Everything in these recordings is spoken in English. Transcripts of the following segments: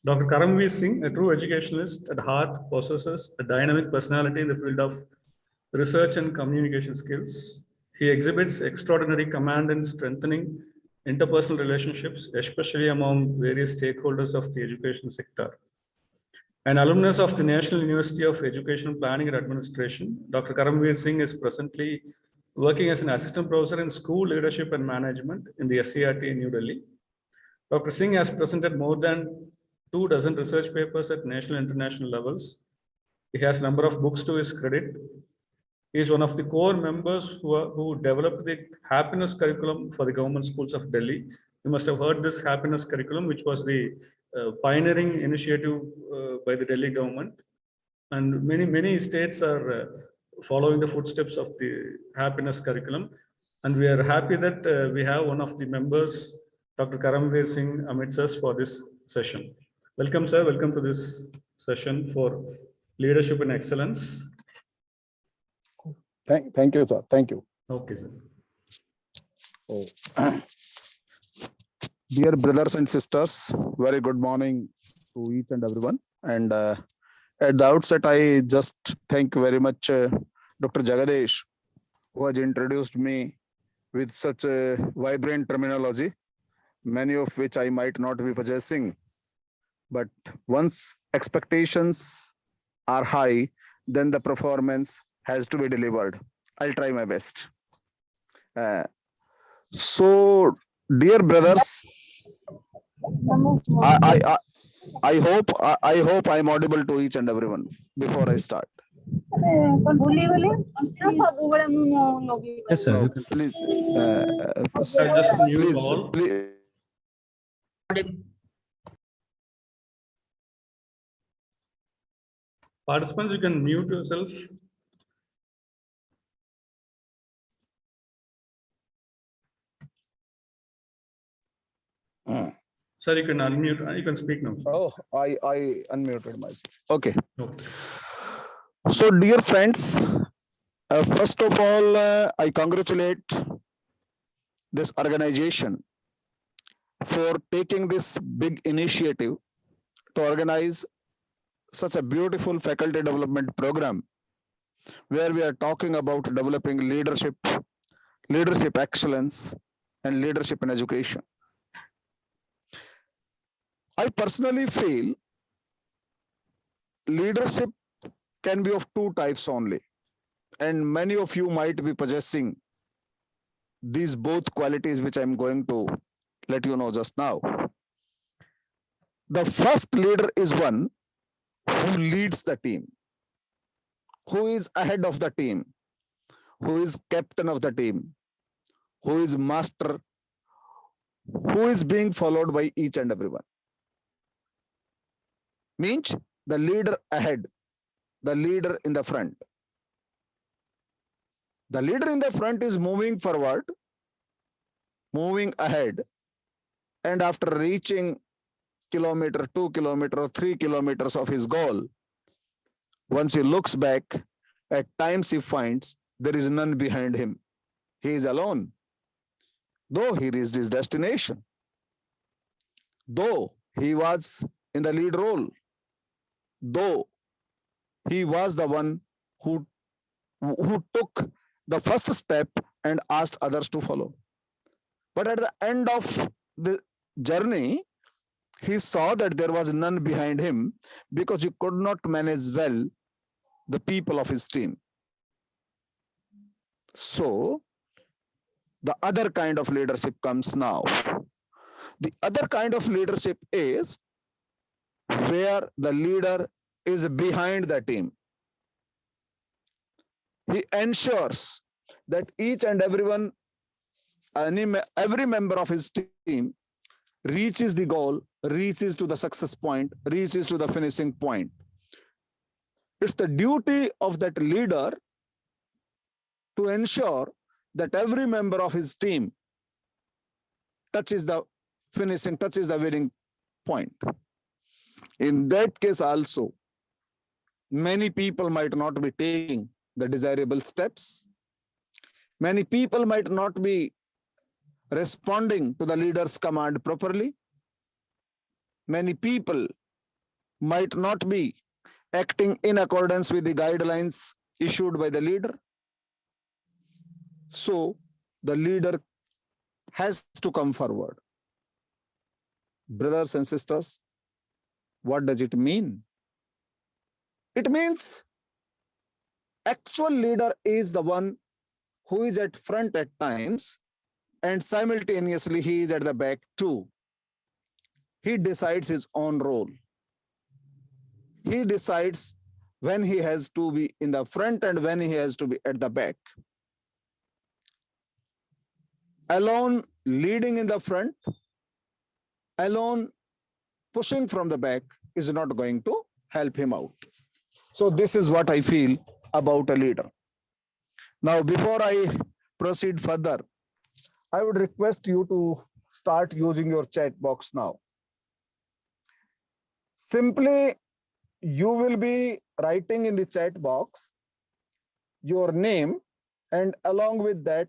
Dr. Karanveer Singh, a true educationalist at heart, possesses a dynamic personality in the field of research and communication skills. He exhibits extraordinary command in strengthening interpersonal relationships, especially among various stakeholders of the education sector. An alumnus of the National University of Education Planning and Administration, Dr. Karanveer Singh is presently working as an assistant professor in school leadership and management in the SCRT in New Delhi. Dr. Singh has presented more than 24 research papers at national and international levels. He has a number of books to his credit. He is one of the core members who developed the happiness curriculum for the government schools of Delhi. You must have heard this happiness curriculum, which was the pioneering initiative by the Delhi government. And many states are following the footsteps of the happiness curriculum. And we are happy that we have one of the members, Dr. Karanveer Singh, amidst us for this session. Welcome, sir. Welcome to this session for Leadership and Excellence. Thank you, sir. Thank you. Okay, sir. Oh. Dear brothers and sisters, very good morning to each and everyone. And at the outset, I just thank very much Dr. Jagadesh, who has introduced me with such a vibrant terminology, many of which I might not be possessing. But once expectations are high, then the performance has to be delivered. I'll try my best. So, dear brothers, I hope I'm audible to each and everyone before I start. Yes, sir. Please, Just mute all. please. Participants, you can mute yourself. Sir, you can unmute. You can speak now. Oh, I unmuted myself. Okay. Okay. So, dear friends, first of all, I congratulate this organization for taking this big initiative to organize such a beautiful faculty development program where we are talking about developing leadership excellence, and leadership in education. I personally feel leadership can be of two types only, and many of you might be possessing these both qualities which I'm going to let you know just now. The first leader is one who leads the team, who is ahead of the team, who is captain of the team, who is master, who is being followed by each and everyone. Means the leader ahead, the leader in the front. The leader in the front is moving forward, moving ahead, and after reaching kilometer, 2 kilometers, or 3 kilometers of his goal, once he looks back, at times he finds there is none behind him. He is alone. Though he reached his destination, though he was in the lead role, though he was the one who took the first step and asked others to follow. But at the end of the journey, he saw that there was none behind him because he could not manage well the people of his team. So, the other kind of leadership comes now. The other kind of leadership is where the leader is behind the team. He ensures that each and everyone, every member of his team reaches the goal, reaches to the success point, reaches to the finishing point. It's the duty of that leader to ensure that every member of his team touches the finishing, touches the winning point. In that case also, many people might not be taking the desirable steps. Many people might not be responding to the leader's command properly. Many people might not be acting in accordance with the guidelines issued by the leader. So the leader has to come forward. Brothers and sisters, what does it mean? It means actual leader is the one who is at front at times and simultaneously he is at the back too. He decides his own role. He decides when he has to be in the front and when he has to be at the back. Alone leading in the front, alone pushing from the back is not going to help him out. So this is what I feel about a leader. Now, before I proceed further, I would request you to start using your chat box now. Simply, you will be writing in the chat box your name, and along with that,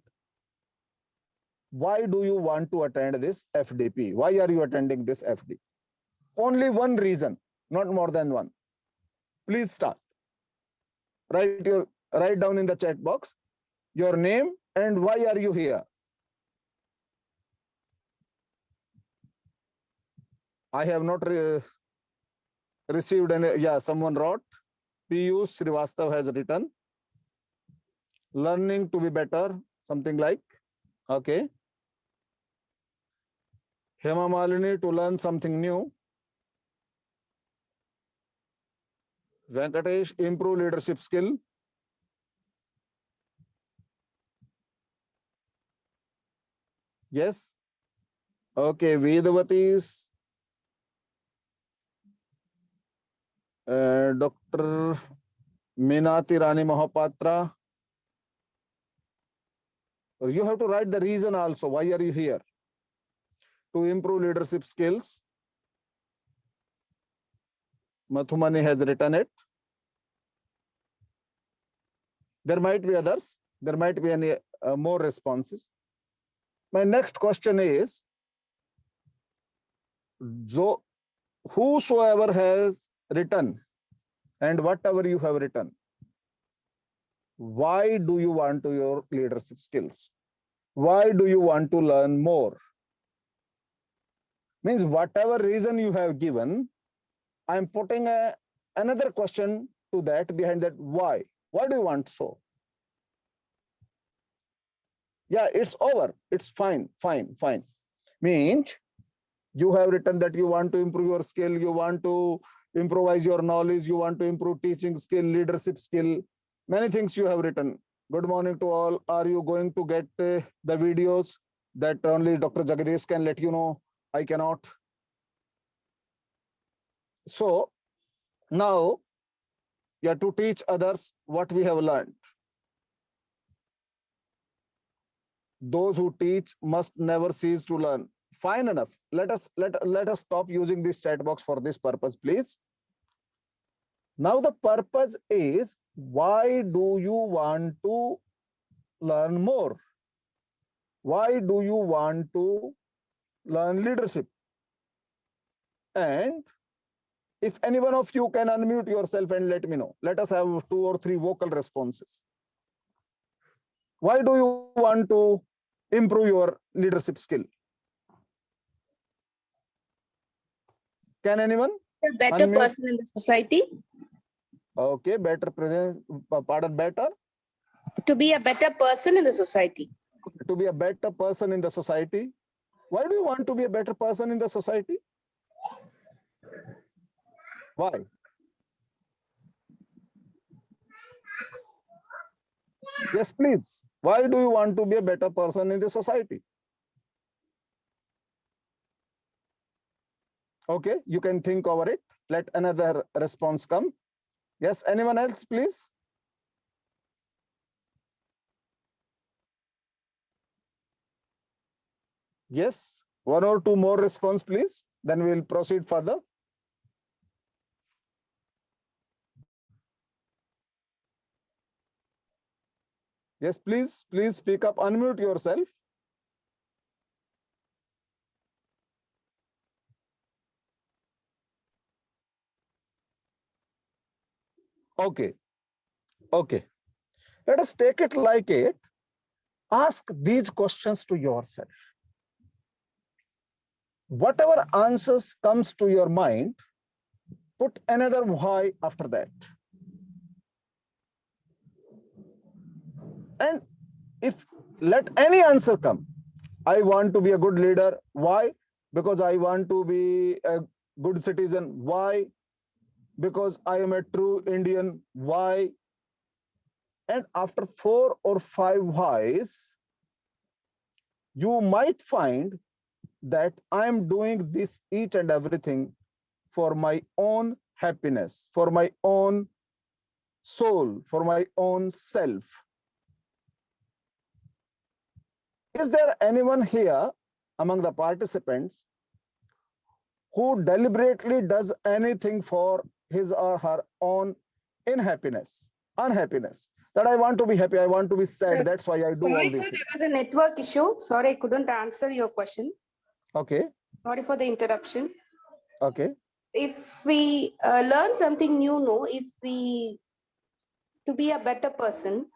why do you want to attend this FDP? Why are you attending this FD? Only one reason, not more than one. Please start. Write down in the chat box your name and why are you here. I have not received any. Yeah, someone wrote. Piyush Srivastav has written. Learning to be better, something like. Okay. Hema Malini to learn something new. Venkatesh, improve leadership skill. Yes. Okay, Vedavati's Dr. Minati Rani Mahapatra. You have to write the reason also. Why are you here? To improve leadership skills. Mathumani has written it. There might be others. There might be any more responses. My next question is, whosoever has written and whatever you have written, why do you want to your leadership skills? Why do you want to learn more? Means whatever reason you have given, I'm putting another question to that behind that. Why? Why do you want so? Yeah, it's over. It's fine. Means you have written that you want to improve your skill, you want to improvise your knowledge, you want to improve teaching skill, leadership skill, many things you have written. Good morning to all. Are you going to get the videos that only Dr. Jagadish can let you know? I cannot. So now you have to teach others what we have learned. Those who teach must never cease to learn. Fine enough. Let us stop using this chat box for this purpose, please. Now the purpose is, why do you want to learn more? Why do you want to learn leadership? And if any one of you can unmute yourself and let me know. Let us have 2 or 3 vocal responses. Why do you want to improve your leadership skill? Can anyone? A better unmute? person in the society. Okay, better, better? To be a better person in the society. To be a better person in the society. Why do you want to be a better person in the society? Why? Yes, please. Why do you want to be a better person in the society? Okay, you can think over it. Let another response come. Yes, anyone else, please? Yes, 1 or 2 more response, please. Then we'll proceed further. Yes, please speak up, unmute yourself. Okay. Okay. Let us take it like it. Ask these questions to yourself. Whatever answers comes to your mind, put another why after that. And if let any answer come, I want to be a good leader. Why? Because I want to be a good citizen. Why? Because I am a true Indian. Why? And after 4 or 5 whys, you might find that I am doing this each and everything for my own happiness, for my own soul, for my own self. Is there anyone here among the participants who deliberately does anything for his or her own unhappiness? That I want to be happy, I want to be sad, that's why I do all Sorry, these sir, things. there was a network issue. Sorry, I couldn't answer your question. Okay, Sorry for the interruption. okay. If we learn something new, no, if we to be a better person,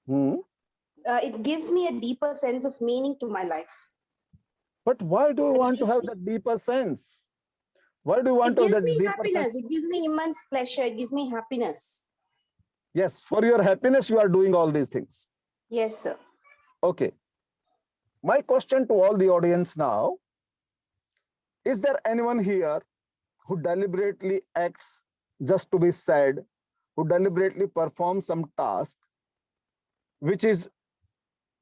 it gives me a deeper sense of meaning to my life. But why do you want to have that deeper sense? Why do you want It to have gives that me deeper happiness. sense? It gives me immense pleasure. It gives me happiness. Yes, for your happiness, you are doing all these things. Yes, sir. Okay. My question to all the audience now, is there anyone here who deliberately acts just to be sad, who deliberately performs some task which is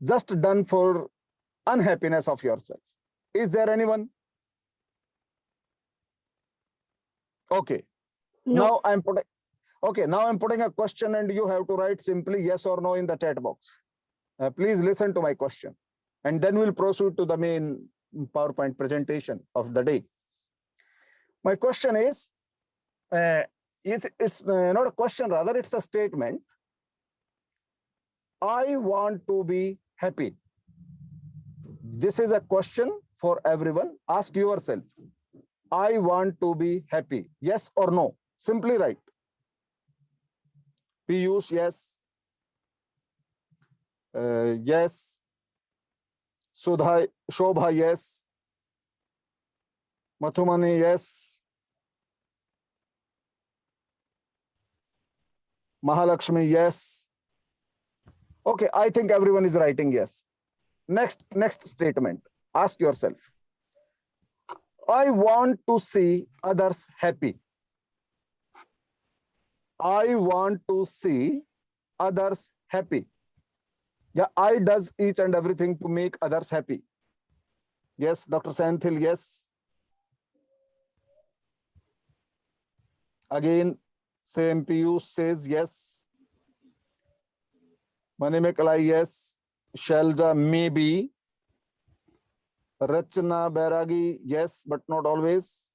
just done for unhappiness of yourself? Is there anyone? Okay. No. Now I'm putting a question and you have to write simply yes or no in the chat box. Please listen to my question. And then we'll proceed to the main PowerPoint presentation of the day. My question is, it's not a question, rather it's a statement. I want to be happy. This is a question for everyone. Ask yourself, I want to be happy. Yes or no? Simply write. Piyush, yes. Yes. Sudha, Shobha, yes. Mathumani, yes. Mahalakshmi, yes. Okay, I think everyone is writing yes. Next statement. Ask yourself, I want to see others happy. I want to see others happy. Yeah, I does each and everything to make others happy. Yes, Dr. Santhil, yes. Again, same Piyush says yes. Manimekalai, yes. Shalja, maybe. Rachna Bairagi, yes, but not always.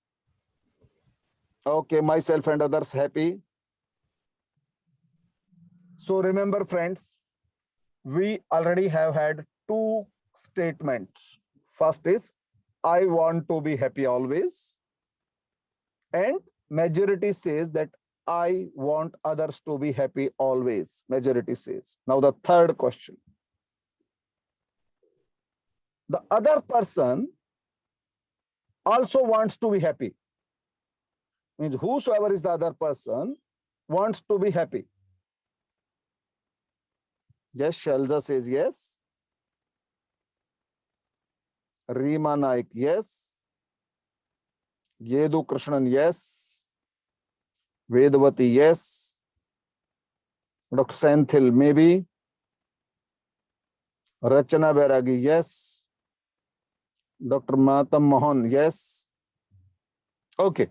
Okay, myself and others happy. So remember, friends, we already have had 2 statements. First is, I want to be happy always. And majority says that I want others to be happy always. Majority says. Now the third question. The other person also wants to be happy. Means whosoever is the other person wants to be happy. Yes, Shalja says yes. Reema Naik, yes. Yedu Krishnan, yes. Vedavati, yes. Dr. Senthil, maybe. Rachana Bairagi, yes. Dr. Matam Mohan, yes. Okay.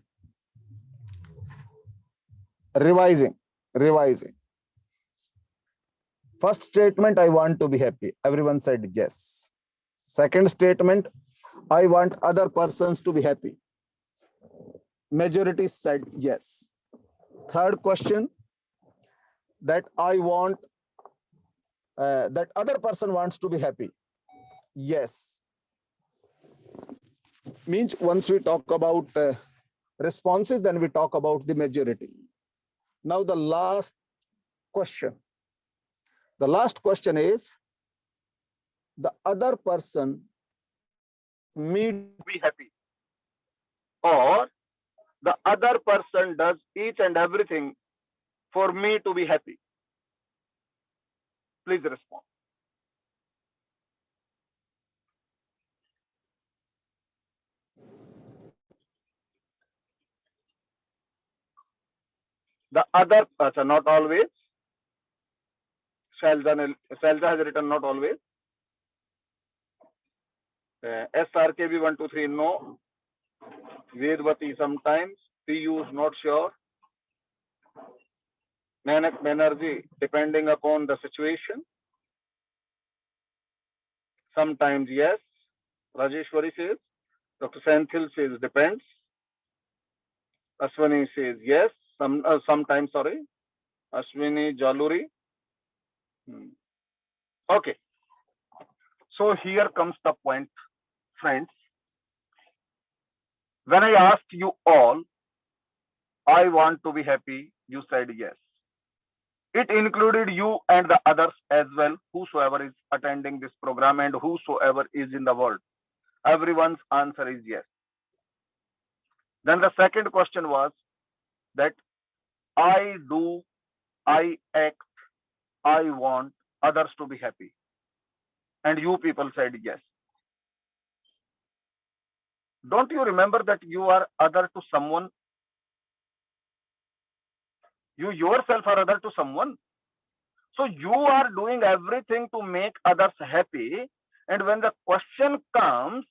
Revising. First statement, I want to be happy. Everyone said yes. Second statement, I want other persons to be happy. Majority said yes. Third question, that I want, that other person wants to be happy. Yes. Means once we talk about responses, then we talk about the majority. Now the last question. The last question is, the other person me to be happy, or the other person does each and everything for me to be happy? Please respond. The other person, not always. Shalja has written not always. SRKB 123, no. Vedvati sometimes. Piyush not sure. Nanak Banerjee, depending upon the situation. Sometimes yes. Rajeshwari says. Dr. Senthil says depends. Aswani says yes. Sometimes, sorry. Ashwini Jaluri. Okay. So here comes the point, friends. When I asked you all, I want to be happy, you said yes. It included you and the others as well, whosoever is attending this program and whosoever is in the world. Everyone's answer is yes. Then the second question was that I do, I act, I want others to be happy. And you people said yes. Don't you remember that you are other to someone? You yourself are other to someone. So you are doing everything to make others happy. And when the question comes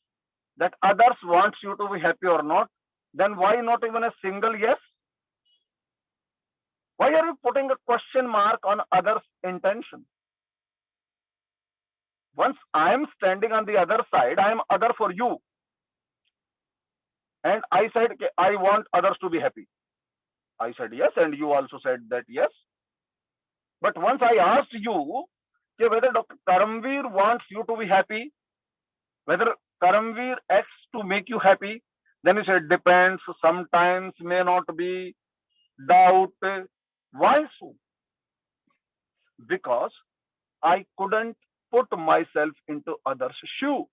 that others wants you to be happy or not, then why not even a single yes? Why are you putting a question mark on others' intention? Once I am standing on the other side, I am other for you. And I said, I want others to be happy. I said yes, and you also said that yes. But once I asked you whether Dr. Karanveer wants you to be happy, whether Karanveer acts to make you happy, then you said depends, sometimes, may not be, doubt. Why so? Because I couldn't put myself into others' shoe.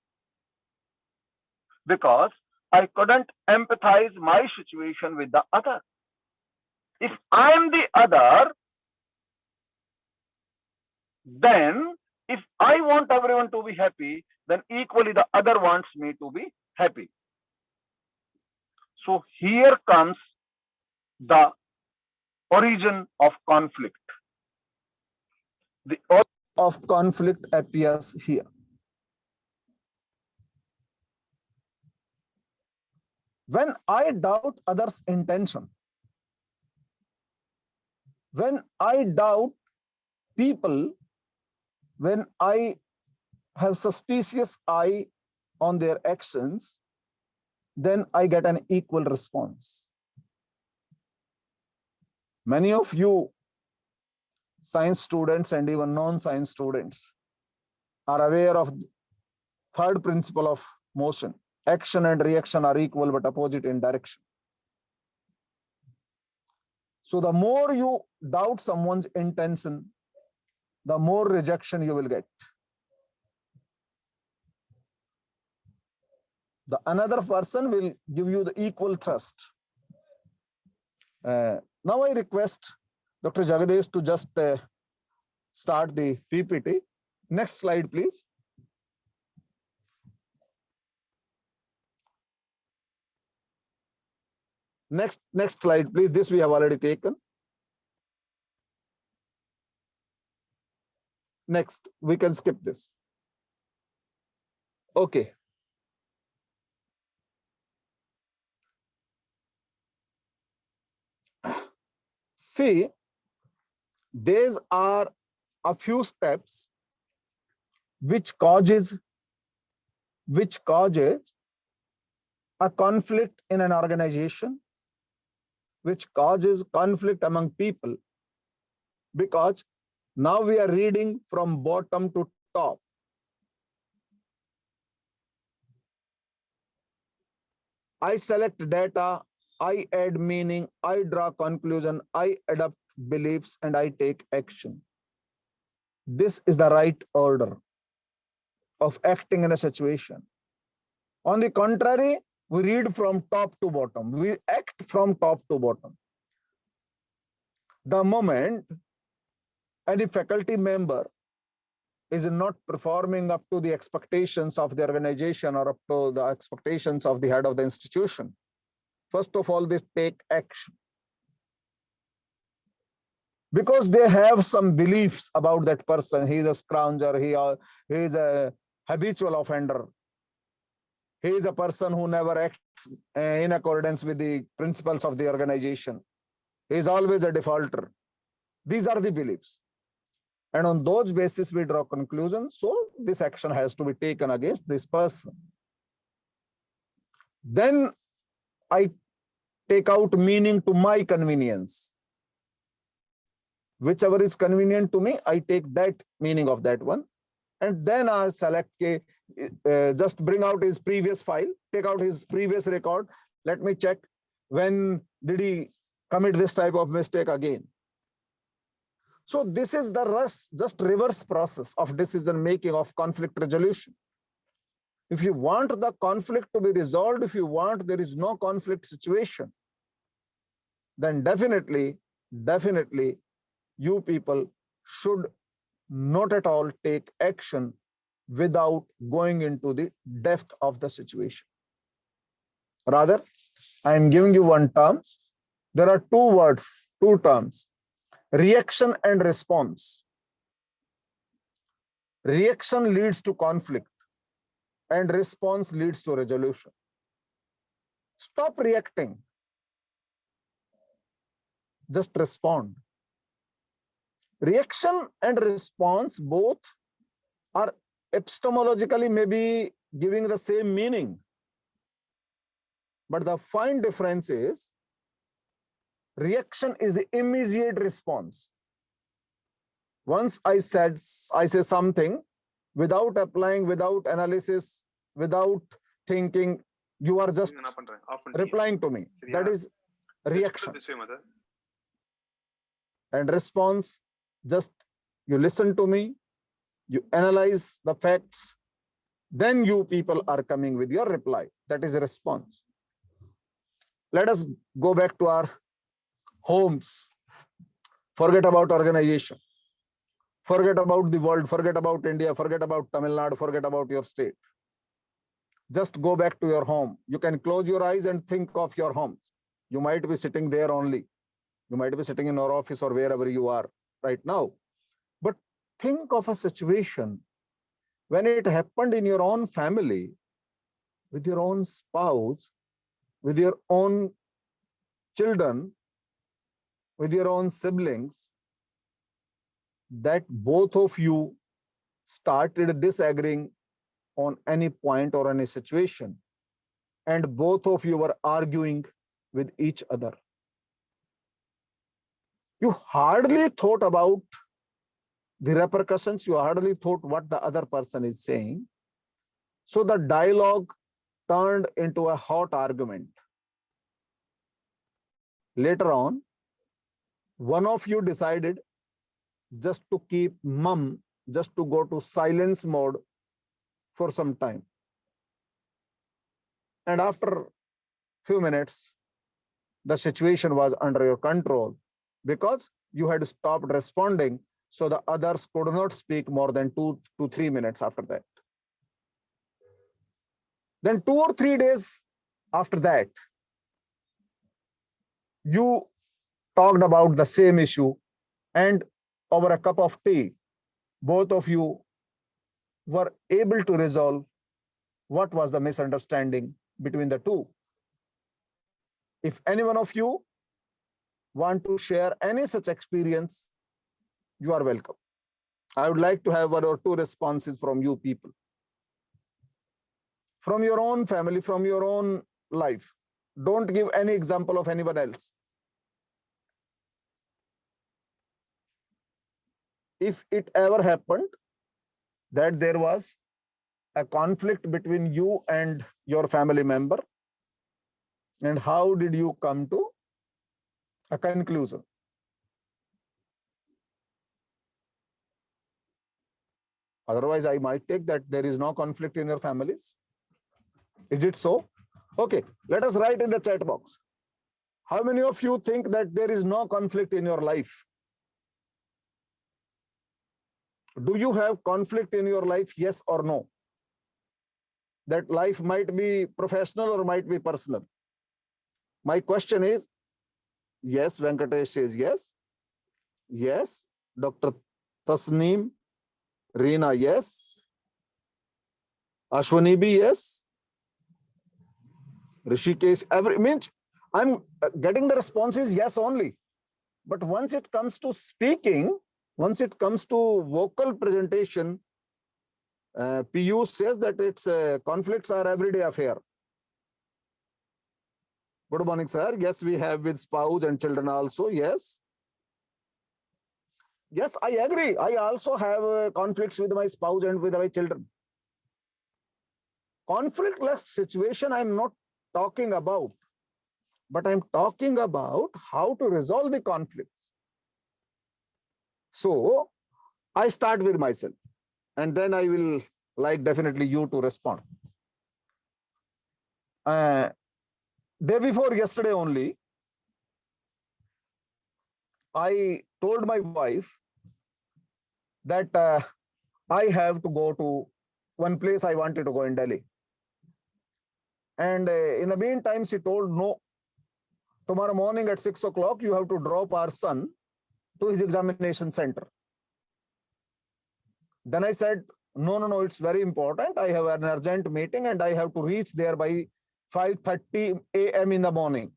Because I couldn't empathize my situation with the other. If I'm the other, then if I want everyone to be happy, then equally the other wants me to be happy. So here comes the origin of conflict. The origin of conflict appears here. When I doubt others' intention, when I doubt people, when I have suspicious eye on their actions, then I get an equal response. Many of you science students and even non-science students are aware of third principle of motion. Action and reaction are equal but opposite in direction. So the more you doubt someone's intention, the more rejection you will get. The another person will give you the equal thrust. Now I request Dr. Jagadesh to just start the PPT. Next slide, please. Next slide, please. This we have already taken. Next, we can skip this. Okay. See, these are a few steps which causes a conflict in an organization, which causes conflict among people, because now we are reading from bottom to top. I select data, I add meaning, I draw conclusion, I adapt beliefs, and I take action. This is the right order of acting in a situation. On the contrary, we read from top to bottom. We act from top to bottom. The moment any faculty member is not performing up to the expectations of the organization or up to the expectations of the head of the institution, first of all, they take action. Because they have some beliefs about that person. He is a scrounger, he is a habitual offender. He is a person who never acts in accordance with the principles of the organization. He is always a defaulter. These are the beliefs. And on those basis, we draw conclusions. So this action has to be taken against this person. Then I take out meaning to my convenience. Whichever is convenient to me, I take that meaning of that one. And then I select, just bring out his previous file, take out his previous record. Let me check when did he commit this type of mistake again. So this is the just reverse process of decision making, of conflict resolution. If you want the conflict to be resolved, if you want there is no conflict situation, then definitely you people should not at all take action without going into the depth of the situation. Rather, I am giving you one term. There are two words, two terms: reaction and response. Reaction leads to conflict and response leads to resolution. Stop reacting. Just respond. Reaction and response both are epistemologically maybe giving the same meaning. But the fine difference is reaction is the immediate response. Once I say something without applying, without analysis, without thinking, you are just replying to me. That is reaction. And response, just you listen to me, you analyze the facts, then you people are coming with your reply. That is a response. Let us go back to our homes. Forget about organization. Forget about the world. Forget about India. Forget about Tamil Nadu. Forget about your state. Just go back to your home. You can close your eyes and think of your homes. You might be sitting there only. You might be sitting in your office or wherever you are right now. But think of a situation when it happened in your own family, with your own spouse, with your own children, with your own siblings, that both of you started disagreeing on any point or any situation, and both of you were arguing with each other. You hardly thought about the repercussions, you hardly thought what the other person is saying. So the dialogue turned into a hot argument. Later on, one of you decided just to keep mum, just to go to silence mode for some time. And after few minutes, the situation was under your control because you had stopped responding, so the others could not speak more than 2 to 3 minutes after that. Then 2 or 3 days after that, you talked about the same issue, and over a cup of tea, both of you were able to resolve what was the misunderstanding between the two. If any one of you want to share any such experience, you are welcome. I would like to have 1 or 2 responses from you people. From your own family, from your own life. Don't give any example of anyone else. If it ever happened that there was a conflict between you and your family member, and how did you come to a conclusion? Otherwise, I might take that there is no conflict in your families. Is it so? Okay, let us write in the chat box. How many of you think that there is no conflict in your life? Do you have conflict in your life? Yes or no? That life might be professional or might be personal. My question is, yes, Venkatesh says yes. Yes. Dr. Tasneem, Reena, yes. Ashwani B, yes. Rishikesh, means I'm getting the responses yes only. But once it comes to speaking, once it comes to vocal presentation, Piyush says that it's conflicts are everyday affair. Good morning, sir. Yes, we have with spouse and children also. Yes. Yes, I agree. I also have conflicts with my spouse and with my children. Conflictless situation I'm not talking about, but I'm talking about how to resolve the conflicts. So I start with myself, and then I will like definitely you to respond. Day before yesterday only, I told my wife that I have to go to one place I wanted to go in Delhi. And in the meantime, she told, no, tomorrow morning at 6 o'clock, you have to drop our son to his examination center. Then I said, no, it's very important. I have an urgent meeting and I have to reach there by 5:30 a.m. in the morning.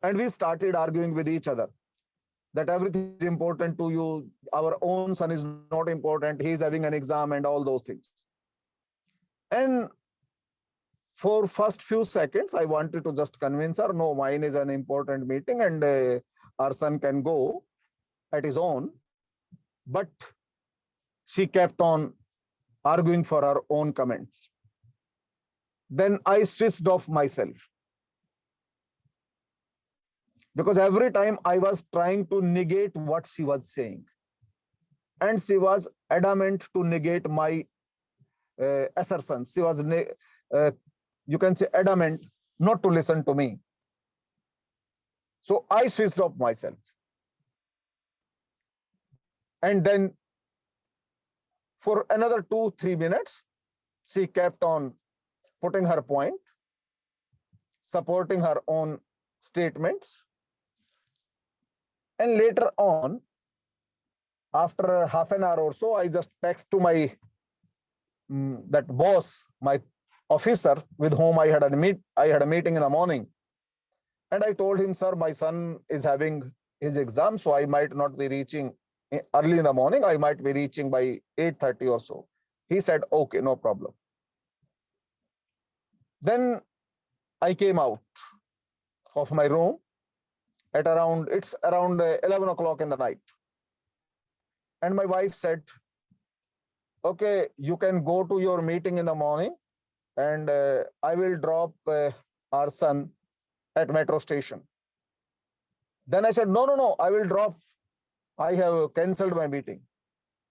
And we started arguing with each other that everything is important to you. Our own son is not important. He is having an exam and all those things. And for first few seconds, I wanted to just convince her, no, mine is an important meeting and our son can go at his own. But she kept on arguing for her own comments. Then I switched off myself. Because every time I was trying to negate what she was saying. And she was adamant to negate my assertions. She was, you can say, adamant not to listen to me. So I switched off myself. And then for another 2-3 minutes, she kept on putting her point, supporting her own statements. And later on, after half an hour or so, I just text to my that boss, my officer with whom I had a meeting in the morning. And I told him, sir, my son is having his exam, so I might not be reaching early in the morning. I might be reaching by 8:30 or so. He said, okay, no problem. Then I came out of my room at around 11 o'clock in the night. And my wife said, okay, you can go to your meeting in the morning and I will drop our son at metro station. Then I said, no, I will drop. I have cancelled my meeting.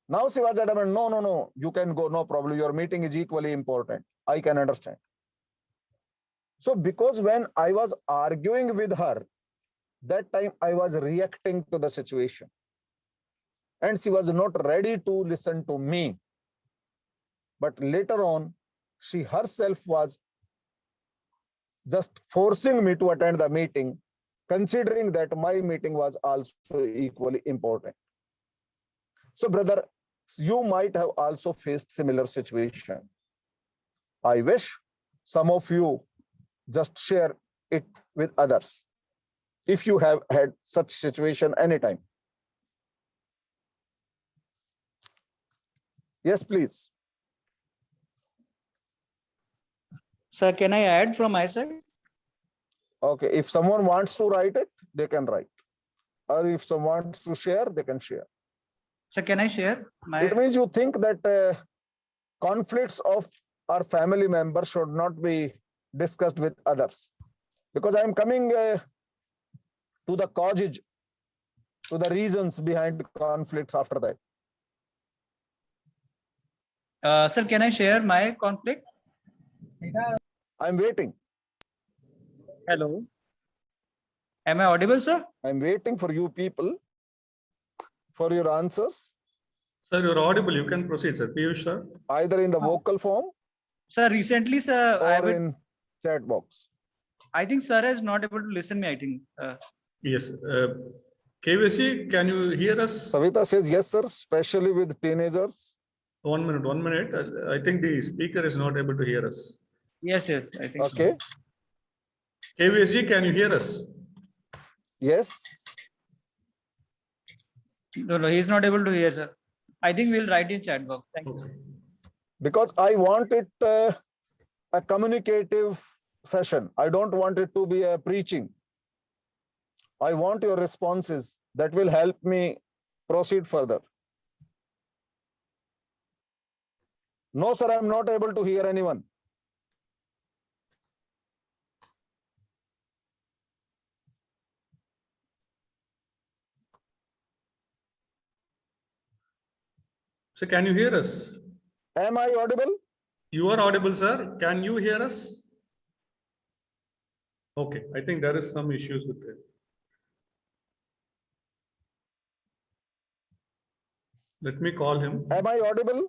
Now she was adamant, no, you can go, no problem. Your meeting is equally important. I can understand. So because when I was arguing with her, that time I was reacting to the situation. And she was not ready to listen to me. But later on, she herself was just forcing me to attend the meeting, considering that my meeting was also equally important. So brother, you might have also faced similar situation. I wish some of you just share it with others if you have had such situation anytime. Yes, please. Sir, can I add from my side? Okay, if someone wants to write it, they can write. Or if someone wants to share, they can share. Sir, can I share? It means you think that conflicts of our family members should not be discussed with others. Because I am coming to the causes, to the reasons behind conflicts after that. Sir, can I share my conflict? I'm waiting. Hello. Am I audible, sir? I'm waiting for you people for your answers, Sir, you're audible. You can proceed, sir. Piyush, sir. either in the vocal form Sir, recently, sir, or in chat box. I think sir is not able to listen me, I think. Yes. KVC, can you hear us? Savita says yes, sir, especially with teenagers. 1 minute, 1 minute. I think the speaker is not able to hear us. Yes, I think. Okay. KVSG, can you hear us? Yes. No, he's not able to hear, sir. I think we'll write in chat box. Thank you. Okay. Because I want it a communicative session. I don't want it to be a preaching. I want your responses that will help me proceed further. No, sir, I'm not able to hear anyone. So can you hear us? Am I audible? You are audible, sir. Can you hear us? Okay, I think there is some issues with it. Let me call him. Am I audible?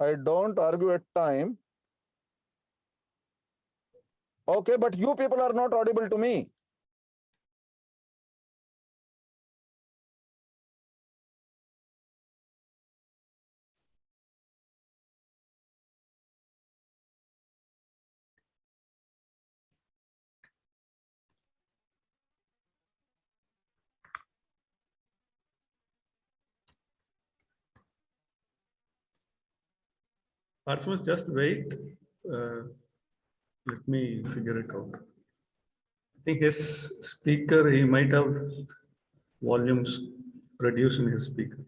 I don't argue at time. Okay, but you people are not audible to me. Participants, just wait. Let me figure it out. I think his speaker, he might have volumes reduced in his speaker.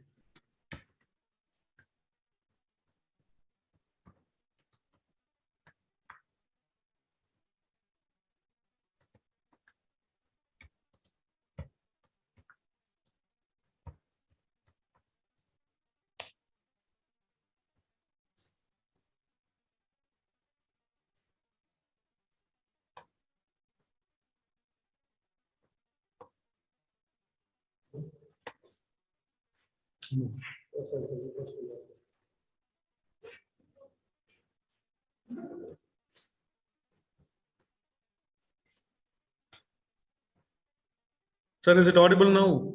Sir, is it audible now?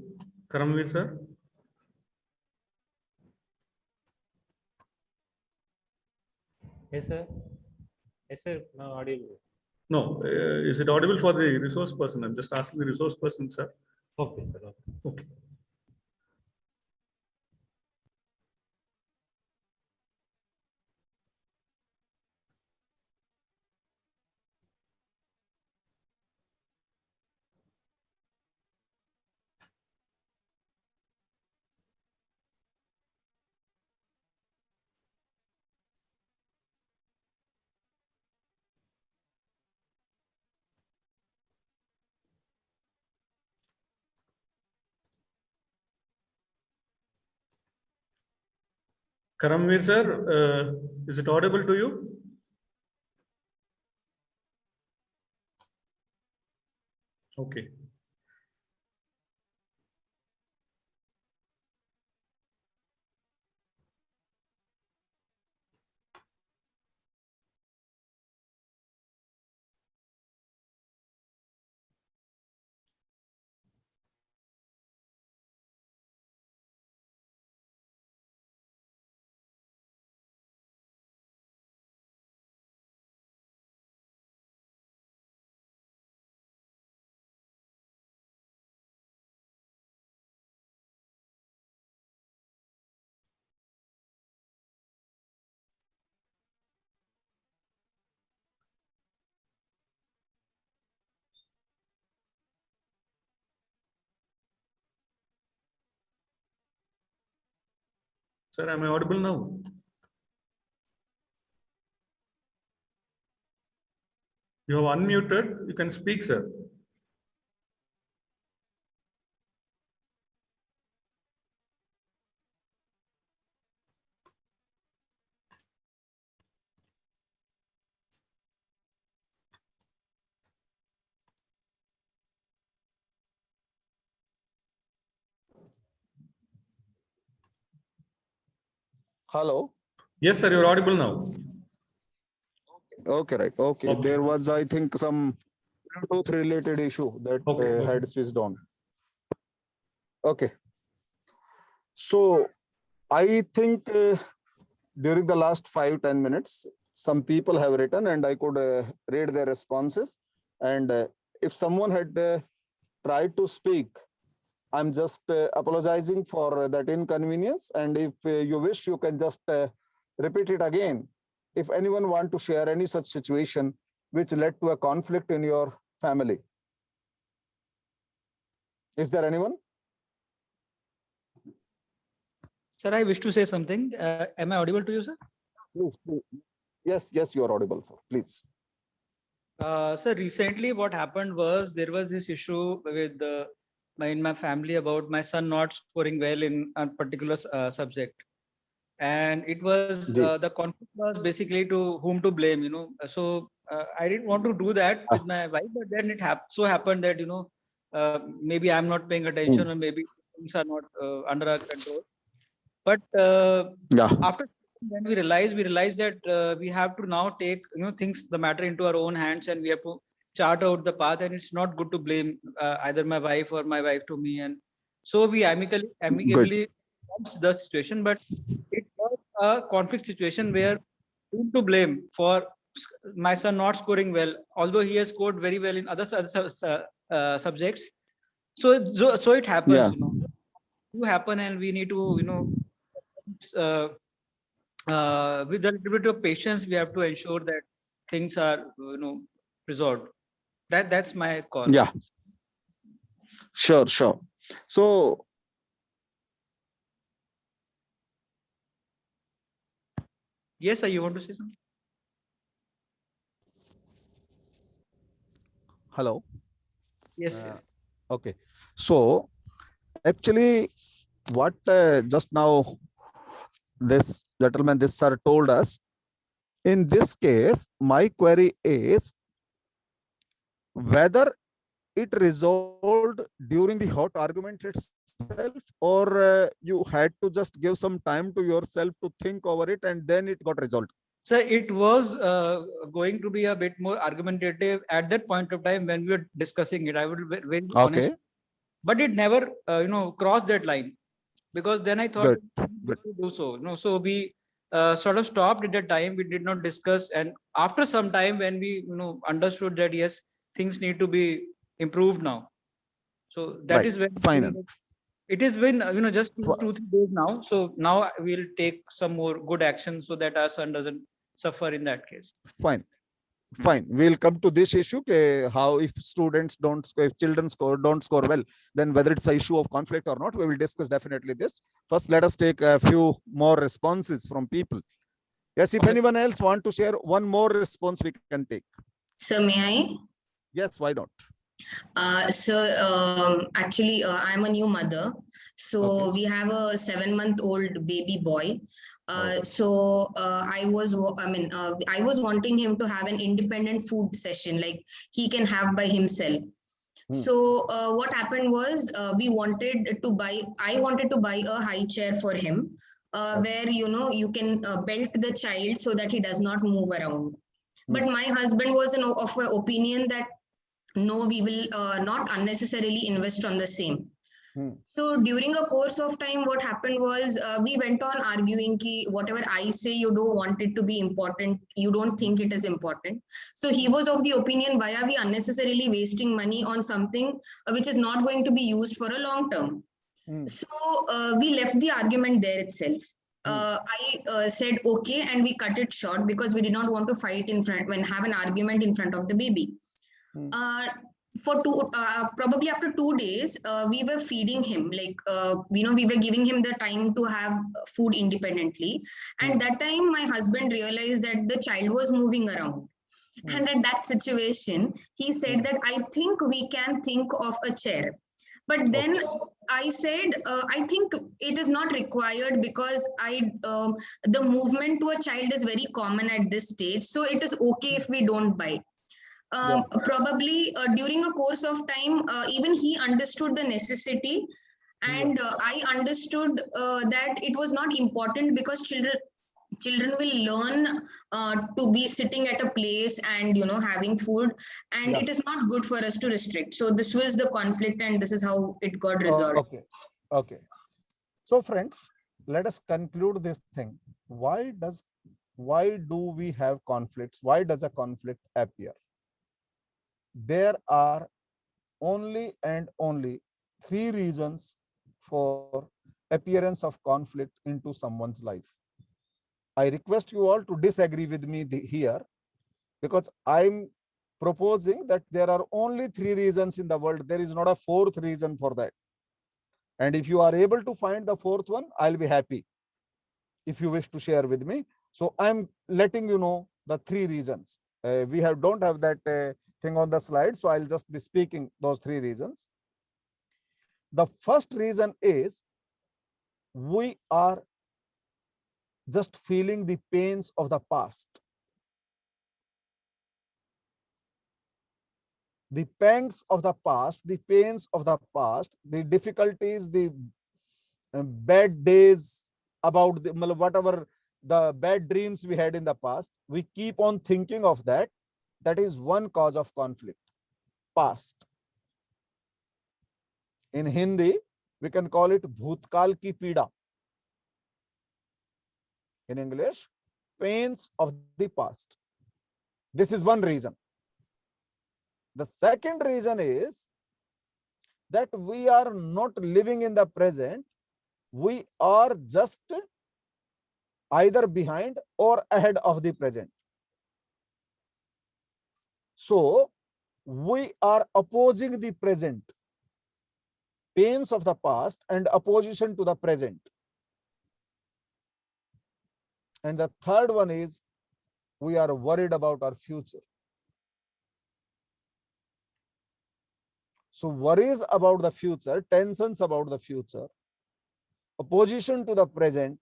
Karanveer, sir? Yes, sir. Yes, sir. Now audible. No, is it audible for the resource person? I'm just asking the resource person, sir. Okay, sir. Okay. Okay. Karanveer, sir, is it audible to you? Okay. Sir, am I audible now? You have unmuted. You can speak, sir. Hello. Yes, sir, you're audible now. Okay, right. Okay. Okay. There was, I think, some Bluetooth related issue that Okay. had switched on. Okay. So I think during the last 5-10 minutes, some people have written and I could read their responses. And if someone had tried to speak, I'm just apologizing for that inconvenience. And if you wish, you can just repeat it again. If anyone want to share any such situation which led to a conflict in your family. Is there anyone? Sir, I wish to say something. Am I audible to you, sir? Please, please. Yes, yes, you are audible, sir. Please. Sir, recently what happened was there was this issue with in my family about my son not scoring well in a particular subject. And it was Ji. the conflict was basically to whom to blame, So I didn't want to do that with my wife, but then it so happened that, maybe I'm not paying attention or maybe things are not under our control. But Yeah. after when we realized that we have to now take things the matter into our own hands, and we have to chart out the path, and it's not good to blame either my wife or my wife to me. And so we amicably resolved the situation, but it was a conflict situation where whom to blame for my son not scoring well, although he has scored very well in other subjects. So it happens, Yeah. to happen, and we need to uh, with a little bit of patience, we have to ensure that things are resolved. That's my call. Yeah. Sure, sure. So Yes, sir, you want to say something? hello. Yes, yes. Okay. So actually, what just now this gentleman, this sir told us, in this case, my query is whether it resolved during the hot argument itself, or you had to just give some time to yourself to think over it and then it got resolved. So it was going to be a bit more argumentative at that point of time when we were discussing it. I would be very honest, but it never crossed that line, because then I thought Good. to do so. So we sort of stopped at that time. We did not discuss, and after some time, when we understood that yes, things need to be improved now. So that is when Fine. it has been just 2-3 days now. So now we'll take some more good action so that our son doesn't suffer in that case. Fine. We'll come to this issue. How if students don't score, if children don't score well, then whether it's an issue of conflict or not, we will discuss definitely this. First, let us take a few more responses from people. Yes, if anyone else want to share one more response, we can take. So may I? Yes, why not? Actually, I'm a new mother. So we have a 7-month-old baby boy. I was wanting him to have an independent food session, like he can have by himself. So what happened was I wanted to buy a high chair for him, where you can belt the child so that he does not move around. But my husband was of an opinion that no, we will not unnecessarily invest on the same. So during a course of time, what happened was we went on arguing ki whatever I say, you don't want it to be important. You don't think it is important. So he was of the opinion, why are we unnecessarily wasting money on something which is not going to be used for a long term? So we left the argument there itself. I said okay, and we cut it short because we did not want to fight have an argument in front of the baby. For probably after 2 days, we were feeding him, like we were giving him the time to have food independently, and that time my husband realized that the child was moving around. And at that situation, he said that I think we can think of a chair. But then I said, I think it is not required because the movement to a child is very common at this stage. So it is okay if we don't buy. Probably during a course of time, even he understood the necessity. And I understood that it was not important because children will learn to be sitting at a place and having food, and Yeah. it is not good for us to restrict. So this was the conflict, and this is how it got resolved. Okay. Okay. So friends, let us conclude this thing. Why do we have conflicts? Why does a conflict appear? There are only and only three reasons for appearance of conflict into someone's life. I request you all to disagree with me here, because I'm proposing that there are only three reasons in the world. There is not a fourth reason for that. And if you are able to find the fourth one, I'll be happy if you wish to share with me. So I'm letting you know the three reasons. We don't have that thing on the slide, so I'll just be speaking those three reasons. The first reason is we are just feeling the pains of the past. The pangs of the past, the pains of the past, the difficulties, the bad days, about whatever the bad dreams we had in the past, we keep on thinking of that. That is one cause of conflict. Past. In Hindi, we can call it bhutkal ki pida. In English, pains of the past. This is one reason. The second reason is that we are not living in the present. We are just either behind or ahead of the present. So we are opposing the present, pains of the past and opposition to the present. And the third one is we are worried about our future. So worries about the future, tensions about the future, opposition to the present,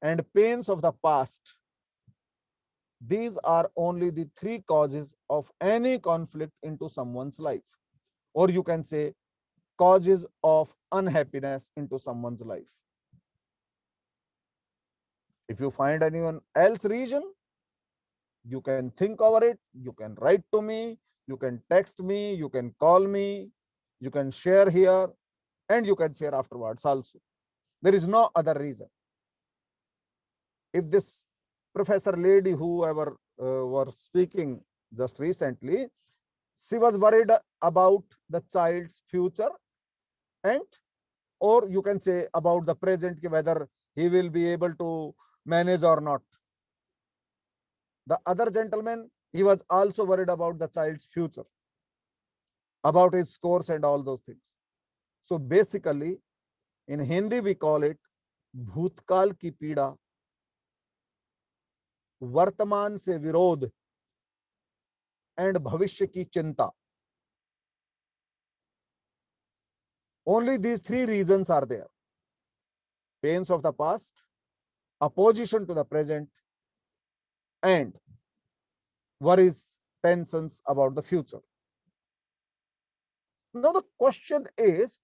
and pains of the past. These are only the three causes of any conflict into someone's life. Or you can say causes of unhappiness into someone's life. If you find anyone else reason, you can think over it, you can write to me, you can text me, you can call me, you can share here, and you can share afterwards also. There is no other reason. If this professor lady, whoever was speaking just recently, she was worried about the child's future, and or you can say about the present, whether he will be able to manage or not. The other gentleman, he was also worried about the child's future, about his scores and all those things. So basically, in Hindi we call it bhutkal ki pida, वर्तमान से विरोध, and भविष्य की चिंता. Only these three reasons are there: pains of the past, opposition to the present, and worries, tensions about the future. Now the question is,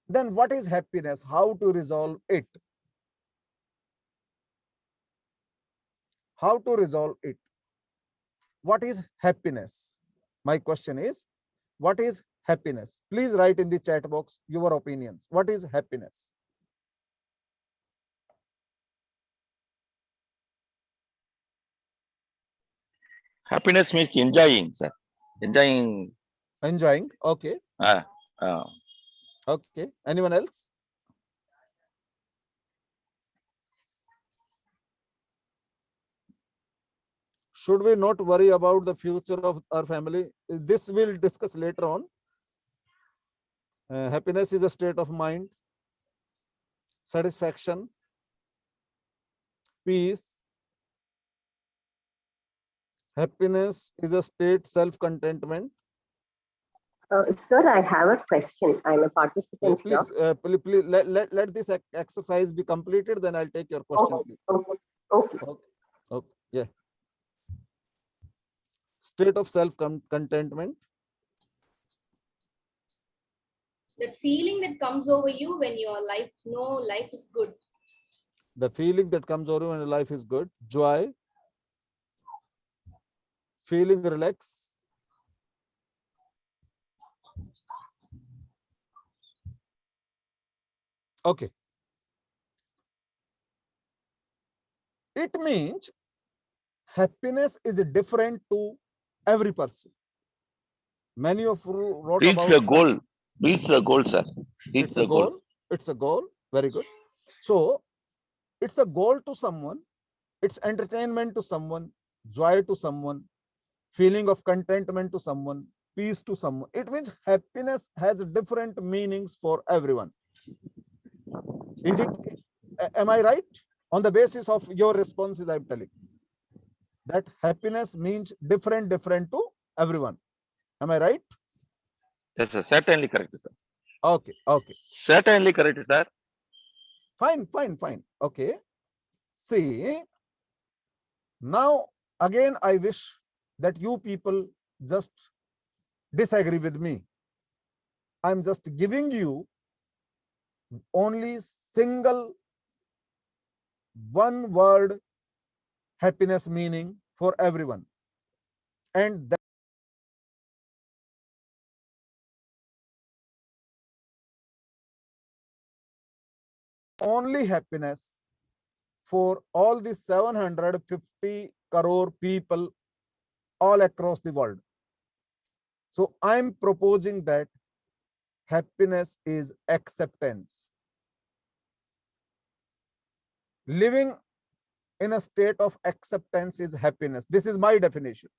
then what is happiness? How to resolve it? How to resolve it? What is happiness? My question is, what is happiness? Please write in the chat box your opinions. What is happiness? Happiness means enjoying, sir. Enjoying. Enjoying. Okay. Uh, Okay. Anyone else? Should we not worry about the future of our family? This we'll discuss later on. Happiness is a state of mind, satisfaction, peace. Happiness is a state, self-contentment. Sir, I have a question. I'm a participant here. Please let this exercise be completed, then I'll take your question, please. Okay. Okay. Yeah. State of self-contentment. That feeling that comes over you when your life is good. The feeling that comes over when life is good, joy, feeling relaxed. Okay. It means happiness is different to every person. Many of you wrote Reach about the goal. Reach the goal, sir. Reach it's a the goal. goal. It's a goal. Very good. So it's a goal to someone. It's entertainment to someone, joy to someone, feeling of contentment to someone, peace to someone. It means happiness has different meanings for everyone. Is it? Am I right? On the basis of your responses, I'm telling that happiness means different to everyone. Am I right? Yes, sir. Certainly correct, sir. Okay. Certainly correct, sir. Fine. Okay. See, now again, I wish that you people just disagree with me. I'm just giving you only single one word happiness meaning for everyone. And that only happiness for all the 750 crore people all across the world. So I'm proposing that happiness is acceptance. Living in a state of acceptance is happiness. This is my definition.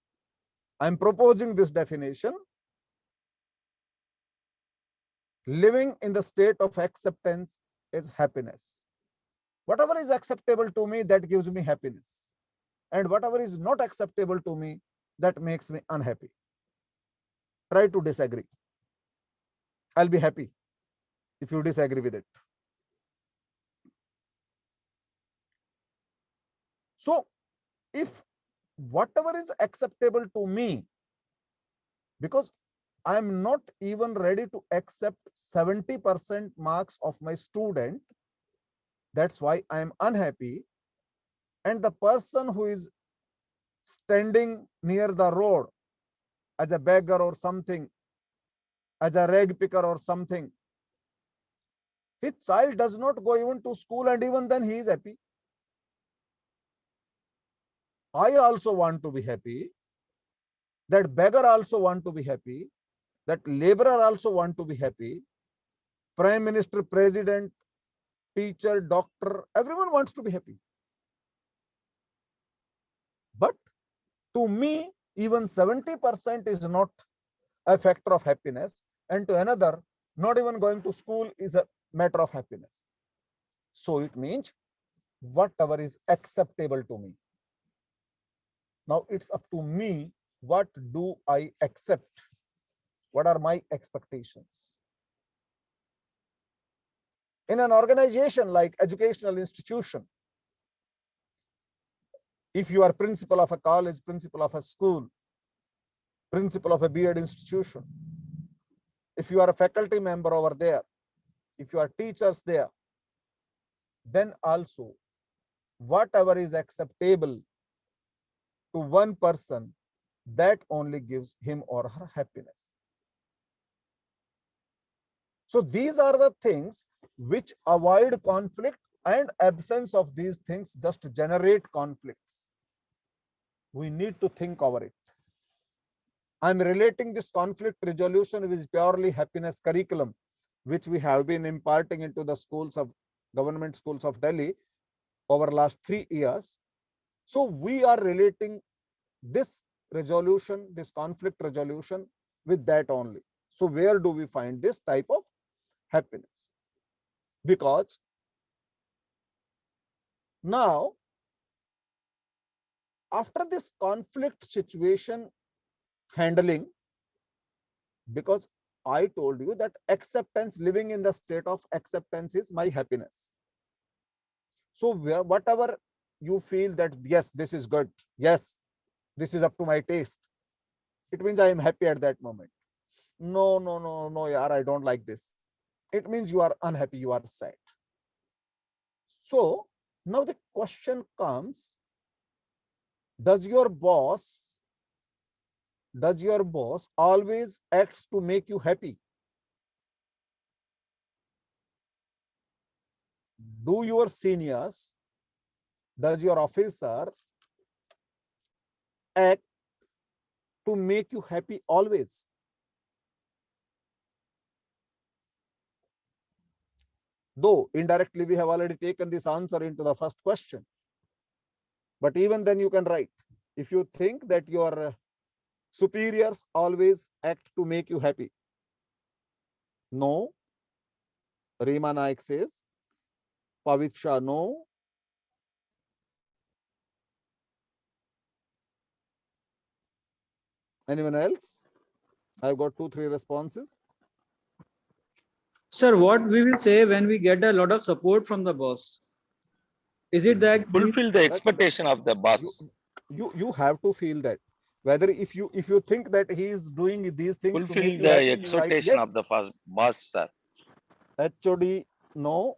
I'm proposing this definition. Living in the state of acceptance is happiness. Whatever is acceptable to me, that gives me happiness. And whatever is not acceptable to me, that makes me unhappy. Try to disagree. I'll be happy if you disagree with it. So if whatever is acceptable to me, because I'm not even ready to accept 70% marks of my student, that's why I'm unhappy. And the person who is standing near the road as a beggar or something, as a rag picker or something, his child does not go even to school, and even then he is happy. I also want to be happy. That beggar also want to be happy. That laborer also want to be happy. Prime Minister, President, teacher, doctor, everyone wants to be happy. But to me, even 70% is not a factor of happiness. And to another, not even going to school is a matter of happiness. So it means whatever is acceptable to me. Now it's up to me. What do I accept? What are my expectations? In an organization like educational institution, if you are principal of a college, principal of a school, principal of a B.Ed institution, if you are a faculty member over there, if you are teachers there, then also whatever is acceptable to one person, that only gives him or her happiness. So these are the things which avoid conflict, and absence of these things just generate conflicts. We need to think over it. I'm relating this conflict resolution with purely happiness curriculum, which we have been imparting into the schools of government schools of Delhi over last 3 years. So we are relating this resolution, this conflict resolution with that only. So where do we find this type of happiness? Because now, after this conflict situation handling, because I told you that acceptance, living in the state of acceptance is my happiness. So whatever you feel that, yes, this is good, yes, this is up to my taste, it means I am happy at that moment. No, yaar, I don't like this. it means you are unhappy, you are sad. So now the question comes, does your boss always acts to make you happy? Do your seniors, does your officer act to make you happy always? Though indirectly we have already taken this answer into the first question. But even then you can write, if you think that your superiors always act to make you happy. No. Reema Naik says. Pavit Shah, no. Anyone else? I've got 2-3 responses. Sir, what we will say when we get a lot of support from the boss? Is it that Fulfill the expectation of the boss. You have to feel that. Whether if you think that he is doing these things to Fulfill make you the happy, you write expectation yes. of the boss, sir. HOD, no.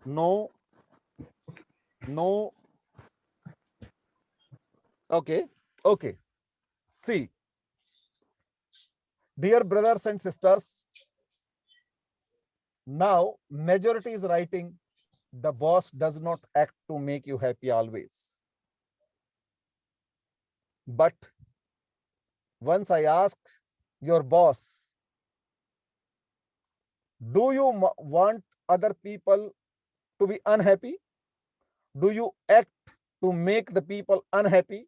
No. No. Okay. Okay. See, dear brothers and sisters, now majority is writing the boss does not act to make you happy always. But once I asked your boss, do you want other people to be unhappy? Do you act to make the people unhappy?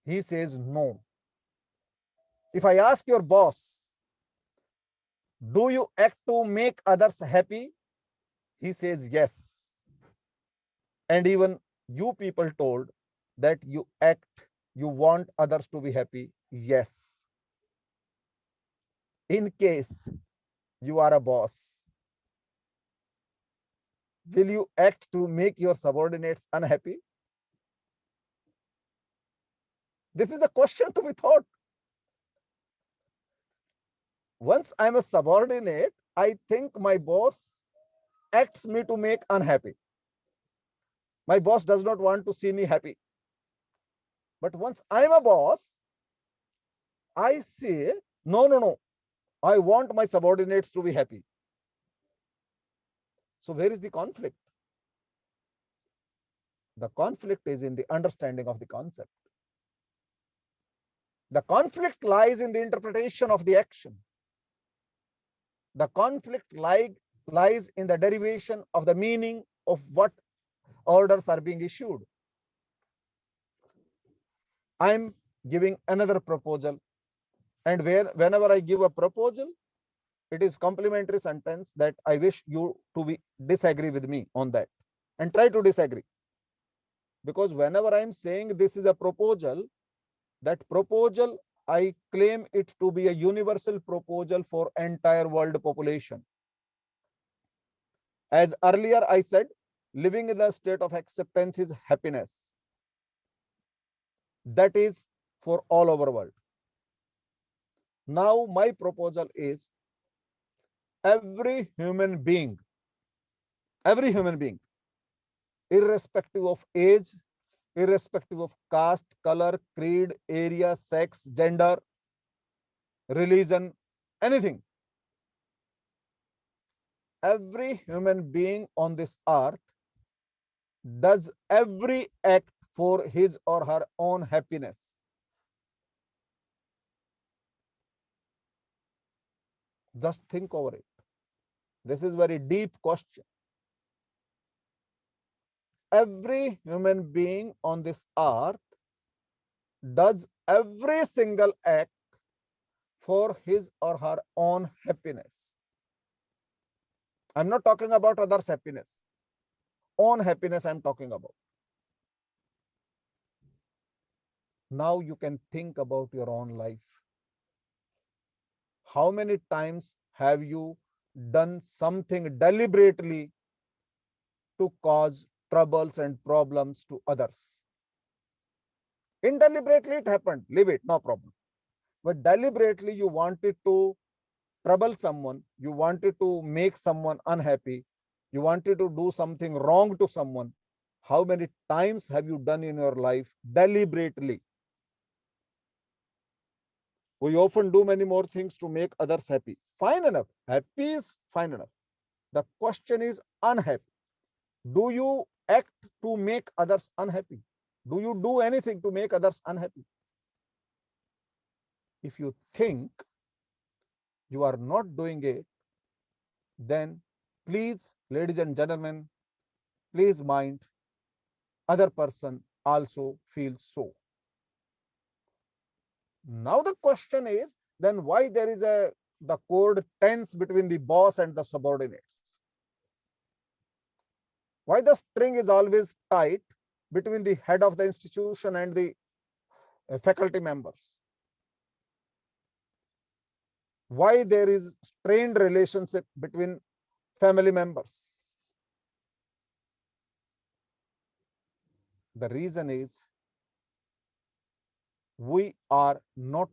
He says no. If I ask your boss, do you act to make others happy? He says yes. And even you people told that you act, you want others to be happy. Yes. In case you are a boss, will you act to make your subordinates unhappy? This is a question to be thought. Once I'm a subordinate, I think my boss acts me to make unhappy. My boss does not want to see me happy. But once I'm a boss, I say, no. I want my subordinates to be happy. So where is the conflict? The conflict is in the understanding of the concept. The conflict lies in the interpretation of the action. The conflict lies in the derivation of the meaning of what orders are being issued. I'm giving another proposal, and whenever I give a proposal, it is complementary sentence that I wish you to disagree with me on that and try to disagree. Because whenever I'm saying this is a proposal, that proposal, I claim it to be a universal proposal for entire world population. As earlier I said, living in a state of acceptance is happiness. That is for all over world. Now my proposal is every human being, irrespective of age, irrespective of caste, color, creed, area, sex, gender, religion, anything. Every human being on this earth does every act for his or her own happiness. Just think over it. This is very deep question. Every human being on this earth does every single act for his or her own happiness. I'm not talking about others' happiness. Own happiness I'm talking about. Now you can think about your own life. How many times have you done something deliberately to cause troubles and problems to others? Indeliberately it happened, leave it, no problem. But deliberately you wanted to trouble someone, you wanted to make someone unhappy, you wanted to do something wrong to someone, how many times have you done in your life deliberately? We often do many more things to make others happy. Fine enough. Happy is fine enough. The question is unhappy. Do you act to make others unhappy? Do you do anything to make others unhappy? If you think you are not doing it, then please, ladies and gentlemen, please mind, other person also feels so. Now the question is, then why there is the cord tense between the boss and the subordinates? Why the string is always tight between the head of the institution and the faculty members? Why there is strained relationship between family members? The reason is we are not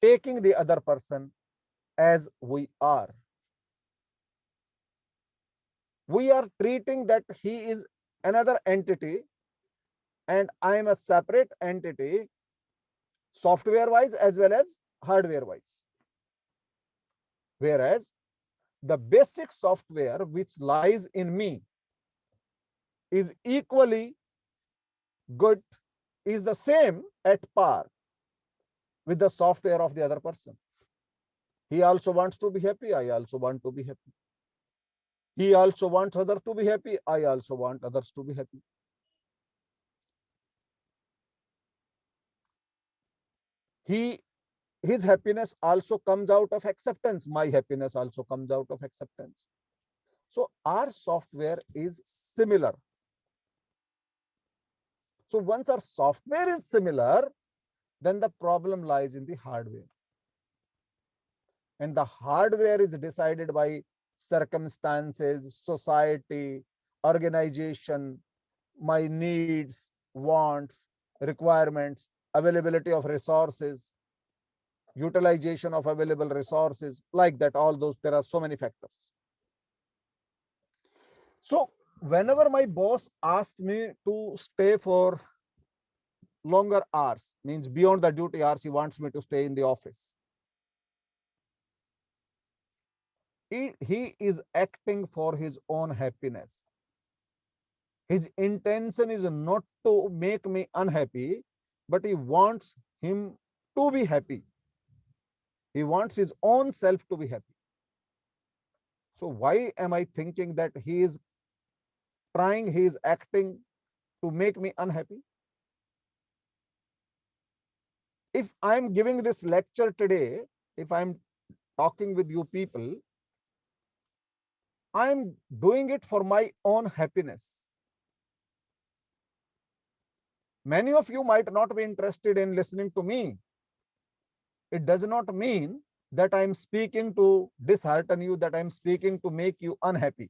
taking the other person as we are. We are treating that he is another entity and I am a separate entity, software wise as well as hardware wise. Whereas the basic software which lies in me is equally good, is the same at par with the software of the other person. He also wants to be happy. I also want to be happy. He also wants others to be happy. I also want others to be happy. His happiness also comes out of acceptance. My happiness also comes out of acceptance. So our software is similar. So once our software is similar, then the problem lies in the hardware. And the hardware is decided by circumstances, society, organization, my needs, wants, requirements, availability of resources, utilization of available resources, like that, all those, there are so many factors. So whenever my boss asked me to stay for longer hours, means beyond the duty hours, he wants me to stay in the office. He is acting for his own happiness. His intention is not to make me unhappy, but he wants him to be happy. He wants his own self to be happy. So why am I thinking that he is acting to make me unhappy? If I'm giving this lecture today, if I'm talking with you people, I'm doing it for my own happiness. Many of you might not be interested in listening to me. It does not mean that I'm speaking to dishearten you, that I'm speaking to make you unhappy.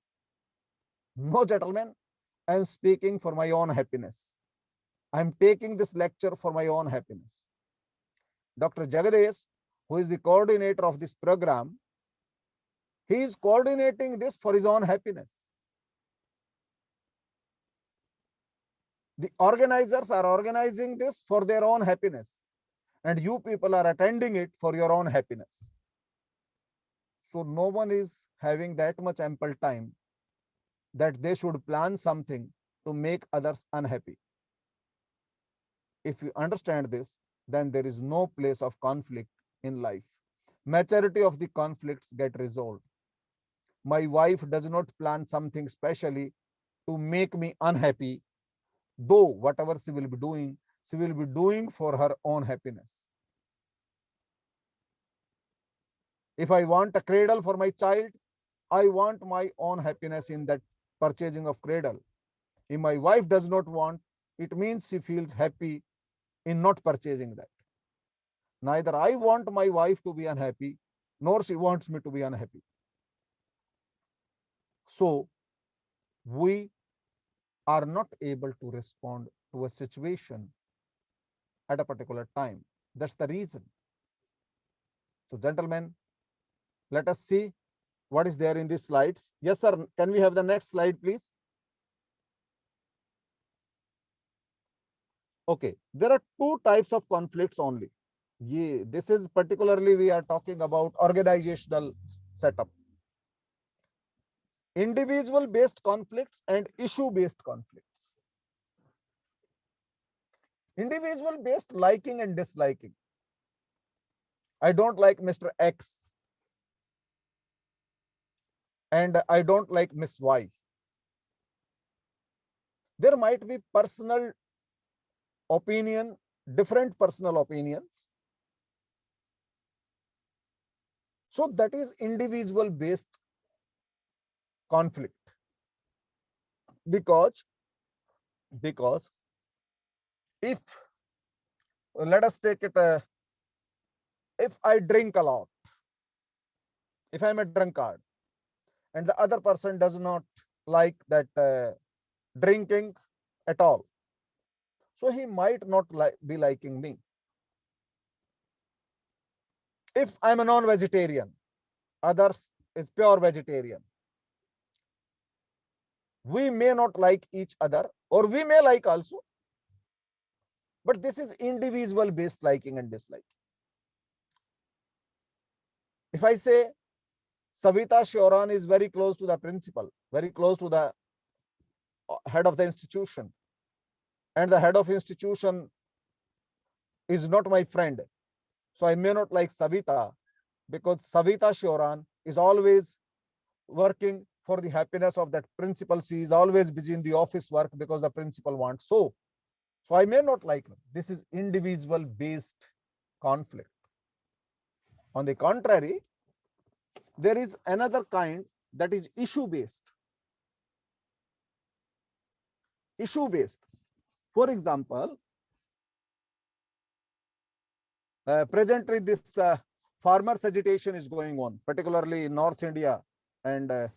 No, gentlemen, I'm speaking for my own happiness. I'm taking this lecture for my own happiness. Dr. Jagadesh, who is the coordinator of this program, he is coordinating this for his own happiness. The organizers are organizing this for their own happiness, and you people are attending it for your own happiness. So no one is having that much ample time that they should plan something to make others unhappy. If you understand this, then there is no place of conflict in life. Majority of the conflicts get resolved. My wife does not plan something specially to make me unhappy, though whatever she will be doing for her own happiness. If I want a cradle for my child, I want my own happiness in that purchasing of cradle. If my wife does not want, it means she feels happy in not purchasing that. Neither I want my wife to be unhappy, nor she wants me to be unhappy. So we are not able to respond to a situation at a particular time. That's the reason. So gentlemen, Let us see what is there in these slides. Yes, sir. Can we have the next slide, please? Okay, there are two types of conflicts only. This is particularly we are talking about organizational setup. Individual based conflicts and issue based conflicts. Individual based liking and disliking. I don't like Mr. X and I don't like Miss Y. There might be personal opinion, different personal opinions. So that is individual based conflict. Because if, let us take it, if I drink a lot, if I'm a drunkard and the other person does not like that drinking at all, so he might not be liking me. If I'm a non-vegetarian, others is pure vegetarian, we may not like each other, or we may like also, but this is individual based liking and disliking. If I say Savita Shioran is very close to the principal, very close to the head of the institution, and the head of institution is not my friend, so I may not like Savita, because Savita Shioran is always working for the happiness of that principal. She is always busy in the office work because the principal wants so I may not like her. This is individual based conflict. On the contrary, there is another kind, that is issue based. Issue based. For example, presently this farmers agitation is going on, particularly in North India, and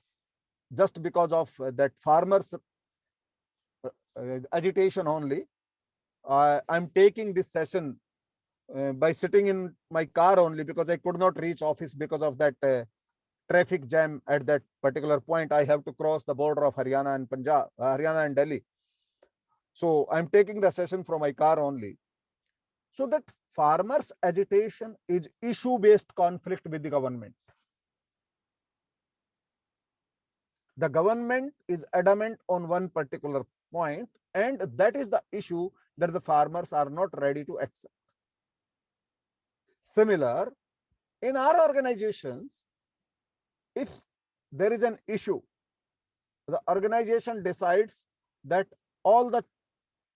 just because of that farmers agitation only, I'm taking this session by sitting in my car only, because I could not reach office because of that traffic jam at that particular point. I have to cross the border of Haryana and Punjab, Haryana and Delhi. So I'm taking the session from my car only. So that farmers agitation is issue based conflict with the government. The government is adamant on one particular point, and that is the issue that the farmers are not ready to accept. Similar, in our organizations, if there is an issue, the organization decides that all the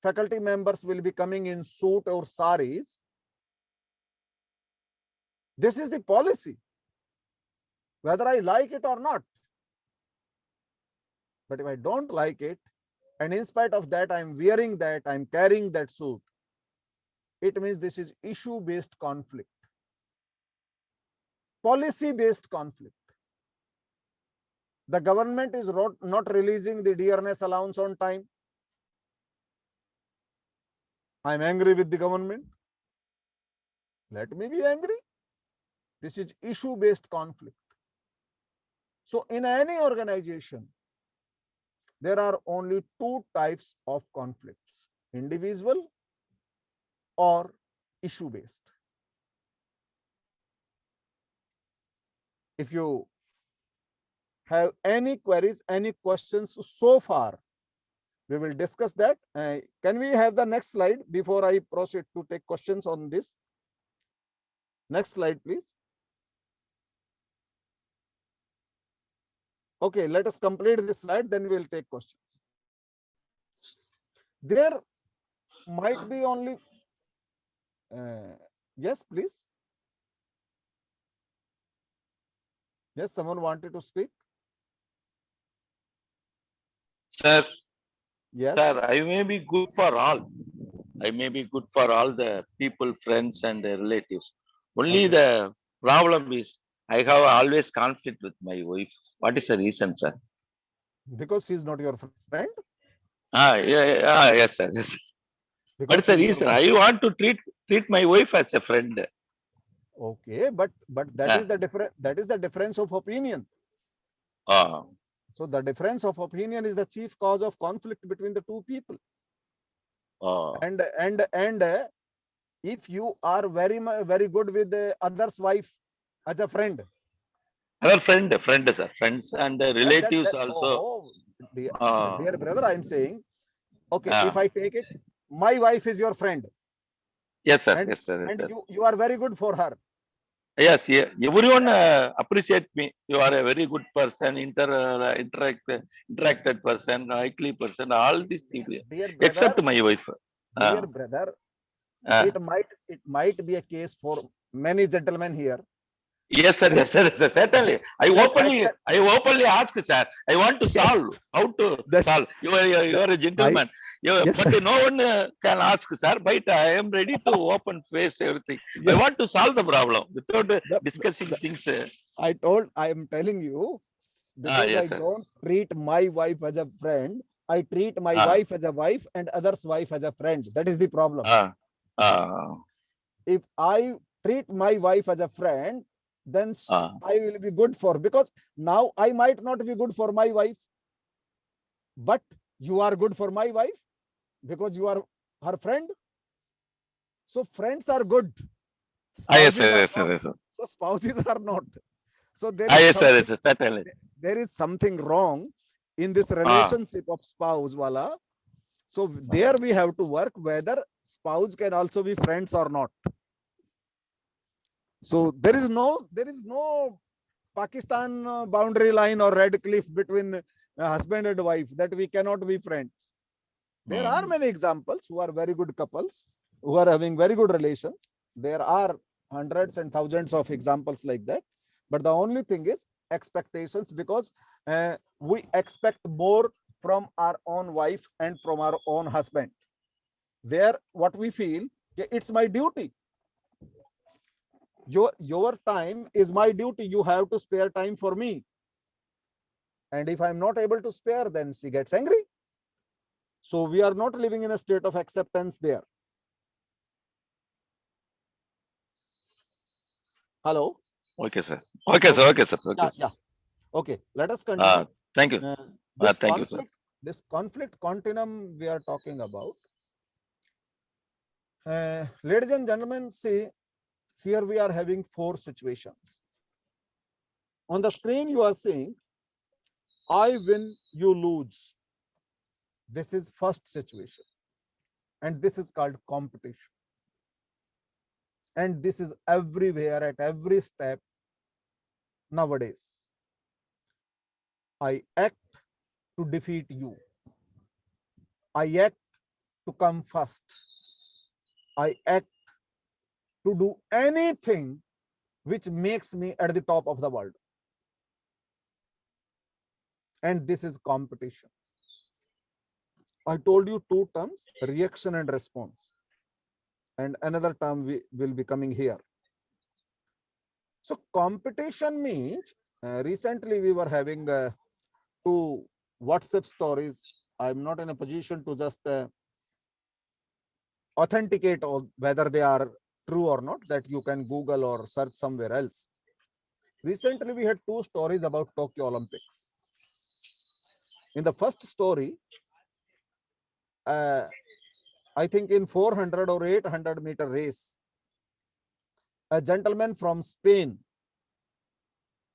faculty members will be coming in suit or saris. This is the policy, whether I like it or not. But if I don't like it, and in spite of that, I'm wearing that, I'm carrying that suit, it means this is issue-based conflict, policy-based conflict. The government is not releasing the dearness allowance on time. I'm angry with the government. Let me be angry. This is issue-based conflict. So in any organization, there are only two types of conflicts: individual or issue-based. If you have any queries, any questions so far, we will discuss that. Can we have the next slide before I proceed to take questions on this? Next slide, please. Okay, let us complete this slide, then we will take questions. There might be only, yes, please. Yes, someone wanted to speak. Sir, Yes. sir, I may be good for all. I may be good for all the people, friends, and their relatives. Only Okay. the problem is I have always conflict with my wife. What is the reason, sir? Because she's not your friend. Yes, sir. Yes. What Because is the she is reason? your I want to treat my wife as a friend. Okay, but that is the different, that is the difference of opinion. Ah, So the difference of opinion is the chief cause of conflict between the two people. ah. And if you are very good with the other's wife as a friend, Our friend, sir, friends and relatives also. oh, dear, Ah, dear brother, I'm saying, okay, if ah. I take it, my wife is your friend, Yes, sir. and Yes, sir. Yes, sir. you are very good for her. Yes, yeah. Everyone appreciate me. You are a very good person, interacted person, likely person. All these things, Dear brother, except my wife. dear Ah, brother, ah. it might be a case for many gentlemen here Yes, sir. Yes, sir. Yes, sir. Certainly. that accept, I openly ask, sir. I want to yes, solve. How to that's solve? You that are a I, gentleman. yes, But no one can ask, sir. But I am ready to open face everything. I yes, want to solve the problem without the, discussing things. I am telling you, Ah, because I yes, sir. don't treat my wife as a friend, I treat my Ah, wife as a wife and others' wife as a friend. That is the problem. ah, ah, If I treat my wife as a friend, then ah. I will be good for, because now I might not be good for my wife, but you are good for my wife because you are her friend. So friends are good, Ah, yes, sir. spouses are Yes, sir. not. Yes, sir. So spouses are not. So Ah, yes, sir. Yes, sir. Certainly. there is something wrong in this Ah, relationship of spouse wala. So there we have to work whether spouse can also be friends or not. So there is no Pakistan boundary line or red cliff between husband and wife that we cannot be friends. There are mm. many examples who are very good couples who are having very good relations. There are hundreds and thousands of examples like that. But the only thing is expectations, because we expect more from our own wife and from our own husband. There, what we feel, "Okay, it's my duty. Your time is my duty. You have to spare time for me. And if I'm not able to spare, then she gets angry." So we are not living in a state of acceptance there. Hello. Okay, sir. Okay, sir. Okay. Okay, sir. Okay, Yeah, sir. yeah. Okay. Let us continue. Thank you. Uh, Thank you, sir. this conflict continuum we are talking about. Ladies and gentlemen, see, here we are having 4 situations. On the screen, you are seeing, I win, you lose. This is first situation. And this is called competition. And this is everywhere at every step nowadays. I act to defeat you. I act to come first. I act to do anything which makes me at the top of the world. And this is competition. I told you 2 terms, reaction and response. And another term will be coming here. So competition means, recently we were having 2 WhatsApp stories. I'm not in a position to just authenticate whether they are true or not, that you can Google or search somewhere else. Recently, we had 2 stories about Tokyo Olympics. In the first story, I think in 400 or 800-meter race, a gentleman from Spain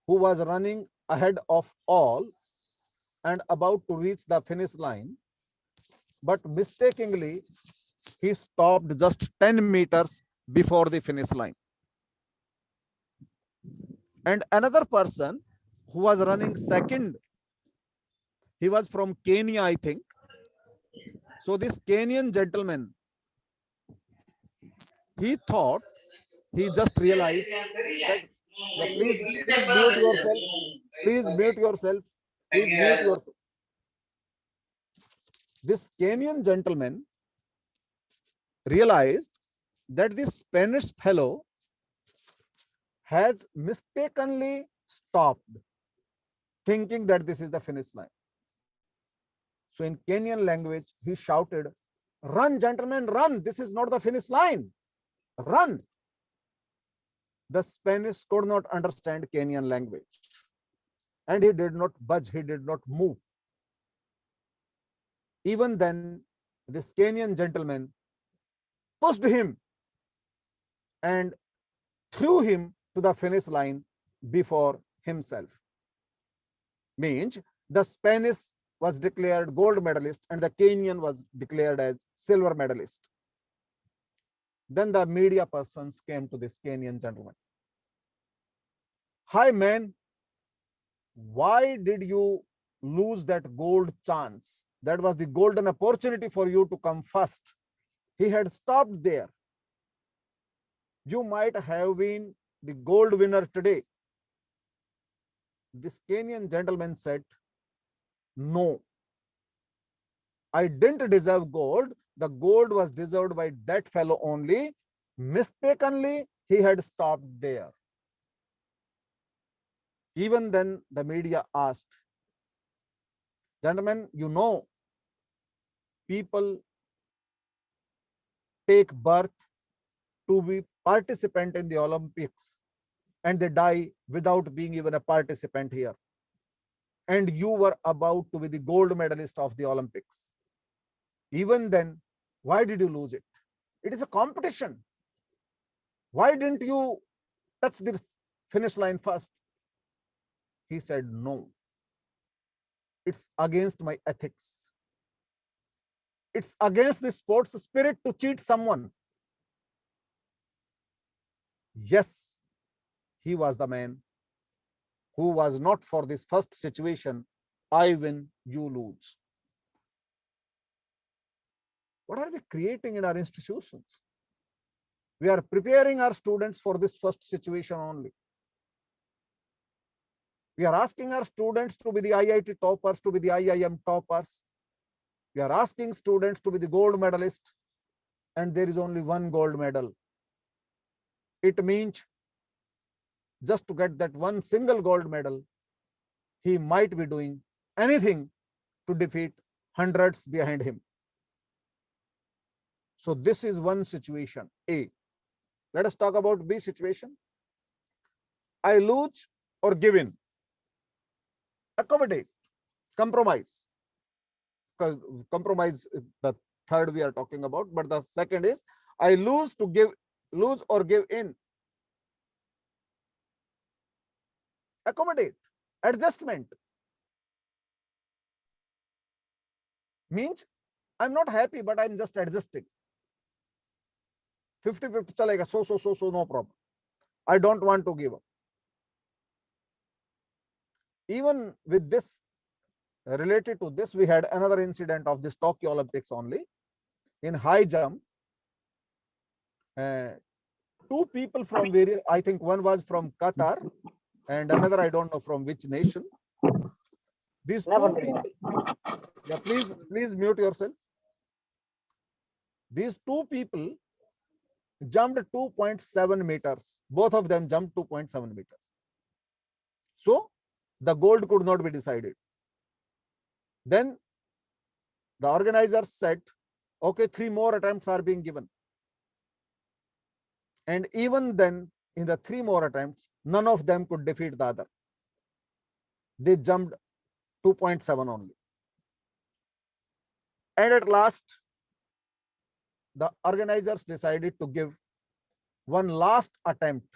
who was running ahead of all and about to reach the finish line, but mistakenly, he stopped just 10 meters before the finish line. And another person who was running second, he was from Kenya, I think. So this Kenyan gentleman, he thought, he just realized that, yeah, please mute yourself, please mute yourself, please mute yourself. This Kenyan gentleman realized that this Spanish fellow has mistakenly stopped, thinking that this is the finish line. So in Kenyan language, he shouted, "Run, gentlemen, run. This is not the finish line. Run." The Spanish could not understand Kenyan language. And he did not budge, he did not move. Even then, this Kenyan gentleman pushed him and threw him to the finish line before himself. Means the Spanish was declared gold medalist and the Kenyan was declared as silver medalist. Then the media persons came to this Kenyan gentleman. Hi man, why did you lose that gold chance? That was the golden opportunity for you to come first. He had stopped there. You might have been the gold winner today. This Kenyan gentleman said, no, I didn't deserve gold. The gold was deserved by that fellow only. Mistakenly, he had stopped there. Even then, the media asked, gentlemen, you know, people take birth to be participant in the Olympics and they die without being even a participant here. And you were about to be the gold medalist of the Olympics. Even then, why did you lose it? It is a competition. Why didn't you touch the finish line first? He said, no, it's against my ethics. It's against the sports spirit to cheat someone. Yes, he was the man who was not for this first situation. I win, you lose. What are we creating in our institutions? We are preparing our students for this first situation only. We are asking our students to be the IIT toppers, to be the IIM toppers. We are asking students to be the gold medalist, and there is only one gold medal. It means just to get that one single gold medal, he might be doing anything to defeat hundreds behind him. So this is one situation, A. Let us talk about B situation. I lose or give in. Accommodate, compromise. Compromise is the third we are talking about, but the second is I lose or give in. Accommodate, adjustment. Means I'm not happy, but I'm just adjusting. 50-50 chalega, so, no problem. I don't want to give up. Even with this, related to this, we had another incident of this Tokyo Olympics only. In high jump, two people from various, I think one was from Qatar and another, I don't know from which nation. These two people, yeah, please mute yourself. These two people jumped 2.7 meters. Both of them jumped 2.7 meters. So the gold could not be decided. Then the organizers said, okay, 3 more attempts are being given. And even then, in the 3 more attempts, none of them could defeat the other. They jumped 2.7 only. And at last, the organizers decided to give one last attempt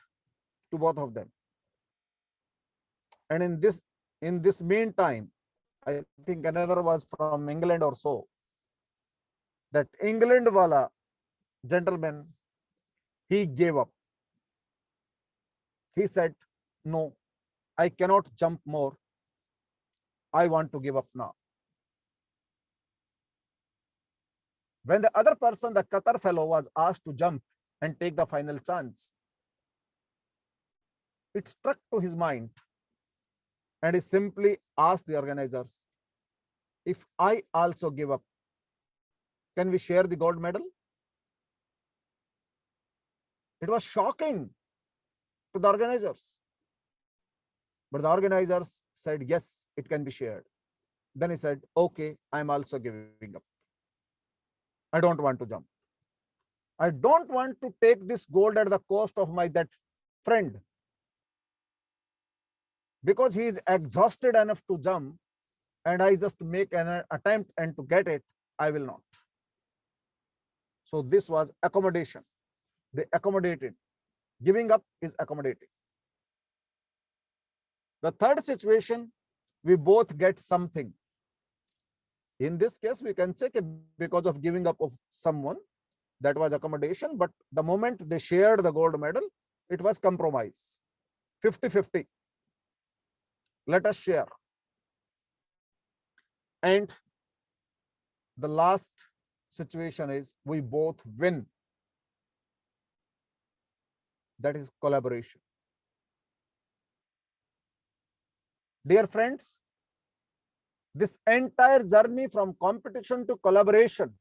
to both of them. And in this meantime, I think another was from England or so, that England wala gentleman, he gave up. He said, no, I cannot jump more. I want to give up now. When the other person, the Qatar fellow, was asked to jump and take the final chance, it struck to his mind and he simply asked the organizers, if I also give up, can we share the gold medal? It was shocking to the organizers. But the organizers said, yes, it can be shared. Then he said, okay, I'm also giving up. I don't want to jump. I don't want to take this gold at the cost of my that friend, because he is exhausted enough to jump and I just make an attempt and to get it, I will not. So this was accommodation. They accommodated. Giving up is accommodating. The third situation, we both get something. In this case, we can say because of giving up of someone, that was accommodation, but the moment they shared the gold medal, it was compromise. 50-50. Let us share. And the last situation is we both win. That is collaboration. Dear friends, this entire journey from competition to collaboration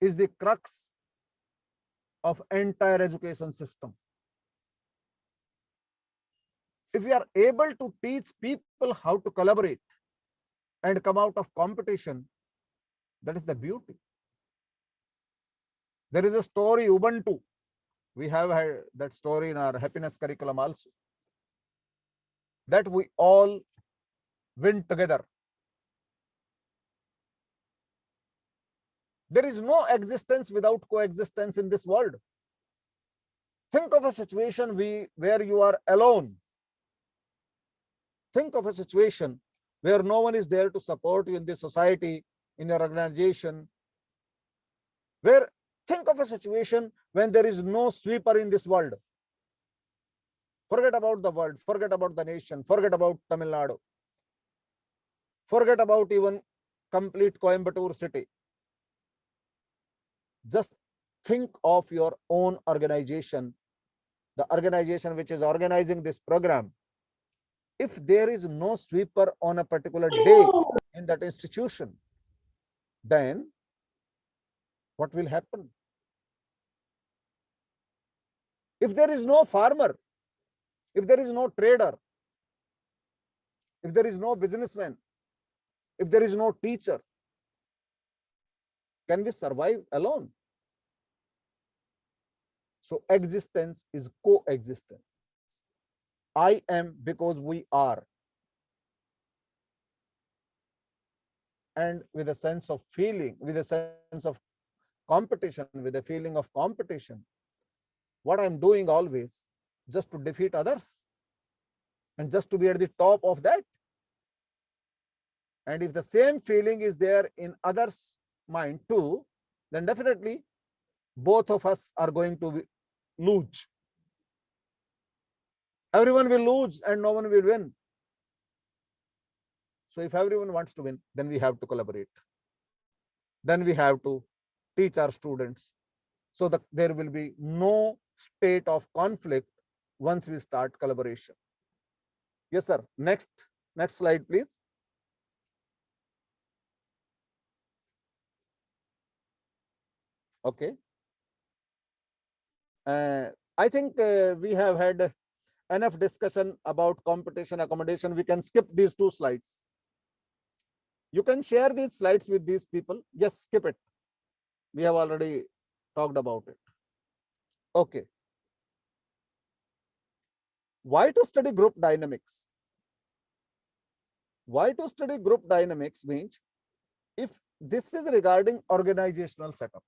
is the crux of entire education system. If we are able to teach people how to collaborate and come out of competition, that is the beauty. There is a story, Ubuntu. We have had that story in our happiness curriculum also, that we all win together. There is no existence without coexistence in this world. Think of a situation where you are alone. Think of a situation where no one is there to support you in the society, in your organization. Think of a situation when there is no sweeper in this world. Forget about the world, forget about the nation, forget about Tamil Nadu. Forget about even complete Coimbatore city. Just think of your own organization, the organization which is organizing this program. If there is no sweeper on a particular day in that institution, then what will happen? If there is no farmer, if there is no trader, if there is no businessman, if there is no teacher, can we survive alone? So existence is coexistence. I am because we are. And with a sense of feeling, with a sense of competition, with a feeling of competition, what I'm doing always just to defeat others and just to be at the top of that. And if the same feeling is there in others' mind too, then definitely both of us are going to lose. Everyone will lose and no one will win. So if everyone wants to win, then we have to collaborate. Then we have to teach our students so that there will be no state of conflict once we start collaboration. Yes, sir. Next slide, please. Okay. I think we have had enough discussion about competition accommodation. We can skip these 2 slides. You can share these slides with these people. Just skip it. We have already talked about it. Okay. Why to study group dynamics? Why to study group dynamics means, if this is regarding organizational setup.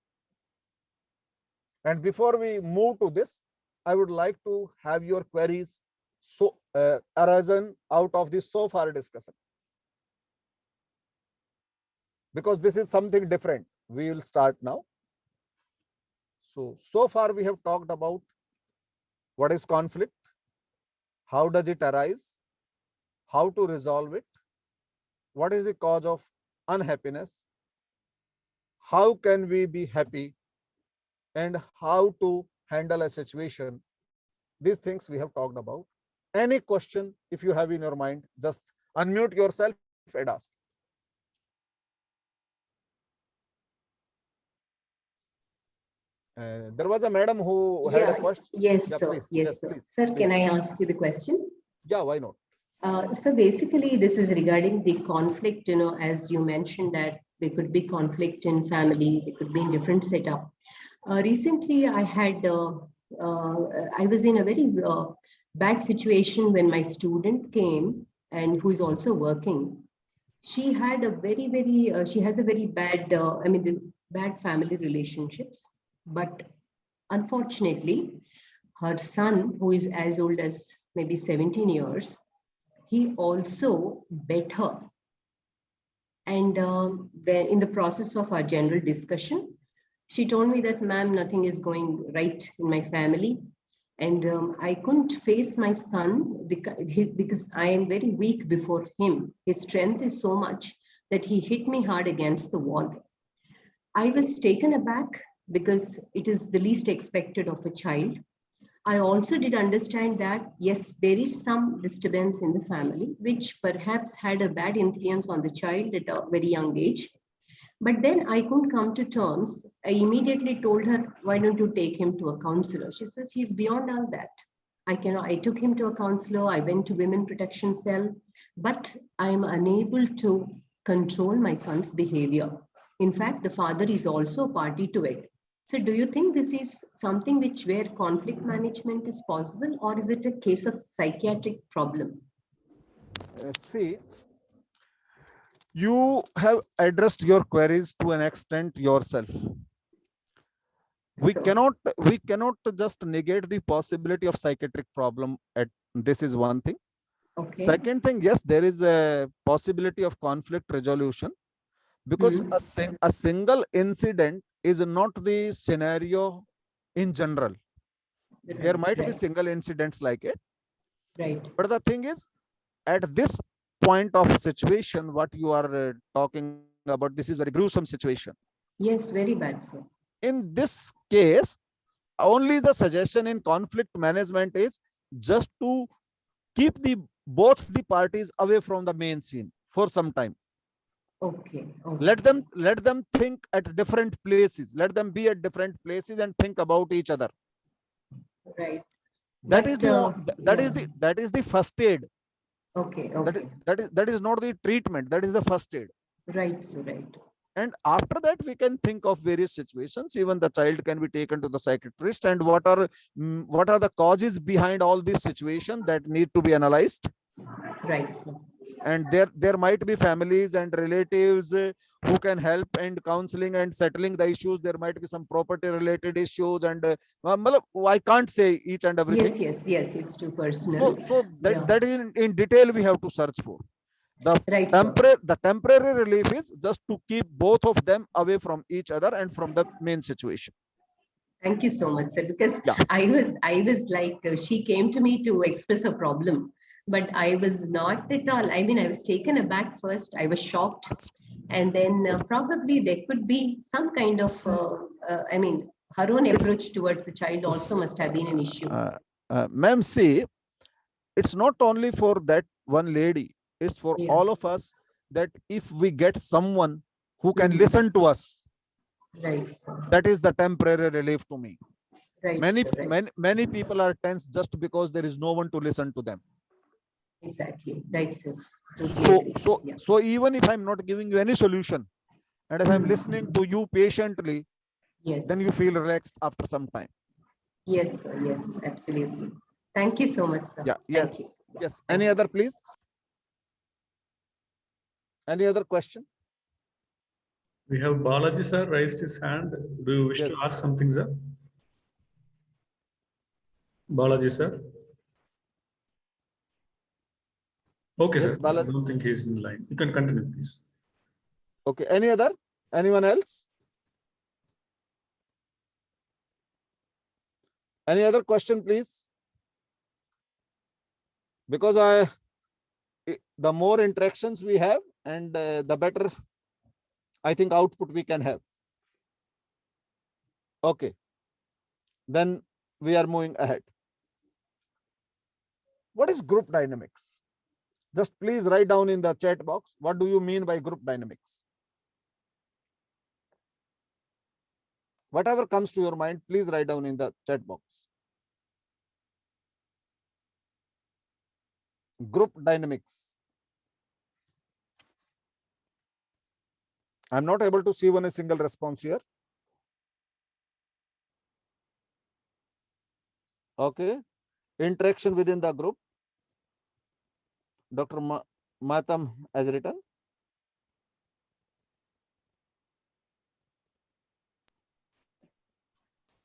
And before we move to this, I would like to have your queries arisen out of this so far discussion. Because this is something different. We will start now. So far we have talked about what is conflict, how does it arise, how to resolve it, what is the cause of unhappiness, how can we be happy, and how to handle a situation. These things we have talked about. Any question, if you have in your mind, just unmute yourself and ask. There was a madam who had a question. Yes, Yeah, sir. please. Yes, sir. Please. Sir, Please. can I ask you the question? Yeah, why not? So basically, this is regarding the conflict, as you mentioned that there could be conflict in family, there could be in different setup. Recently, I had I was in a very bad situation when my student came and who is also working. She had a she has a very bad, the bad family relationships. But unfortunately, her son, who is as old as maybe 17 years, he also bet her. And in the process of our general discussion, she told me that, ma'am, nothing is going right in my family. And I couldn't face my son because I am very weak before him. His strength is so much that he hit me hard against the wall. I was taken aback because it is the least expected of a child. I also did understand that, yes, there is some disturbance in the family, which perhaps had a bad influence on the child at a very young age. But then I couldn't come to terms. I immediately told her, why don't you take him to a counselor? She says, he's beyond all that. I took him to a counselor. I went to Women Protection Cell, but I am unable to control my son's behavior. In fact, the father is also a party to it. So do you think this is something where conflict management is possible, or is it a case of psychiatric problem? See, you have addressed your queries to an extent yourself. We So- cannot just negate the possibility of psychiatric problem. This is one thing. Okay. Second thing, yes, there is a possibility of conflict resolution, because a single incident is not the scenario in general. There might be single incidents like it. Right. But the thing is, at this point of situation, what you are talking about, this is very gruesome situation. Yes, very bad, sir. In this case, only the suggestion in conflict management is just to keep both the parties away from the main scene for some time. Okay. Let them think at different places. Let them be at different places and think about each other. Right. That is the first aid. Okay. That is not the treatment. That is the first aid. Right, sir. Right. And after that, we can think of various situations. Even the child can be taken to the psychiatrist, and what are the causes behind all this situation that need to be analyzed. Right, sir. And there might be families and relatives who can help in counseling and settling the issues. There might be some property related issues, and I can't say each and everything. Yes, it's too personal. So that is in detail we have to search for. Right, The temporary relief is just to keep both of them away from each other and from the main situation. Thank you so much, sir. Because Yeah. I was like, she came to me to express a problem, but I was not at all. I mean, I was taken aback first. I was shocked, and then probably there could be some kind of, her own approach towards the child also must have been an issue. Ma'am, see, it's not only for that one lady. It's for all of us, that if we get someone who can listen to us, right, sir. That is the temporary relief to me. Right, Many people are tense just because there is no one to listen to them. Exactly. Right, sir. So even if I'm not giving you any solution, and if I'm listening to you patiently, then you feel relaxed after some time. Yes, sir. Yes, absolutely. Thank you so much, sir. Yeah. Yes. Any other, please? Any other question? We have Balaji sir raised his hand. Do you wish to ask something, sir? Balaji sir. Okay, Yes, sir. Balaji. I don't think he is in line. You can continue, please. Okay. Any other? Anyone else? Any other question, please? Because the more interactions we have, and the better, I think, output we can have. Okay. Then we are moving ahead. What is group dynamics? Just please write down in the chat box. What do you mean by group dynamics? Whatever comes to your mind, please write down in the chat box. Group dynamics. I'm not able to see a single response here. Okay. Interaction within the group. Dr. Matam has written.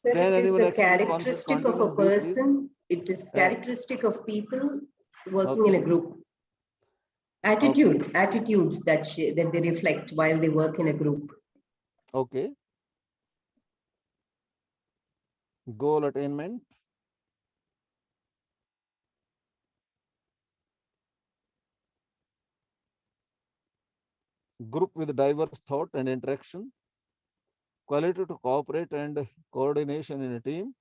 Sir, Can it is anyone the explain conflict characteristic of a continuum? Do you please? person. It is characteristic of people working in Okay. a group. Okay. Attitudes that that they reflect while they work in a group. Okay. Goal attainment. Group with diverse thought and interaction. Quality to cooperate and coordination in a team.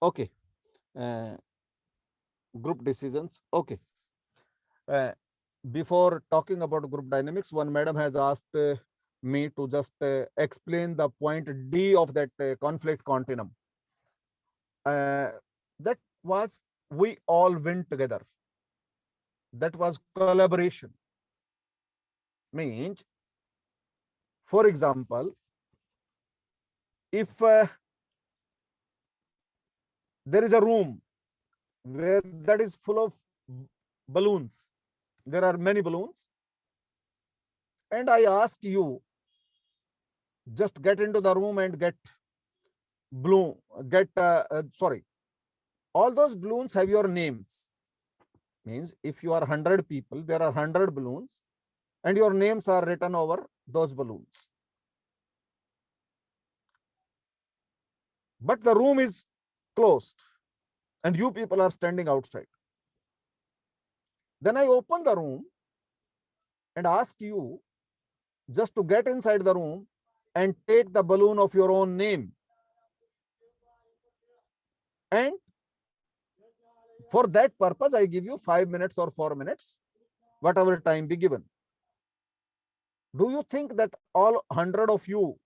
Okay. Group decisions. Okay. Before talking about group dynamics, one madam has asked me to just explain the point D of that conflict continuum. That was we all win together. That was collaboration. Means, for example, if there is a room where that is full of balloons, there are many balloons, and I ask you, just get into the room and get sorry, all those balloons have your names. Means if you are 100 people, there are 100 balloons and your names are written over those balloons. But the room is closed and you people are standing outside. Then I open the room and ask you just to get inside the room and take the balloon of your own name. And for that purpose, I give you 5 minutes or 4 minutes, whatever time be given. Do you think that all 100 of you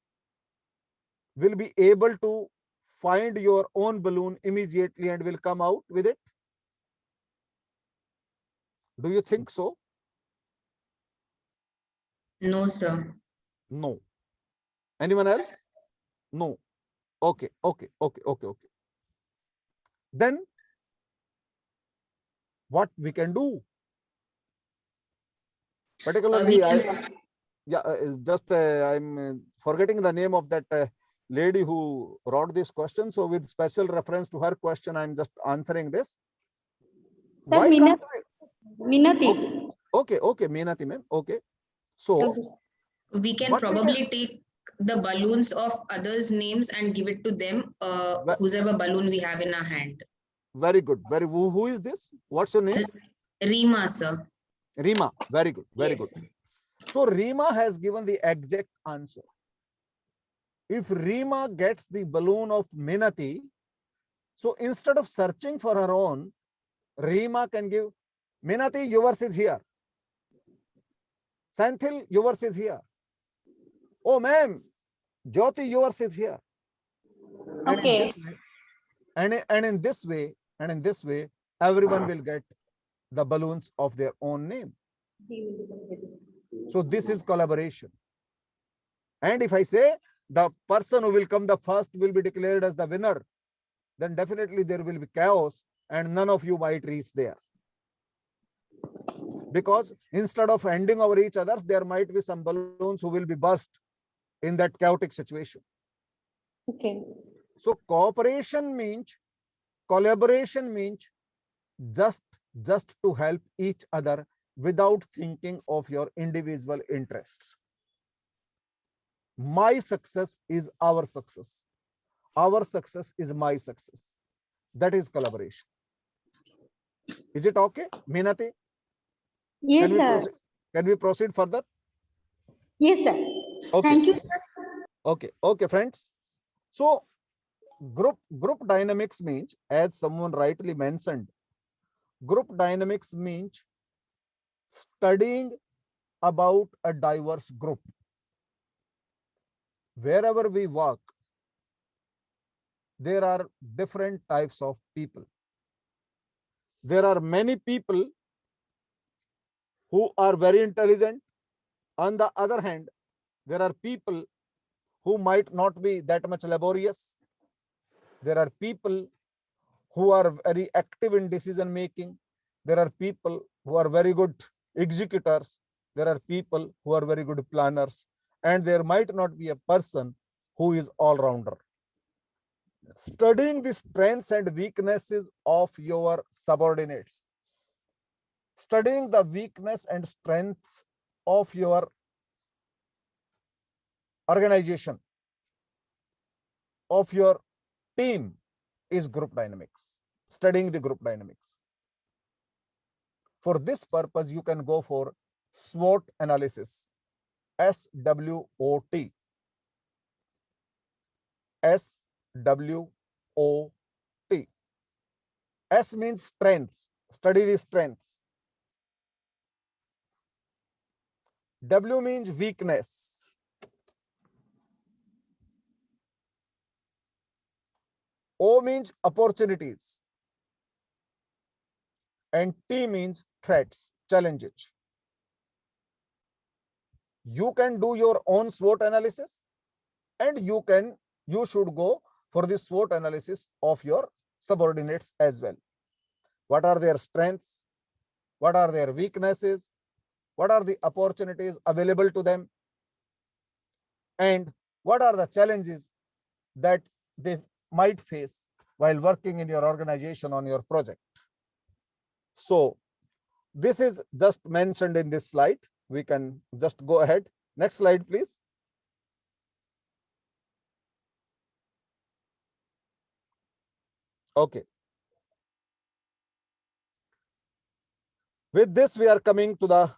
will be able to find your own balloon immediately and will come out with it? Do you think so? No, sir. No. Anyone else? No. Okay. Then what we can do? Particularly, I'm forgetting the name of that lady who wrote this question. So with special reference to her question, I'm just answering this. Sir, Why can't Minati. Okay, Meenati ma'am. Okay. So We can what we probably take the balloons of others' names and give it to them, whosever balloon we have in our hand. Very good. Who is this? What's your name? Rima, sir. Rima. Very good. Very Yes. good. So Rima has given the exact answer. If Rima gets the balloon of Minati, so instead of searching for her own, Rima can give, Minati, yours is here. Santhil, yours is here. Oh, ma'am, Jyoti, yours is here. Okay. And in this way, everyone will get the balloons of their own name. So this is collaboration. And if I say the person who will come the first will be declared as the winner, then definitely there will be chaos and none of you might reach there. Because instead of handing over each other, there might be some balloons who will be burst in that chaotic situation. Okay. So cooperation means, collaboration means just to help each other without thinking of your individual interests. My success is our success. Our success is my success. That is collaboration. Is it okay, Meenati? Yes, sir. Can we proceed further? Yes, sir. Okay. Thank you, sir. Okay, friends. So group dynamics means, as someone rightly mentioned, group dynamics means studying about a diverse group. Wherever we work, there are different types of people. There are many people who are very intelligent. On the other hand, there are people who might not be that much laborious. There are people who are very active in decision making. There are people who are very good executors. There are people who are very good planners. And there might not be a person who is all-rounder. Studying the strengths and weaknesses of your subordinates. Studying the weakness and strengths of your organization, of your team is group dynamics. Studying the group dynamics. For this purpose, you can go for SWOT analysis. SWOT. SWOT. S means strengths. Study the strengths. W means weakness. O means opportunities. And T means threats, challenges. You can do your own SWOT analysis, and you should go for the SWOT analysis of your subordinates as well. What are their strengths? What are their weaknesses? What are the opportunities available to them? And what are the challenges that they might face while working in your organization on your project? So this is just mentioned in this slide. We can just go ahead. Next slide, please. Okay. With this, we are coming to the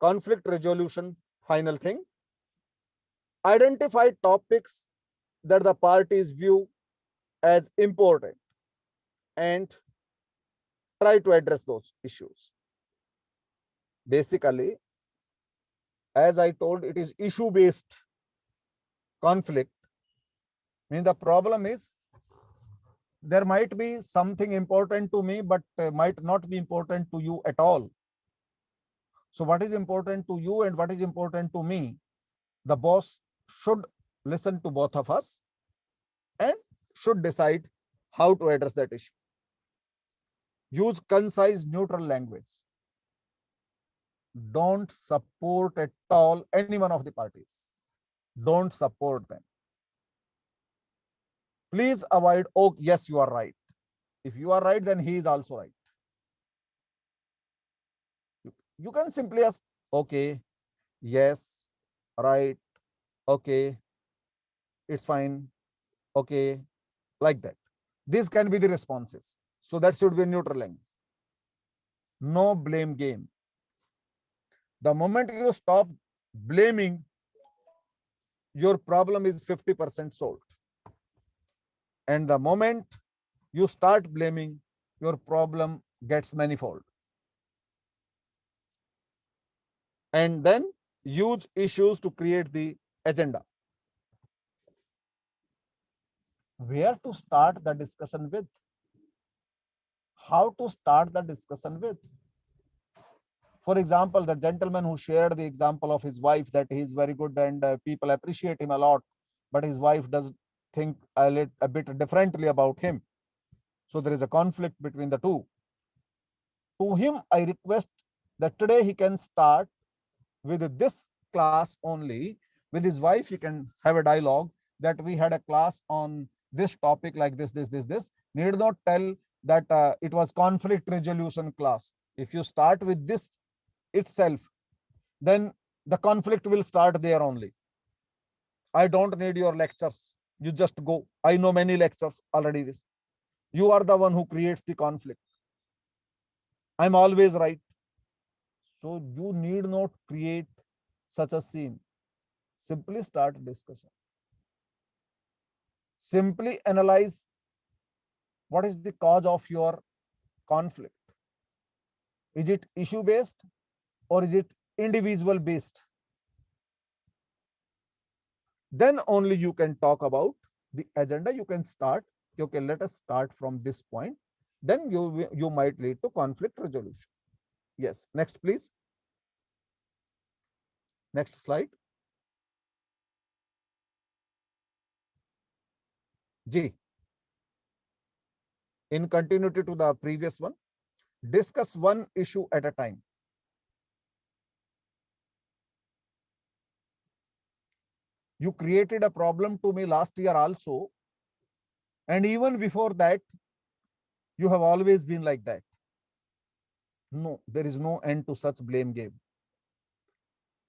conflict resolution final thing. Identify topics that the parties view as important and try to address those issues. Basically, as I told, it is issue-based conflict. Means the problem is there might be something important to me, but might not be important to you at all. So what is important to you and what is important to me, the boss should listen to both of us and should decide how to address that issue. Use concise, neutral language. Don't support at all any one of the parties. Don't support them. Please avoid, oh, yes, you are right. If you are right, then he is also right. You can simply ask, okay, yes, right, okay, it's fine, okay, like that. These can be the responses. So that should be neutral language. No blame game. The moment you stop blaming, your problem is 50% solved. And the moment you start blaming, your problem gets manifold. And then use issues to create the agenda. Where to start the discussion with? How to start the discussion with? For example, the gentleman who shared the example of his wife, that he is very good and people appreciate him a lot, but his wife does think a bit differently about him. So there is a conflict between the two. To him, I request that today he can start with this class only. With his wife, he can have a dialogue that we had a class on this topic like this. Need not tell that it was conflict resolution class. If you start with this itself, then the conflict will start there only. I don't need your lectures. You just go. I know many lectures already. This. You are the one who creates the conflict. I'm always right. So you need not create such a scene. Simply start discussion. Simply analyze what is the cause of your conflict. Is it issue based or is it individual based? Then only you can talk about the agenda. You can start, okay, let us start from this point. Then you might lead to conflict resolution. Yes, next please. Next slide. G. In continuity to the previous one, discuss one issue at a time. You created a problem to me last year also, and even before that, you have always been like that. No, there is no end to such blame game.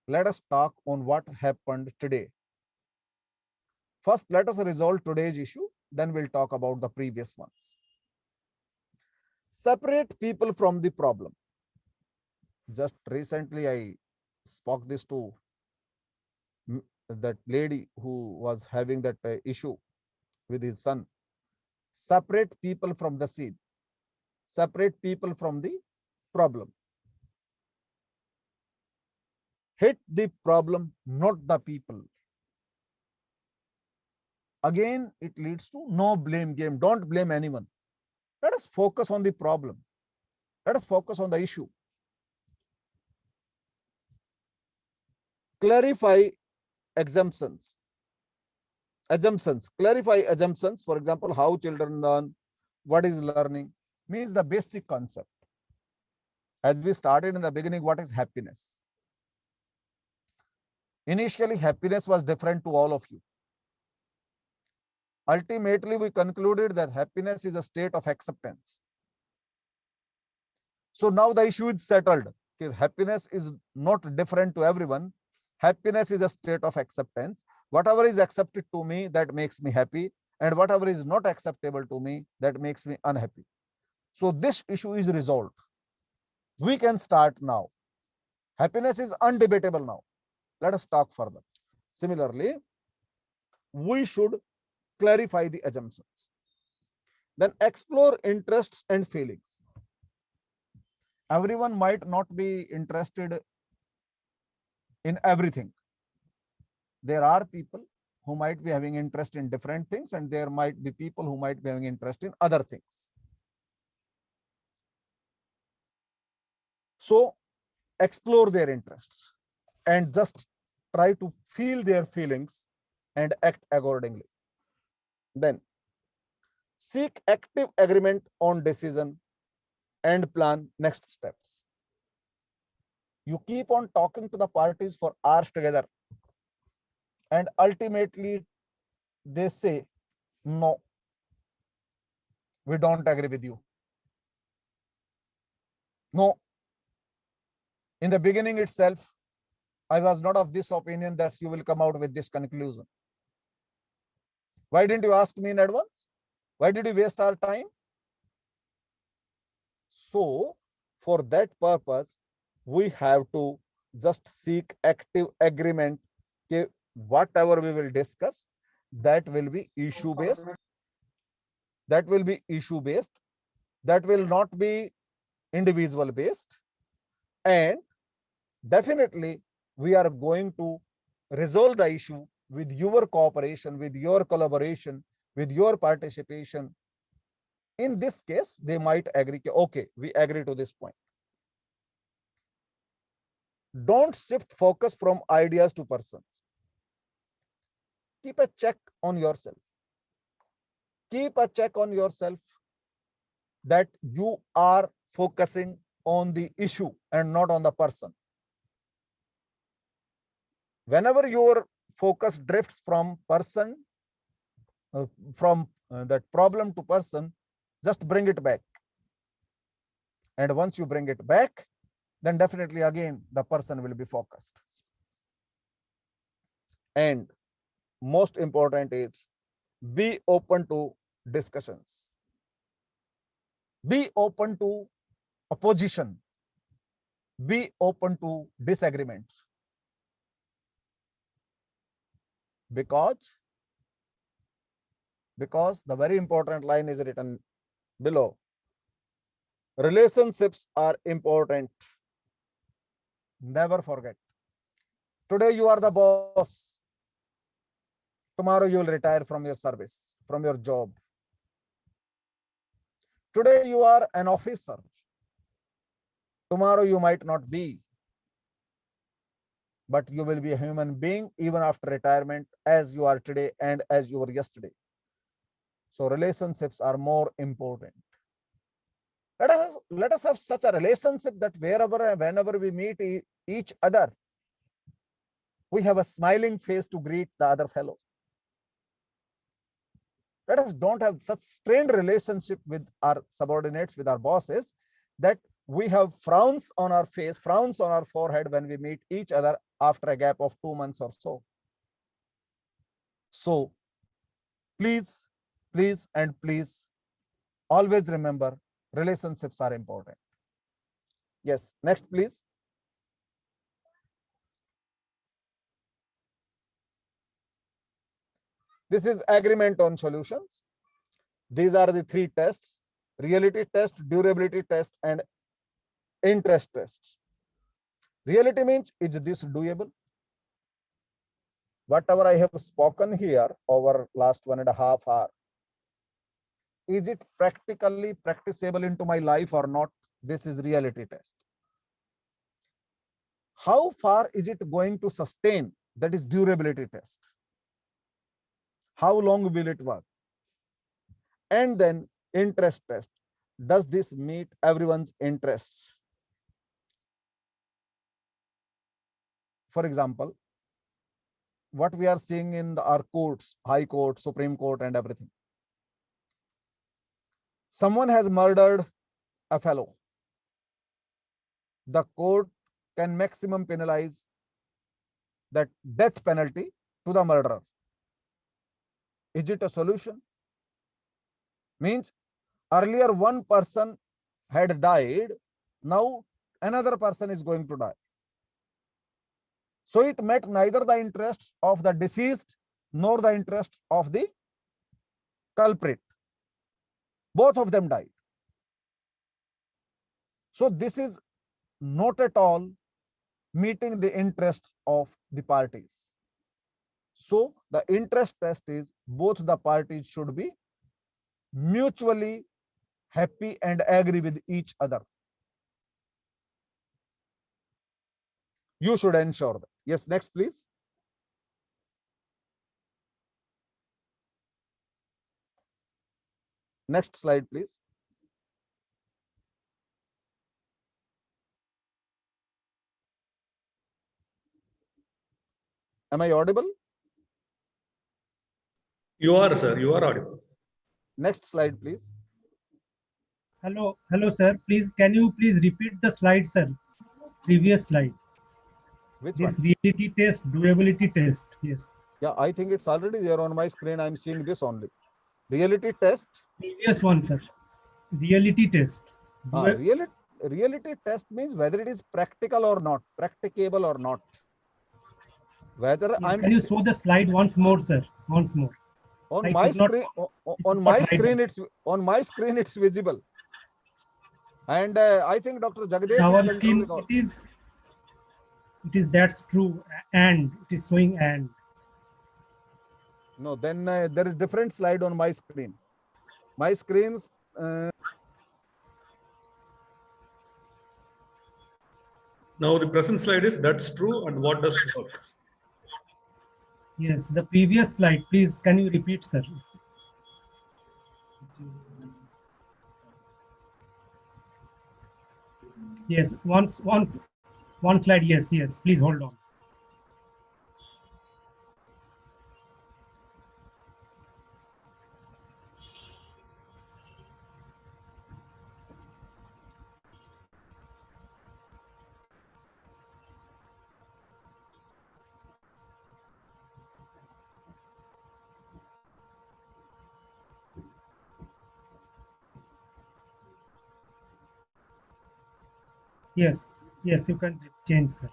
Let us talk on what happened today. First, let us resolve today's issue, then we'll talk about the previous ones. Separate people from the problem. Just recently, I spoke this to that lady who was having that issue with his son. Separate people from the seed. Separate people from the problem. Hit the problem, not the people. Again, it leads to no blame game. Don't blame anyone. Let us focus on the problem. Let us focus on the issue. Clarify assumptions. Clarify assumptions. For example, how children learn, what is learning, means the basic concept. As we started in the beginning, what is happiness? Initially, happiness was different to all of you. Ultimately, we concluded that happiness is a state of acceptance. So now the issue is settled. Okay, happiness is not different to everyone. Happiness is a state of acceptance. Whatever is accepted to me, that makes me happy. And whatever is not acceptable to me, that makes me unhappy. So this issue is resolved. We can start now. Happiness is undebatable now. Let us talk further. Similarly, we should clarify the assumptions. Then explore interests and feelings. Everyone might not be interested in everything. There are people who might be having interest in different things, and there might be people who might be having interest in other things. So explore their interests and just try to feel their feelings and act accordingly. Then seek active agreement on decision and plan next steps. You keep on talking to the parties for hours together, and ultimately they say, no, we don't agree with you. No. In the beginning itself, I was not of this opinion that you will come out with this conclusion. Why didn't you ask me in advance? Why did you waste our time? So for that purpose, we have to just seek active agreement. Okay, whatever we will discuss, that will be issue based. That will be issue based. That will not be individual based. And definitely we are going to resolve the issue with your cooperation, with your collaboration, with your participation. In this case, they might agree, okay, we agree to this point. Don't shift focus from ideas to persons. Keep a check on yourself. Keep a check on yourself that you are focusing on the issue and not on the person. Whenever your focus drifts from person, that problem to person, just bring it back. And once you bring it back, then definitely again the person will be focused. And most important is be open to discussions. Be open to opposition. Be open to disagreements. Because the very important line is written below. Relationships are important. Never forget. Today you are the boss. Tomorrow you will retire from your service, from your job. Today you are an officer. Tomorrow you might not be. But you will be a human being even after retirement, as you are today and as you were yesterday. So relationships are more important. Let us have such a relationship that wherever and whenever we meet each other, we have a smiling face to greet the other fellow. Let us don't have such strained relationship with our subordinates, with our bosses, that we have frowns on our face, frowns on our forehead when we meet each other after a gap of 2 months or so. So please, please, and please always remember, relationships are important. Yes, next, please. This is agreement on solutions. These are the 3 tests: reality test, durability test, and interest tests. Reality means, is this doable? Whatever I have spoken here over last 1.5 hours, is it practically practicable into my life or not? This is reality test. How far is it going to sustain? That is durability test. How long will it work? And then interest test. Does this meet everyone's interests? For example, what we are seeing in our courts, High Court, Supreme Court, and everything. Someone has murdered a fellow. The court can maximum penalize that death penalty to the murderer. Is it a solution? Means earlier one person had died, now another person is going to die. So it met neither the interests of the deceased nor the interests of the culprit. Both of them died. So this is not at all meeting the interests of the parties. So the interest test is, both the parties should be mutually happy and agree with each other. You should ensure that. Yes, next, please. Next slide, please. Am I audible? You are, sir. You are audible. Next slide, please. Hello, sir. Please, can you please repeat the slide, sir? Previous slide. Which This one? reality test, durability test. Yes. Yeah, I think it's already there on my screen. I'm seeing this only. Reality test. Previous one, sir. Reality test. Reality test means whether it is practical or not, practicable or not. Whether Yes, I'm. can you show the slide once more, sir? Once more. On my screen, on my screen, it's visible. And I think Dr. Jagdesh Our is screen, it is that's true, and it is showing and. No, then there is different slide on my screen. My screens. Now the present slide is, that's true, and what does work? Yes, the previous slide, please, can you repeat, sir? Yes, one slide, yes, please hold on. Yes, you can change, sir.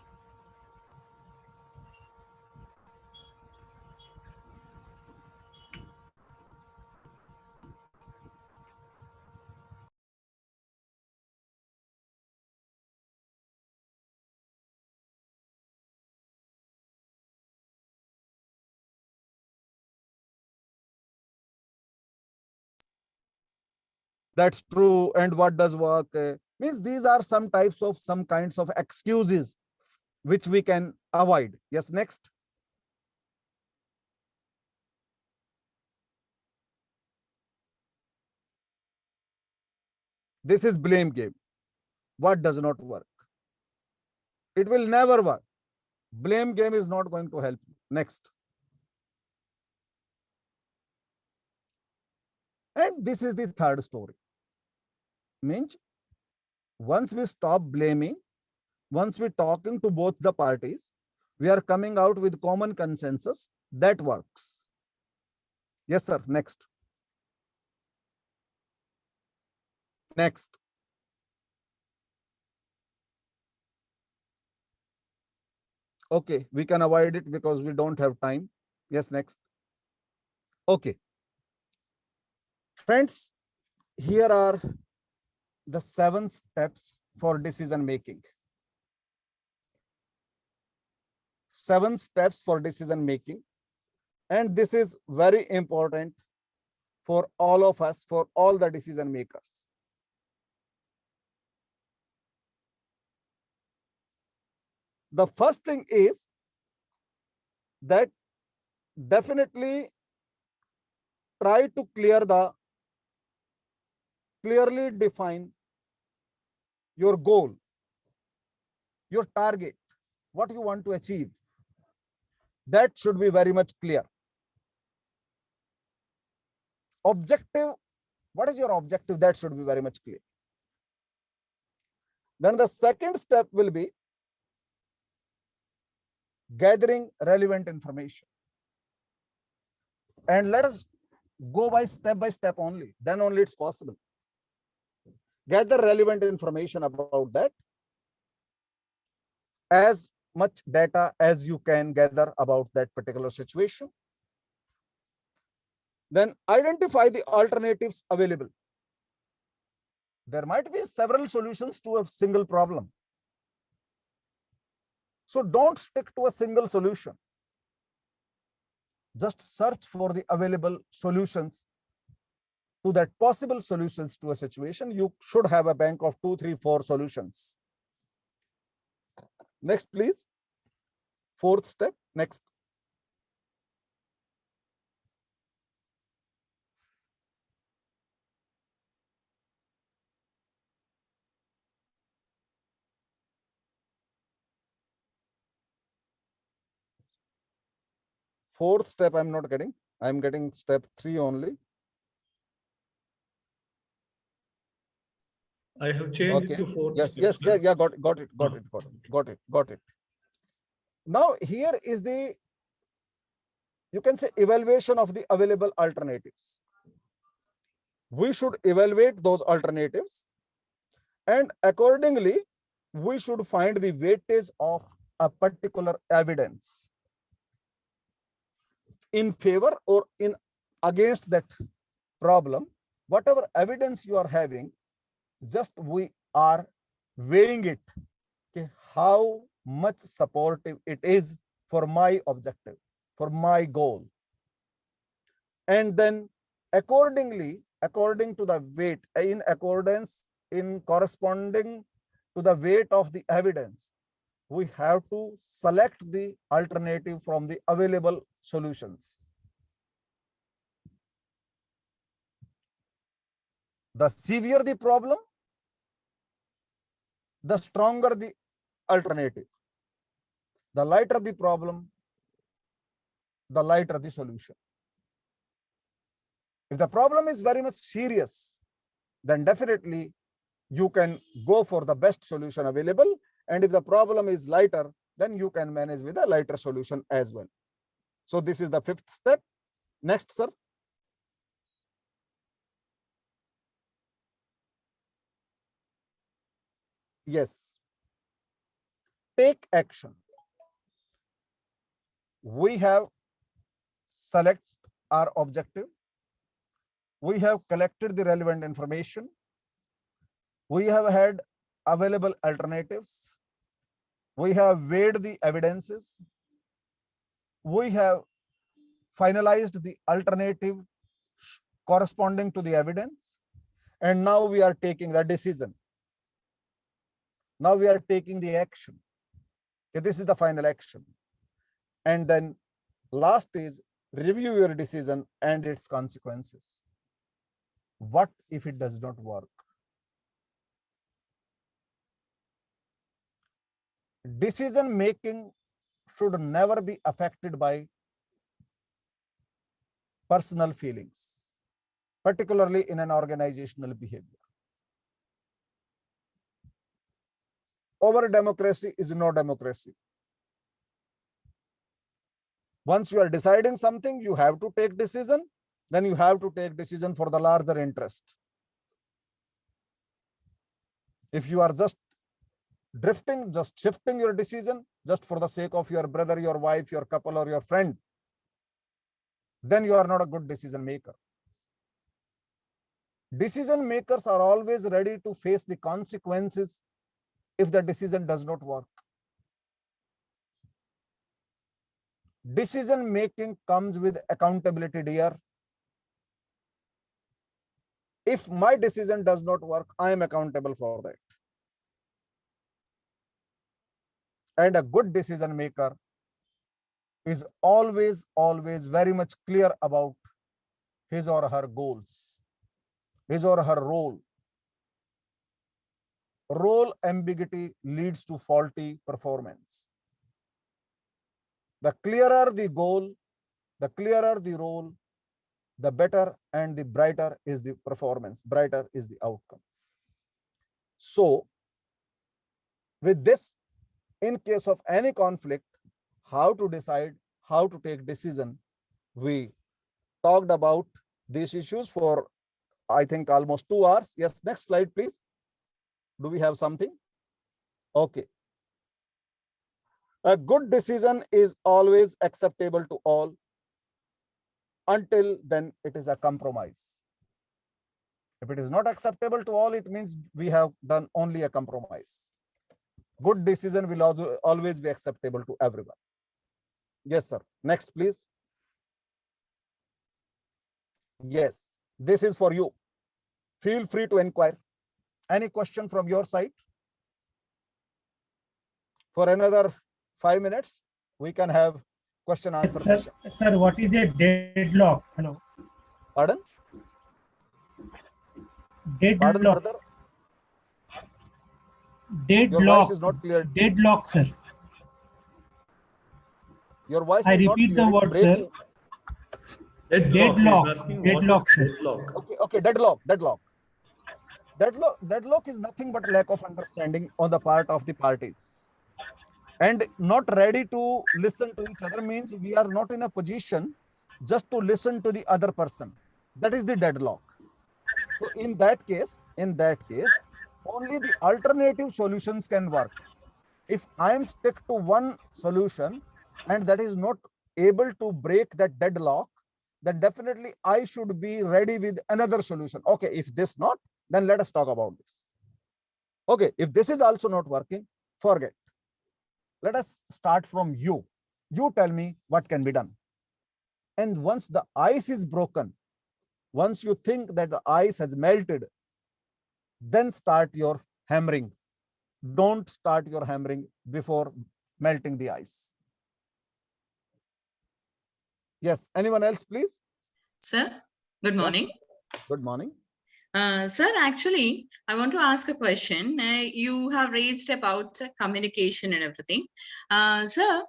That's true. And what does work? Means these are some kinds of excuses which we can avoid. Yes, next. This is blame game. What does not work? It will never work. Blame game is not going to help you. Next. And this is the third story. Means once we stop blaming, once we talking to both the parties, we are coming out with common consensus that works. Yes, sir. Next. Next. Okay, we can avoid it because we don't have time. Yes, next. Okay. Friends, here are the 7 steps for decision making. 7 steps for decision making. And this is very important for all of us, for all the decision makers. The first thing is that definitely try to clearly define your goal, your target, what you want to achieve. That should be very much clear. Objective, what is your objective? That should be very much clear. Then the second step will be gathering relevant information. And let us go by step only, then only it's possible. Gather relevant information about that. As much data as you can gather about that particular situation. Then identify the alternatives available. There might be several solutions to a single problem. So don't stick to a single solution. Just search for the available solutions to that possible solutions to a situation. You should have a bank of 2, 3, 4 solutions. Next, please. 4th step. Next. Fourth step I'm not getting. I'm getting step 3 only. I have changed Okay. to 4th Yes, step. yes, yes, yeah, got it. Now here is the, you can say, evaluation of the available alternatives. We should evaluate those alternatives, and accordingly, we should find the weightage of a particular evidence in favor or in against that problem. Whatever evidence you are having, just we are weighing it, okay, how much supportive it is for my objective, for my goal. And then accordingly, according to the weight, in corresponding to the weight of the evidence, we have to select the alternative from the available solutions. The severe the problem, the stronger the alternative. The lighter the problem, the lighter the solution. If the problem is very much serious, then definitely you can go for the best solution available. And if the problem is lighter, then you can manage with a lighter solution as well. So this is the 5th step. Next, sir. Yes. Take action. We have select our objective. We have collected the relevant information. We have had available alternatives. We have weighed the evidences. We have finalized the alternative corresponding to the evidence. And now we are taking the decision. Now we are taking the action. Okay, this is the final action. And then last is review your decision and its consequences. What if it does not work? decision making should never be affected by personal feelings, particularly in an organizational behavior. Over democracy is no democracy. Once you are deciding something, you have to take decision, then you have to take decision for the larger interest. If you are just drifting, just shifting your decision just for the sake of your brother, your wife, your couple, or your friend, then you are not a good decision maker. Decision makers are always ready to face the consequences if the decision does not work. Decision making comes with accountability, dear. If my decision does not work, I am accountable for that. And a good decision maker is always very much clear about his or her goals, his or her role. Role ambiguity leads to faulty performance. The clearer the goal, the clearer the role, the better and the brighter is the performance, brighter is the outcome. So, with this, in case of any conflict, how to decide, how to take decision, we talked about these issues for, I think, almost 2 hours. Yes, next slide, please. Do we have something? Okay. A good decision is always acceptable to all. Until then, it is a compromise. If it is not acceptable to all, it means we have done only a compromise. Good decision will also always be acceptable to everyone. Yes, sir. Next, please. Yes, this is for you. Feel free to inquire. Any question from your side? For another 5 minutes, we can have question answer session. Sir, what is a deadlock? Hello. Pardon? Deadlock. Pardon, brother? Deadlock. Your voice is not clear. Deadlock, sir. Your voice I is not repeat clear. the It's word, breaking. sir. Deadlock. Deadlock, sir. Deadlock. Okay, deadlock. Deadlock is nothing but lack of understanding on the part of the parties. And not ready to listen to each other means we are not in a position just to listen to the other person. That is the deadlock. So in that case, only the alternative solutions can work. If I am stuck to one solution and that is not able to break that deadlock, then definitely I should be ready with another solution. Okay, if this not, then let us talk about this. Okay, if this is also not working, forget. Let us start from you. You tell me what can be done. And once the ice is broken, once you think that the ice has melted, then start your hammering. Don't start your hammering before melting the ice. Yes, anyone else, please? Sir, good morning. Good morning. Sir, actually, I want to ask a question. You have raised about communication and everything. Sir,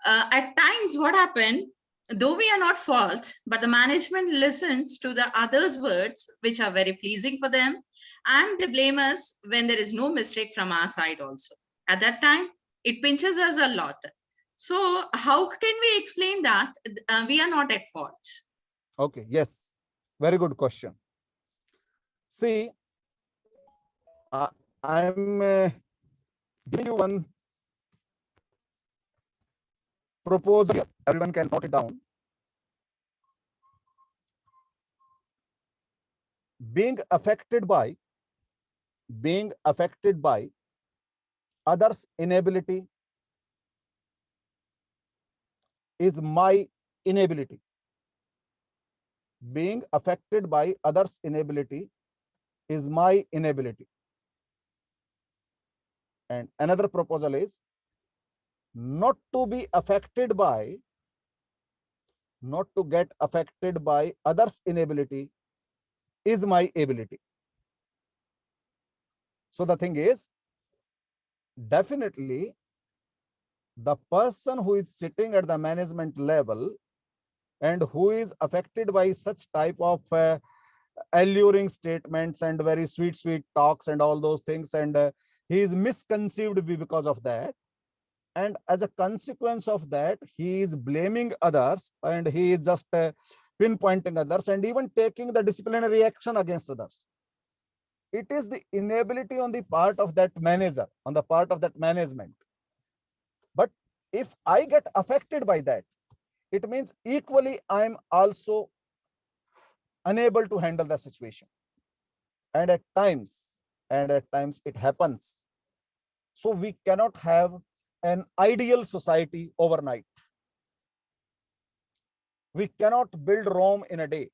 at times what happened, though we are not fault, but the management listens to the others' words, which are very pleasing for them, and they blame us when there is no mistake from our side also. At that time, it pinches us a lot. So how can we explain that we are not at fault? Okay, yes, very good question. See, I'm giving you one proposal. Everyone can note it down. Being affected by others' inability is my inability. Being affected by others' inability is my inability. And another proposal is not to be affected by, not to get affected by others' inability is my ability. So the thing is, definitely the person who is sitting at the management level and who is affected by such type of alluring statements and very sweet talks and all those things, and he is misconceived because of that, and as a consequence of that he is blaming others, and he is just pinpointing others and even taking the disciplinary action against others. It is the inability on the part of that manager, on the part of that management. But if I get affected by that, it means equally I am also unable to handle the situation. And at times it happens. So we cannot have an ideal society overnight. We cannot build Rome in a day.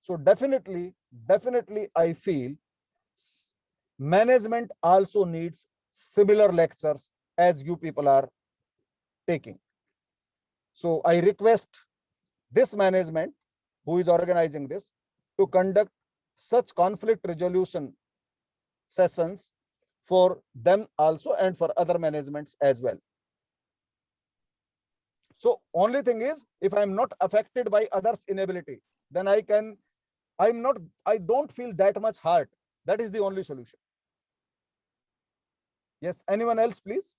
So definitely I feel management also needs similar lectures as you people are taking. So I request this management who is organizing this to conduct such conflict resolution sessions for them also and for other managements as well. So only thing is, if I'm not affected by others' inability, then I don't feel that much hurt. That is the only solution. Yes, anyone else, please?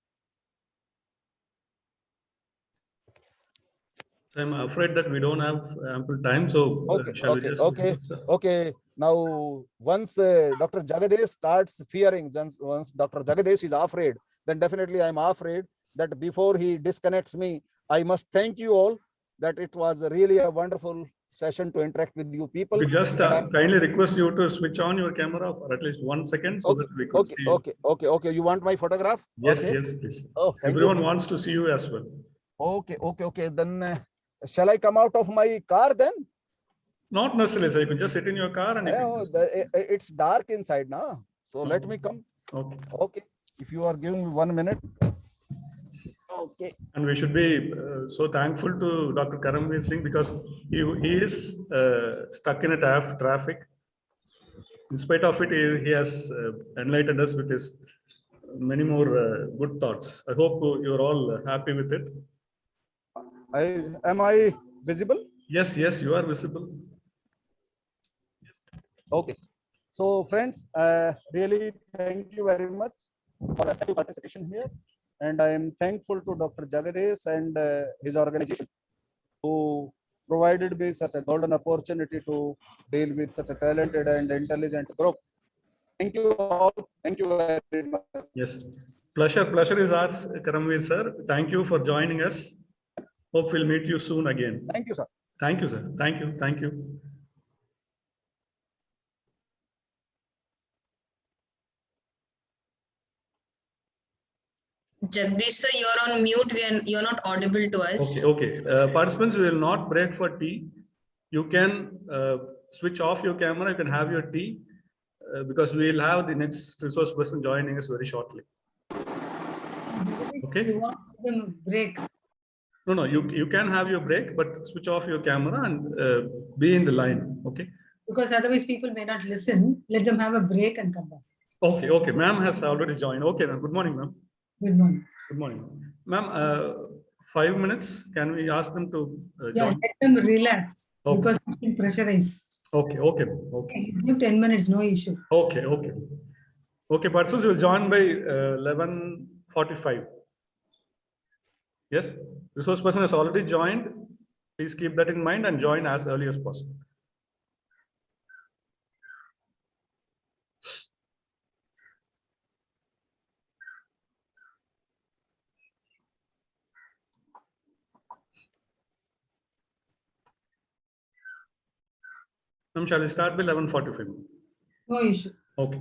I'm afraid that we don't have ample time, so Okay. Now, once Dr. Jagadesh starts fearing, once Dr. Jagadesh is afraid, then definitely I'm afraid that before he disconnects me, I must thank you all, that it was really a wonderful session to interact with you people. We just kindly request you to switch on your camera for at least 1 second so that we could see you. Okay. You want my photograph? Yes, okay. Yes, please. Oh, everyone wants to see you as well. Okay. Then shall I come out of my car then? Not necessarily, sir. You can just sit in your car and it's dark inside now. So let me come. Okay. If you are giving me 1 minute. Okay. And we should be so thankful to Dr. Karanveer Singh because he is stuck in a traffic. In spite of it, he has enlightened us with his many more good thoughts. I hope you're all happy with it. Am I visible? Yes, you are visible. Okay. So friends, really thank you very much for your participation here. And I am thankful to Dr. Jagadesh and his organization who provided me such a golden opportunity to deal with such a talented and intelligent group. Thank you all. Thank you very much. Yes. Pleasure is ours, Karanveer sir. Thank you for joining us. Hope we'll meet you soon again. Thank you, sir. Thank you, sir. Thank you. Jagdish sir, you're on mute. You're not audible to us. Okay. Participants, we will not break for tea. You can switch off your camera. You can have your tea because we will have the next resource person joining us very shortly. Okay. You want them break? No. You can have your break, but switch off your camera and be in the line. Okay. Because otherwise people may not listen. Let them have a break and come back. Okay. Ma'am has already joined. Okay, ma'am. Good morning, ma'am. Good morning. Good morning, ma'am. 5 minutes. Can we ask them to join? Let them relax because it's been pressurized. Okay. Give 10 minutes, no issue. Okay. Participants will join by 11:45. Yes, resource person has already joined. Please keep that in mind and join as early as possible. Shall we start by 11:45? No issue. Okay.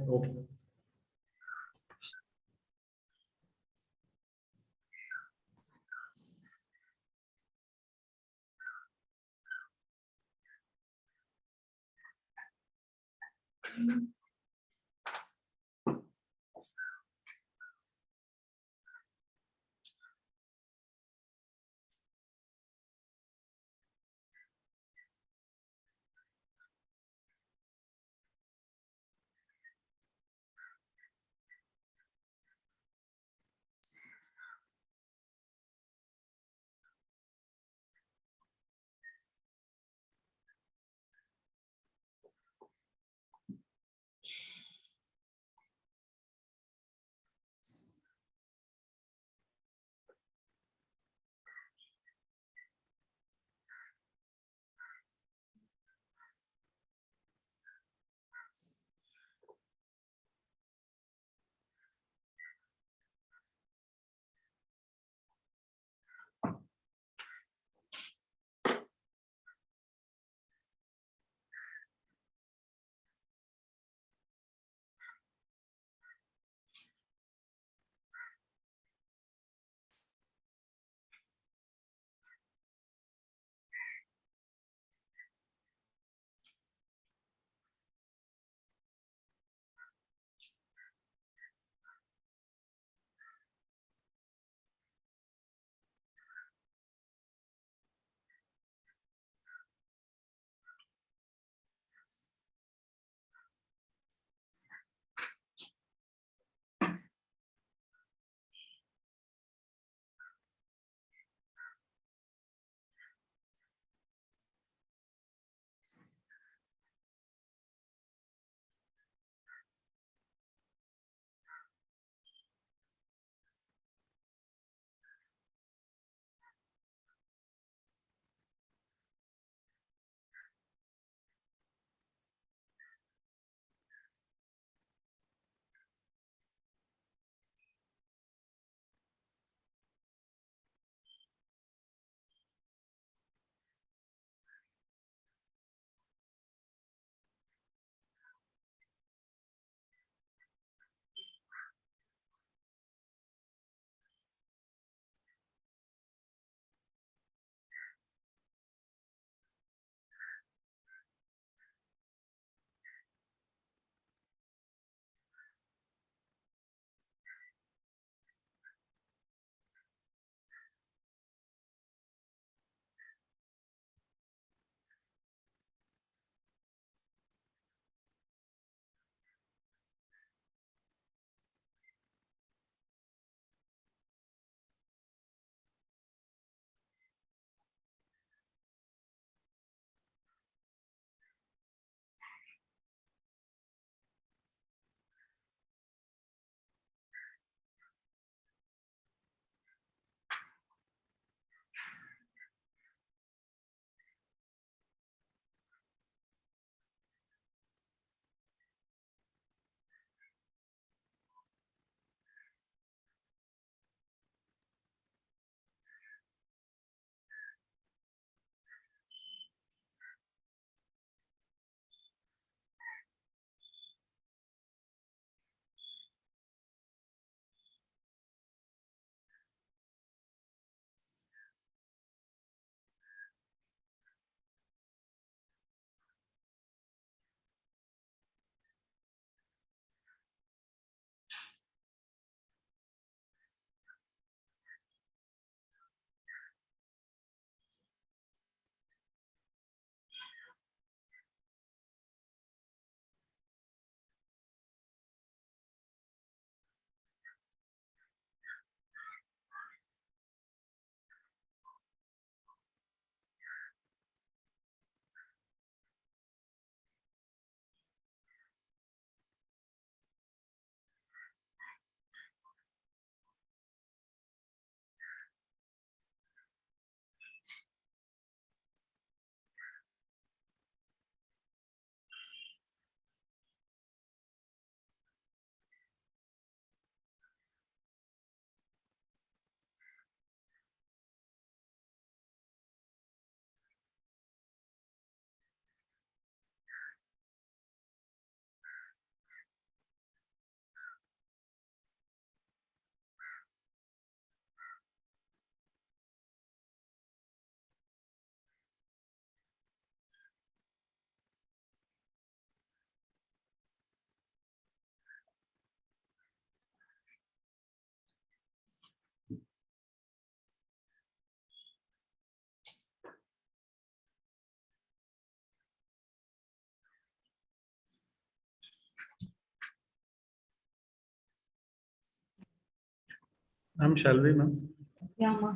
I'm Shalvi, ma'am. Yeah, ma.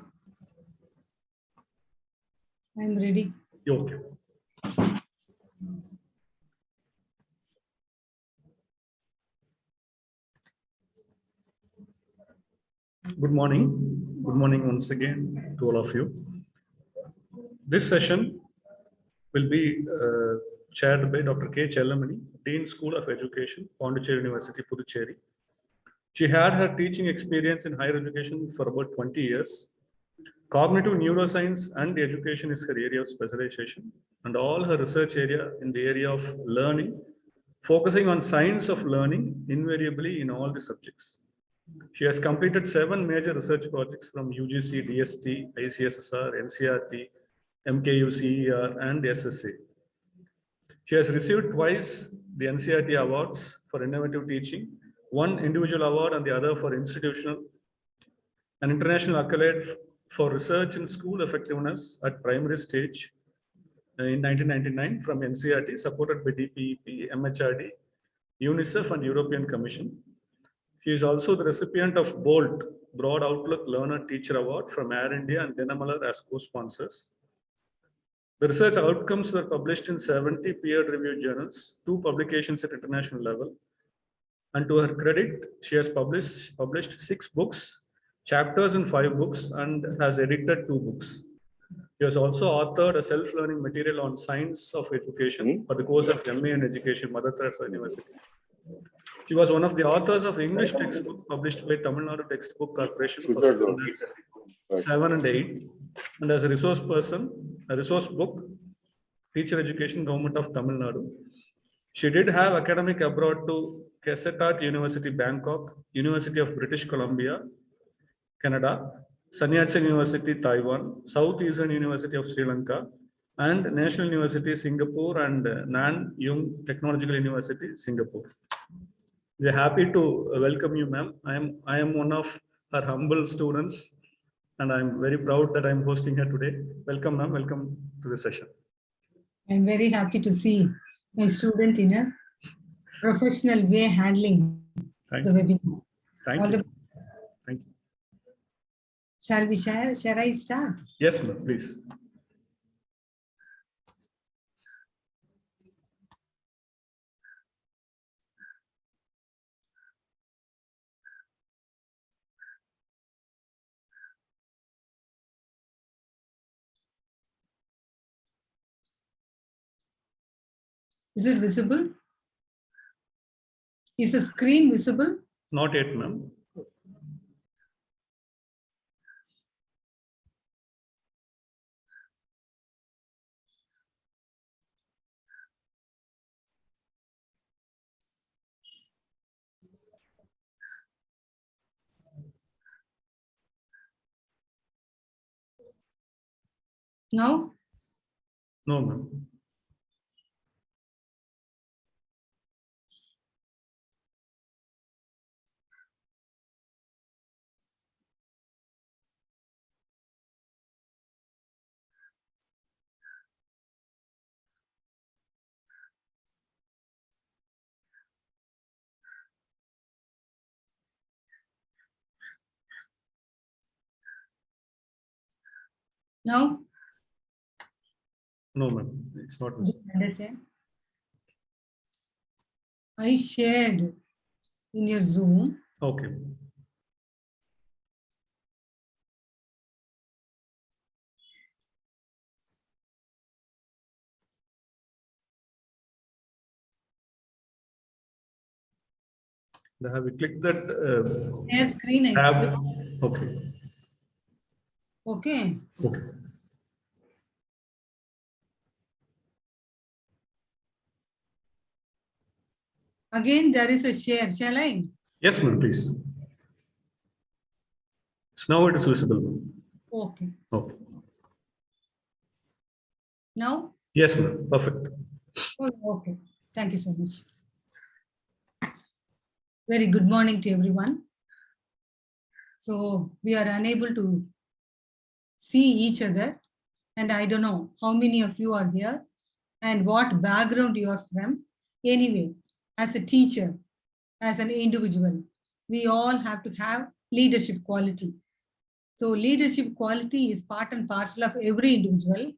I'm ready. Okay. Good morning. Good morning once again to all of you. This session will be chaired by Dr. K. Chellamani, Dean School of Education, Pondicherry University, Puducherry. She had her teaching experience in higher education for about 20 years. Cognitive neuroscience and education is her area of specialization, and all her research area in the area of learning, focusing on science of learning invariably in all the subjects. She has completed 7 major research projects from UGC, DST, ICSSR, NCRT, MKU, CER, and SSA. She has received twice the NCRT awards for innovative teaching, one individual award and the other for institutional, an international accolade for research in school effectiveness at primary stage in 1999 from NCRT, supported by DPEP, MHRD, UNICEF, and European Commission. She is also the recipient of BOLT, Broad Outlook Learner Teacher Award from Air India and Denamalar as co-sponsors. The research outcomes were published in 70 peer-reviewed journals, 2 publications at international level. And to her credit, she has published 6 books, chapters in 5 books, and has edited 2 books. She has also authored a self-learning material on science of education for the course of MA in Education, Mother Teresa University. She was one of the authors of English textbook published by Tamil Nadu Textbook Corporation for standards 7 and 8, and as a resource person, a resource book, Teacher Education, Government of Tamil Nadu. She did have academic abroad to Kesetat University, Bangkok, University of British Columbia, Canada, Sun Yat-sen University, Taiwan, Southeastern University of Sri Lanka, and National University, Singapore, and Nanyang Technological University, Singapore. We are happy to welcome you, ma'am. I am one of her humble students, and I'm very proud that I'm hosting her today. Welcome, ma'am. Welcome to the session. I'm very happy to see my student in a professional way handling the webinar. Thank you. Thank you. Shall we share? Shall I start? Yes, ma'am, please. Is it visible? Is the screen visible? Not yet, ma'am. No? No, ma'am. No? No, ma'am. It's not visible. Understand? I shared in your Zoom. Okay. Have you clicked that Share screen I tab? see. Okay. Okay. Okay. Again, there is a share. Shall I? Yes, ma'am, please. So now it is visible, ma'am. Okay. Okay. Now? Yes, ma'am. Perfect. Oh, okay. Thank you so much. Very good morning to everyone. So we are unable to see each other, and I don't know how many of you are here and what background you are from. Anyway, as a teacher, as an individual, we all have to have leadership quality. So leadership quality is part and parcel of every individual.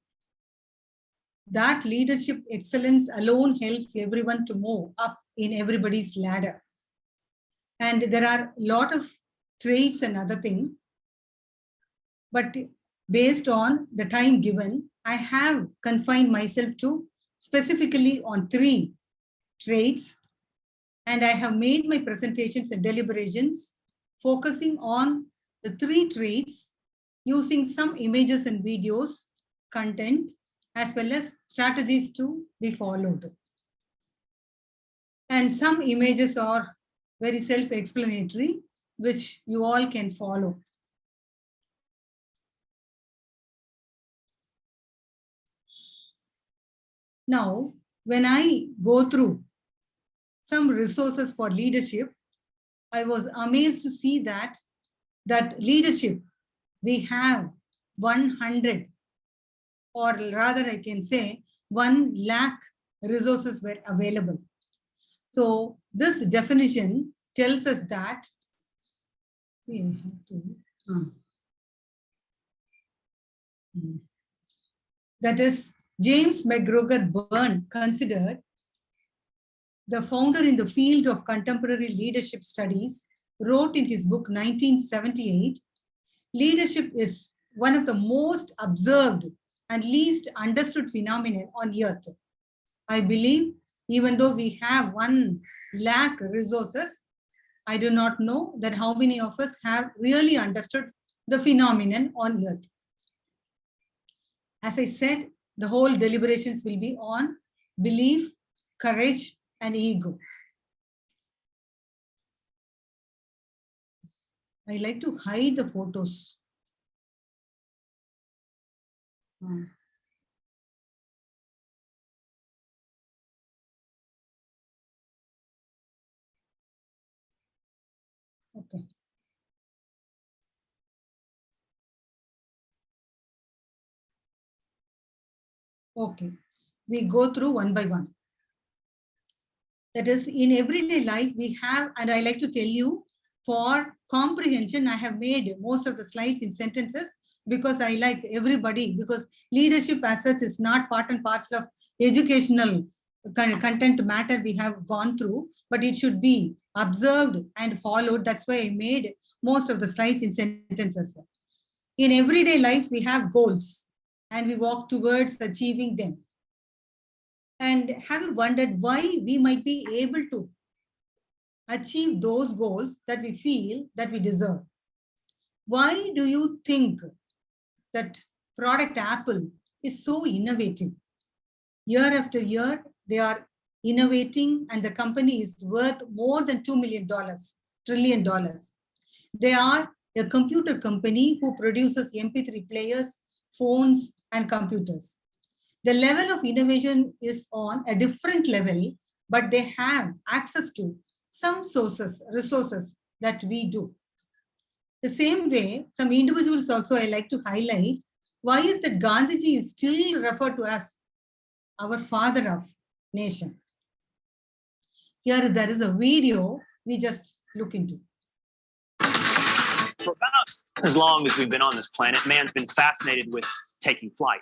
That leadership excellence alone helps everyone to move up in everybody's ladder. And there are a lot of traits and other things, but based on the time given, I have confined myself to specifically on 3 traits, and I have made my presentations and deliberations focusing on the 3 traits using some images and videos, content, as well as strategies to be followed. And some images are very self-explanatory, which you all can follow. Now, when I go through some resources for leadership, I was amazed to see that leadership, we have 100, or rather I can say 1 lakh resources were available. So this definition tells us that, that is James McGregor Byrne, considered the founder in the field of contemporary leadership studies, wrote in his book 1978, leadership is one of the most observed and least understood phenomenon on earth. I believe even though we have 1 lakh resources, I do not know that how many of us have really understood the phenomenon on earth. As I said, the whole deliberations will be on belief, courage, and ego. I like to hide the photos. Okay. Okay, we go through one by one. That is, in everyday life we have, and I like to tell you, for comprehension, I have made most of the slides in sentences because I like everybody, because leadership as such is not part and parcel of educational content matter we have gone through, but it should be observed and followed. That's why I made most of the slides in sentences. In everyday life, we have goals and we walk towards achieving them. And have you wondered why we might be able to achieve those goals that we feel that we deserve? Why do you think that product Apple is so innovative? Year after year, they are innovating and the company is worth more than $2 trillion. They are a computer company who produces MP3 players, phones, and computers. The level of innovation is on a different level, but they have access to some resources that we do. The same way, some individuals also I like to highlight, why is that Gandhiji is still referred to as our father of nation? Here there is a video we just look into. For about as long as we've been on this planet, man's been fascinated with taking flight.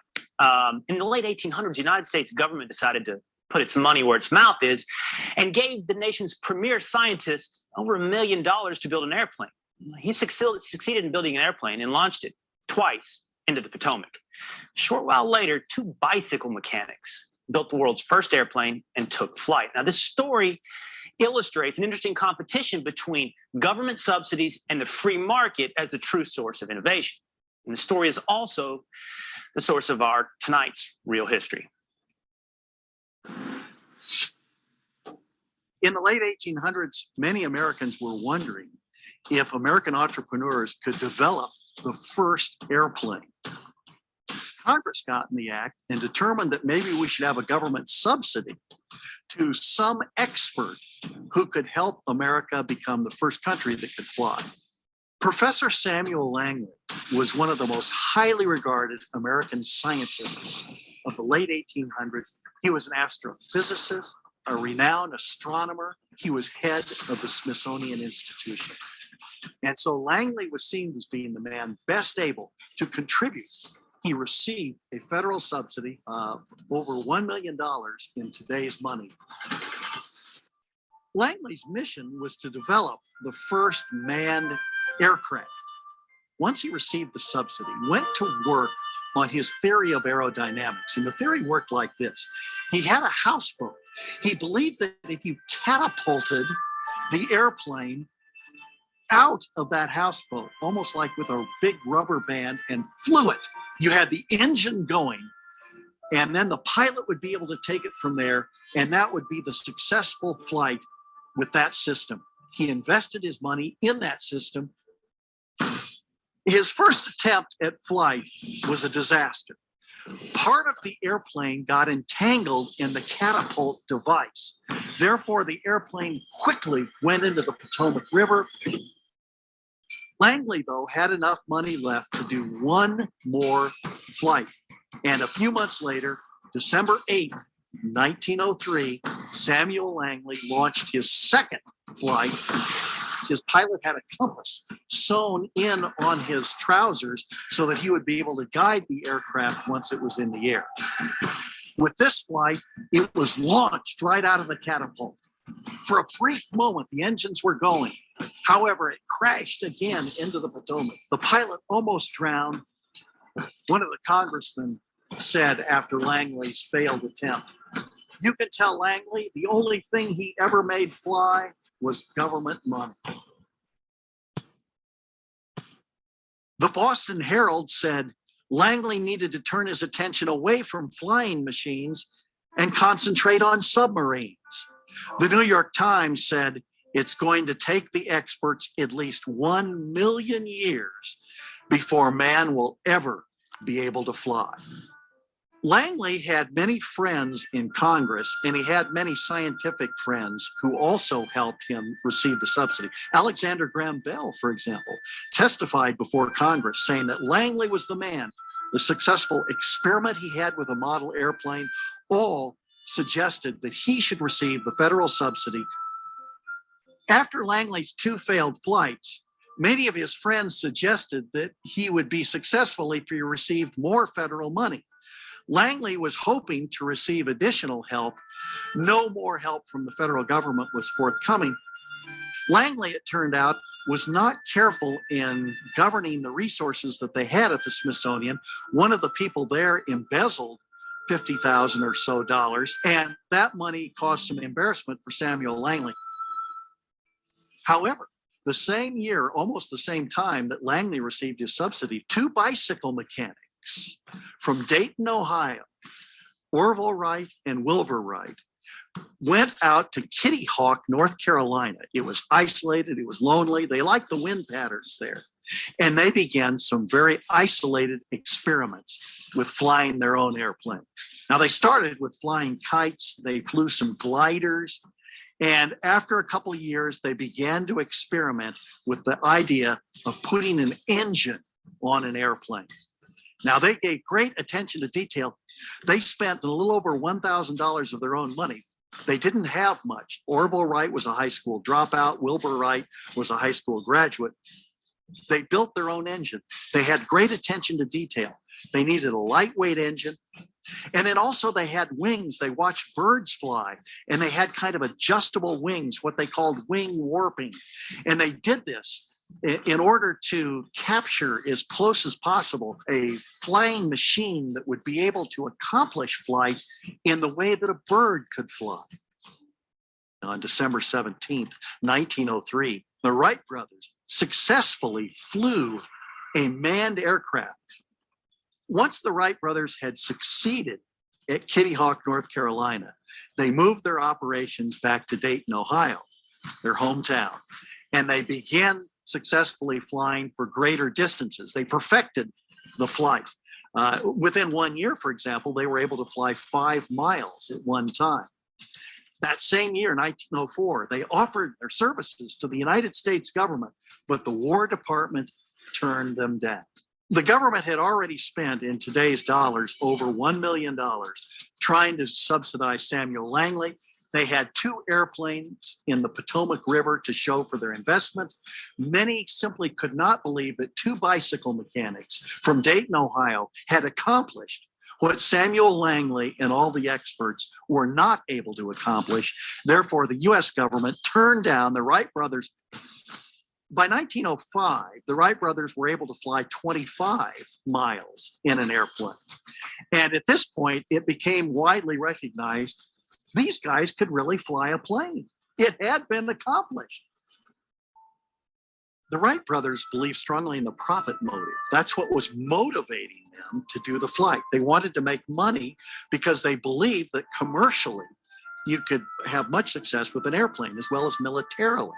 In the late 1800s, the United States government decided to put its money where its mouth is and gave the nation's premier scientist over $1 million to build an airplane. He succeeded in building an airplane and launched it twice into the Potomac. A short while later, 2 bicycle mechanics built the world's first airplane and took flight. Now, this story illustrates an interesting competition between government subsidies and the free market as the true source of innovation. And the story is also the source of our tonight's real history. In the late 1800s, many Americans were wondering if American entrepreneurs could develop the first airplane. Congress got in the act and determined that maybe we should have a government subsidy to some expert who could help America become the first country that could fly. Professor Samuel Langley was one of the most highly regarded American scientists of the late 1800s. He was an astrophysicist, a renowned astronomer. He was head of the Smithsonian Institution. And so Langley was seen as being the man best able to contribute. He received a federal subsidy of over $1 million in today's money. Langley's mission was to develop the first manned aircraft. Once he received the subsidy, went to work on his theory of aerodynamics. And the theory worked like this. He had a houseboat. He believed that if you catapulted the airplane out of that houseboat, almost like with a big rubber band, and flew it, you had the engine going, and then the pilot would be able to take it from there, and that would be the successful flight with that system. He invested his money in that system. His first attempt at flight was a disaster. Part of the airplane got entangled in the catapult device. Therefore, the airplane quickly went into the Potomac River. Langley, though, had enough money left to do one more flight. And a few months later, December 8th, 1903, Samuel Langley launched his second flight. His pilot had a compass sewn in on his trousers so that he would be able to guide the aircraft once it was in the air. With this flight, it was launched right out of the catapult. For a brief moment, the engines were going. However, it crashed again into the Potomac. The pilot almost drowned. One of the congressmen said after Langley's failed attempt, "You can tell Langley the only thing he ever made fly was government money." The Boston Herald said Langley needed to turn his attention away from flying machines and concentrate on submarines. The New York Times said it's going to take the experts at least 1 million years before man will ever be able to fly. Langley had many friends in Congress, and he had many scientific friends who also helped him receive the subsidy. Alexander Graham Bell, for example, testified before Congress saying that Langley was the man. The successful experiment he had with a model airplane all suggested that he should receive the federal subsidy. After Langley's 2 failed flights, many of his friends suggested that he would be successful if he received more federal money. Langley was hoping to receive additional help. No more help from the federal government was forthcoming. Langley, it turned out, was not careful in governing the resources that they had at the Smithsonian. One of the people there embezzled $50,000 or so, and that money caused some embarrassment for Samuel Langley. However, the same year, almost the same time that Langley received his subsidy, 2 bicycle mechanics from Dayton, Ohio, Orville Wright and Wilbur Wright, went out to Kitty Hawk, North Carolina. It was isolated, it was lonely. They liked the wind patterns there. And they began some very isolated experiments with flying their own airplane. Now, they started with flying kites, they flew some gliders, and after a couple of years, they began to experiment with the idea of putting an engine on an airplane. Now, they gave great attention to detail. They spent a little over $1,000 of their own money. They didn't have much. Orville Wright was a high school dropout. Wilbur Wright was a high school graduate. They built their own engine. They had great attention to detail. They needed a lightweight engine. And then also they had wings. They watched birds fly, and they had kind of adjustable wings, what they called wing warping. And they did this in order to capture as close as possible a flying machine that would be able to accomplish flight in the way that a bird could fly. On December 17th, 1903, the Wright brothers successfully flew a manned aircraft. Once the Wright brothers had succeeded at Kitty Hawk, North Carolina, they moved their operations back to Dayton, Ohio, their hometown, and they began successfully flying for greater distances. They perfected the flight. Within 1 year, for example, they were able to fly 5 miles at one time. That same year, 1904, they offered their services to the United States government, but the War Department turned them down. The government had already spent, in today's dollars, over $1 million trying to subsidize Samuel Langley. They had 2 airplanes in the Potomac River to show for their investment. Many simply could not believe that 2 bicycle mechanics from Dayton, Ohio had accomplished what Samuel Langley and all the experts were not able to accomplish. Therefore, the US government turned down the Wright brothers. By 1905, the Wright brothers were able to fly 25 miles in an airplane. And at this point, it became widely recognized these guys could really fly a plane. It had been accomplished. The Wright brothers believed strongly in the profit motive. That's what was motivating them to do the flight. They wanted to make money because they believed that commercially you could have much success with an airplane as well as militarily.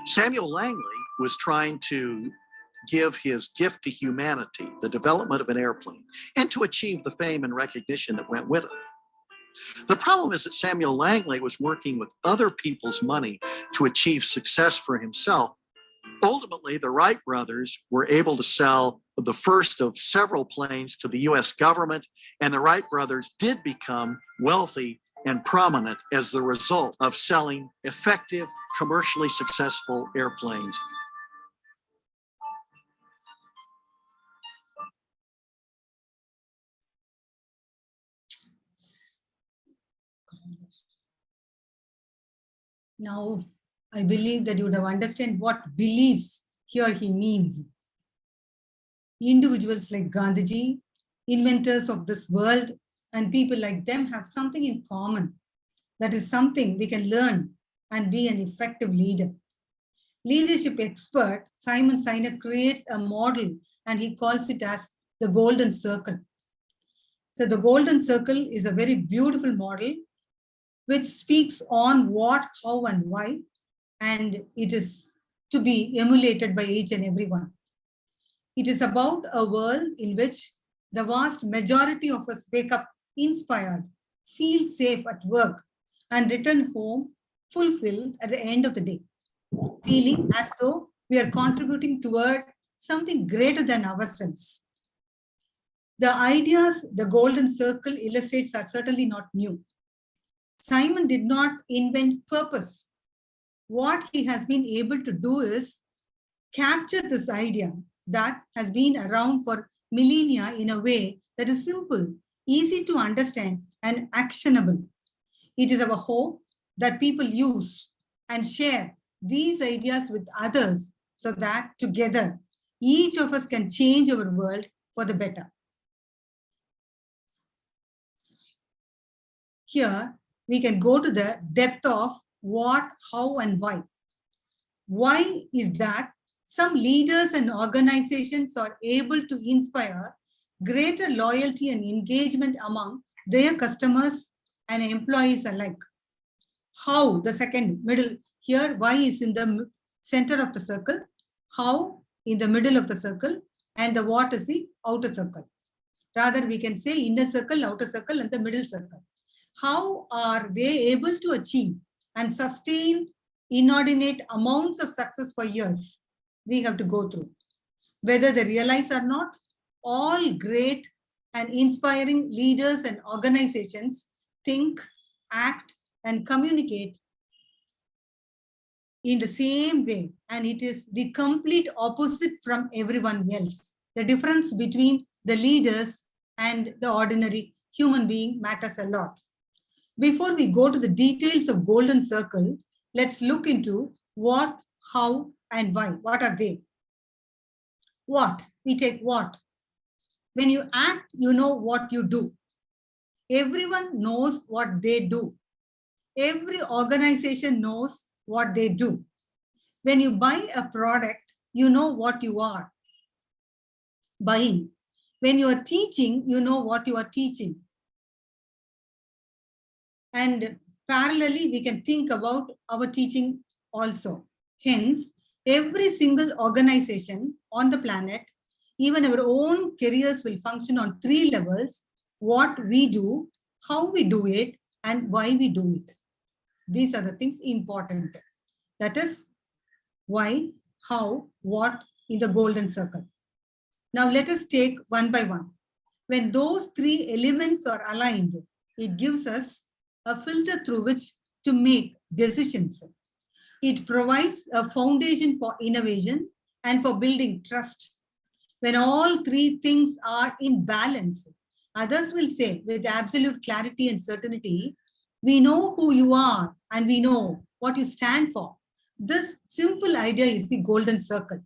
Samuel Langley was trying to give his gift to humanity, the development of an airplane, and to achieve the fame and recognition that went with it. The problem is that Samuel Langley was working with other people's money to achieve success for himself. Ultimately, the Wright brothers were able to sell the first of several planes to the US government, and the Wright brothers did become wealthy and prominent as the result of selling effective, commercially successful airplanes. Now, I believe that you would have understood what beliefs here he means. Individuals like Gandhiji, inventors of this world, and people like them have something in common. That is something we can learn and be an effective leader. Leadership expert Simon Sinek creates a model and he calls it as the golden circle. So the golden circle is a very beautiful model which speaks on what, how, and why, and it is to be emulated by each and everyone. It is about a world in which the vast majority of us wake up inspired, feel safe at work, and return home fulfilled at the end of the day, feeling as though we are contributing toward something greater than ourselves. The ideas the golden circle illustrates are certainly not new. Simon did not invent purpose. What he has been able to do is capture this idea that has been around for millennia in a way that is simple, easy to understand, and actionable. It is our hope that people use and share these ideas with others so that together, each of us can change our world for the better. Here, we can go to the depth of what, how, and why. Why is that some leaders and organizations are able to inspire greater loyalty and engagement among their customers and employees alike. How, the second middle here, why is in the center of the circle, how in the middle of the circle, and the what is the outer circle. Rather, we can say inner circle, outer circle, and the middle circle. How are they able to achieve and sustain inordinate amounts of success for years? We have to go through. Whether they realize or not, all great and inspiring leaders and organizations think, act, and communicate in the same way. And it is the complete opposite from everyone else. The difference between the leaders and the ordinary human being matters a lot. Before we go to the details of Golden Circle, let's look into what, how, and why. What are they? What? We take what? When you act, you know what you do. Everyone knows what they do. Every organization knows what they do. When you buy a product, you know what you are buying. When you are teaching, you know what you are teaching. And parallelly, we can think about our teaching also. Hence, every single organization on the planet, even our own careers will function on 3 levels: what we do, how we do it, and why we do it. These are the things important. That is why, how, what in the Golden Circle. Now let us take one by one. When those 3 elements are aligned, it gives us a filter through which to make decisions. It provides a foundation for innovation and for building trust. When all three things are in balance, others will say with absolute clarity and certainty, we know who you are and we know what you stand for. This simple idea is the golden circle.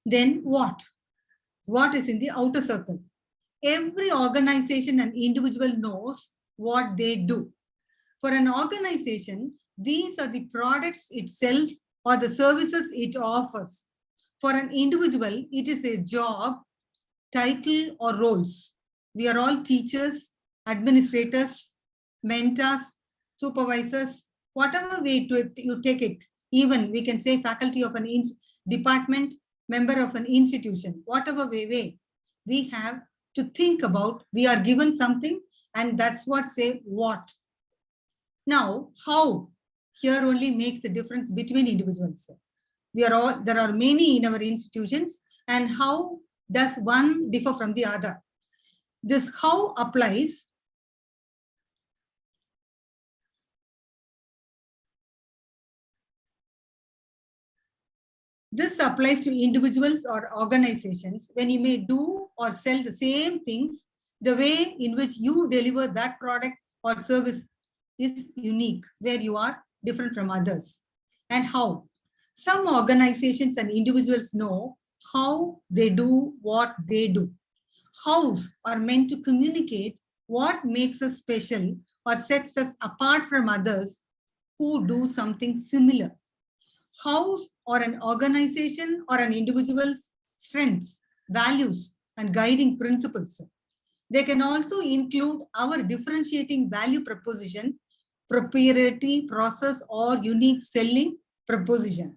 Then what? What is in the outer circle? Every organization and individual knows what they do. For an organization, these are the products it sells or the services it offers. For an individual, it is a job, title, or roles. We are all teachers, administrators, mentors, supervisors, whatever way you take it. Even we can say faculty of an department, member of an institution, whatever way we have to think about. We are given something, and that's what say what. Now, how? Here only makes the difference between individuals. There are many in our institutions, and how does one differ from the other? This how applies This applies to individuals or organizations when you may do or sell the same things. The way in which you deliver that product or service is unique, where you are different from others. And how? Some organizations and individuals know how they do what they do. Hows are meant to communicate what makes us special or sets us apart from others who do something similar. Hows or an organization or an individual's strengths, values, and guiding principles. They can also include our differentiating value proposition, proprietary process, or unique selling proposition.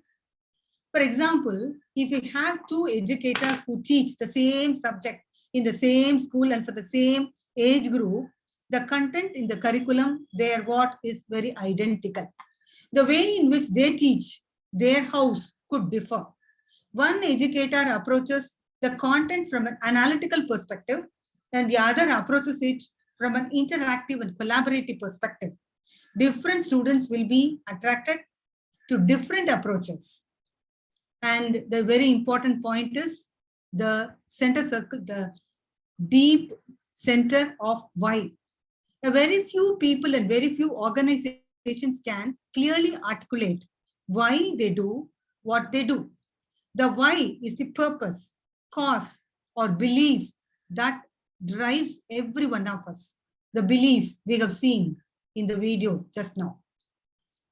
For example, if we have two educators who teach the same subject in the same school and for the same age group, the content in the curriculum, their what is very identical. The way in which they teach, their house could differ. One educator approaches the content from an analytical perspective, and the other approaches it from an interactive and collaborative perspective. Different students will be attracted to different approaches. And the very important point is the center circle, the deep center of why. A very few people and very few organizations can clearly articulate why they do what they do. The why is the purpose, cause, or belief that drives every one of us. The belief we have seen in the video just now.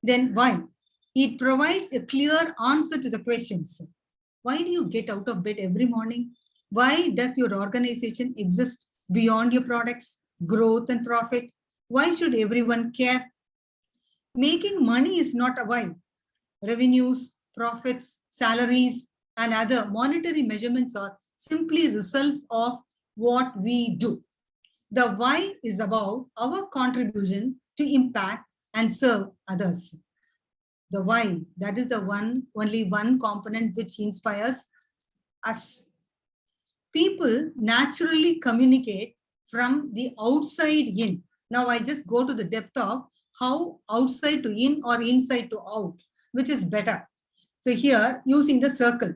Then why? It provides a clear answer to the questions. Why do you get out of bed every morning? Why does your organization exist beyond your products, growth, and profit? Why should everyone care? Making money is not a why. Revenues, profits, salaries, and other monetary measurements are simply results of what we do. The why is about our contribution to impact and serve others. The why, that is the only one component which inspires us. People naturally communicate from the outside in. Now I just go to the depth of how outside to in or inside to out, which is better. So here, using the circle,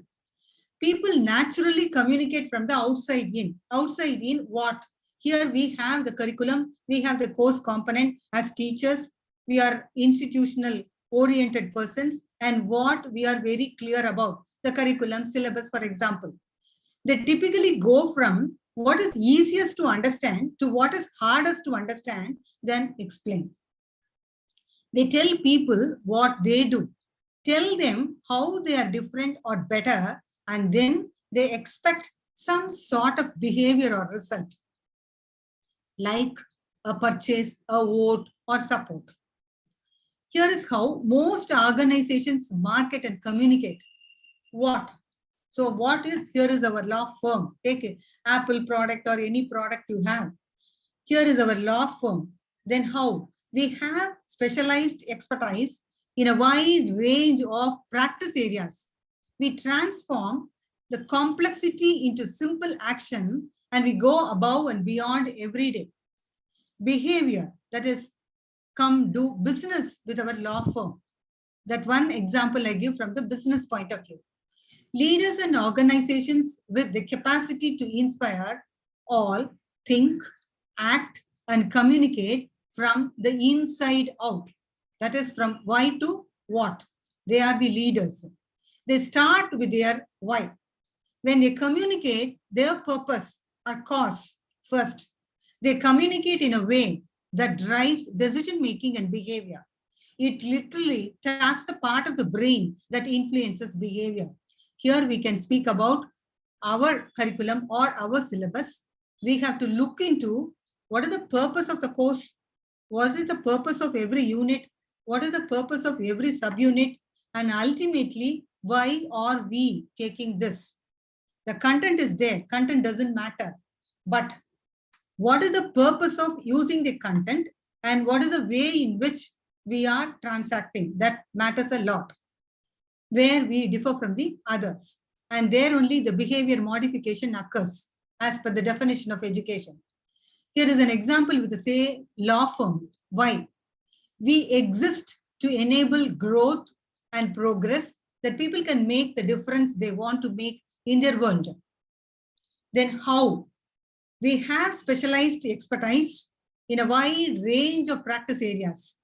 people naturally communicate from the outside in. Outside in what? Here we have the curriculum, we have the course component. As teachers, we are institutional oriented persons, and what we are very clear about, the curriculum, syllabus, for example. They typically go from what is easiest to understand to what is hardest to understand, then explain. They tell people what they do, tell them how they are different or better, and then they expect some sort of behavior or result, like a purchase, a vote, or support. Here is how most organizations market and communicate. What? So what is, here is our law firm. Take it, Apple product or any product you have. Here is our law firm. Then how? We have specialized expertise in a wide range of practice areas. We transform the complexity into simple action, and we go above and beyond every day. Behavior, that is come do business with our law firm. That one example I give from the business point of view. Leaders and organizations with the capacity to inspire all think, act, and communicate from the inside out. That is from why to what. They are the leaders. They start with their why. When they communicate their purpose or cause first, they communicate in a way that drives decision-making and behavior. It literally taps the part of the brain that influences behavior. Here we can speak about our curriculum or our syllabus. We have to look into what is the purpose of the course, what is the purpose of every unit, what is the purpose of every subunit, and ultimately, why are we taking this? The content is there, content doesn't matter. But what is the purpose of using the content and what is the way in which we are transacting? That matters a lot, where we differ from the others. And there only the behavior modification occurs as per the definition of education. Here is an example with the say law firm. Why? We exist to enable growth and progress, that people can make the difference they want to make in their world. Then how? We have specialized expertise in a wide range of practice areas.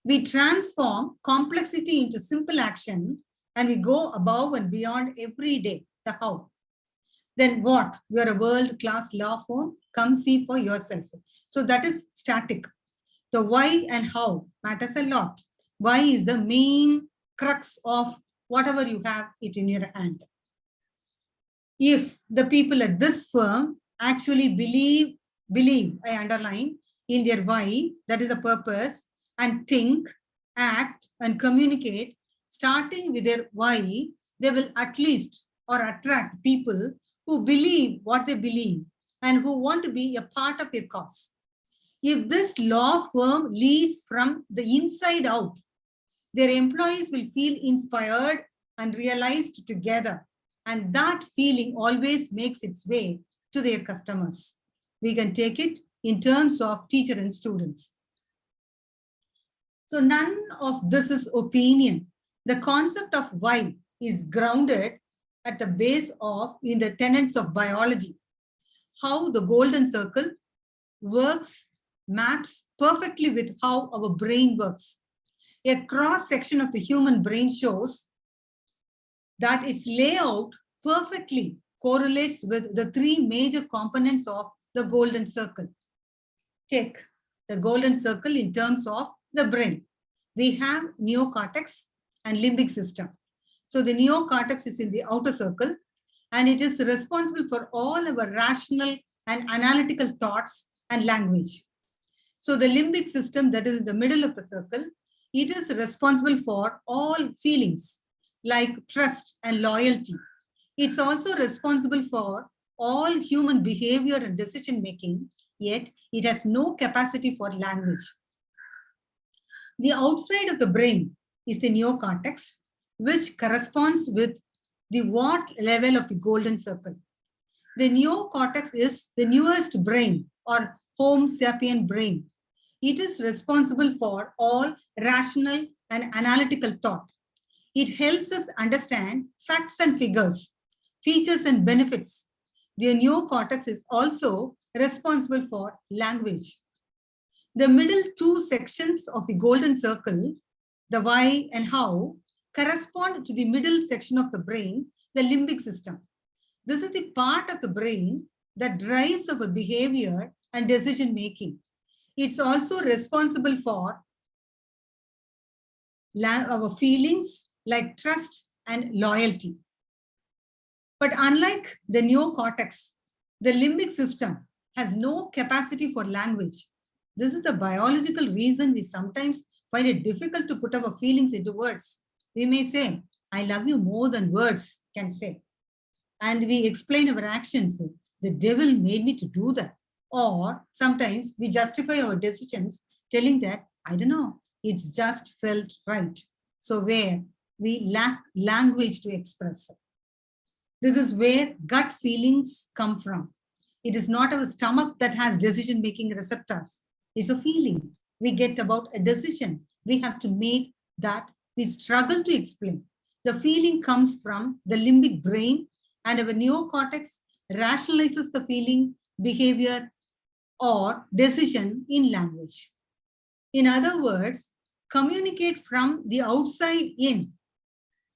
We transform complexity into simple action and we go above and beyond every day. The how. Then what? We are a world-class law firm. Come see for yourself. So that is static. The why and how matters a lot. Why is the main crux of whatever you have it in your hand. If the people at this firm actually believe, I underline, in their why, that is the purpose, and think, act, and communicate, starting with their why, they will at least or attract people who believe what they believe and who want to be a part of their cause. If this law firm leads from the inside out, their employees will feel inspired and realized together. And that feeling always makes its way to their customers. We can take it in terms of teacher and students. So none of this is opinion. The concept of why is grounded at the base of in the tenets of biology. How the golden circle works, maps perfectly with how our brain works. A cross section of the human brain shows that its layout perfectly correlates with the three major components of the golden circle. Take the golden circle in terms of the brain. We have neocortex and limbic system. So the neocortex is in the outer circle and it is responsible for all our rational and analytical thoughts and language. So the limbic system, that is the middle of the circle, it is responsible for all feelings like trust and loyalty. It's also responsible for all human behavior and decision making, yet it has no capacity for language. The outside of the brain is the neocortex, which corresponds with the what level of the golden circle. The neocortex is the newest brain or Homo sapien brain. It is responsible for all rational and analytical thought. It helps us understand facts and figures, features and benefits. The neocortex is also responsible for language. The middle two sections of the golden circle, the why and how, correspond to the middle section of the brain, the limbic system. This is the part of the brain that drives our behavior and decision making. It's also responsible for our feelings like trust and loyalty. But unlike the neocortex, the limbic system has no capacity for language. This is the biological reason we sometimes find it difficult to put our feelings into words. We may say, I love you more than words can say. And we explain our actions. The devil made me to do that. Or sometimes we justify our decisions telling that, I don't know, it's just felt right. So where we lack language to express it. This is where gut feelings come from. It is not our stomach that has decision-making receptors. It's a feeling. we get about a decision we have to make that we struggle to explain. The feeling comes from the limbic brain, and our neocortex rationalizes the feeling, behavior, or decision in language. In other words, communicate from the outside in,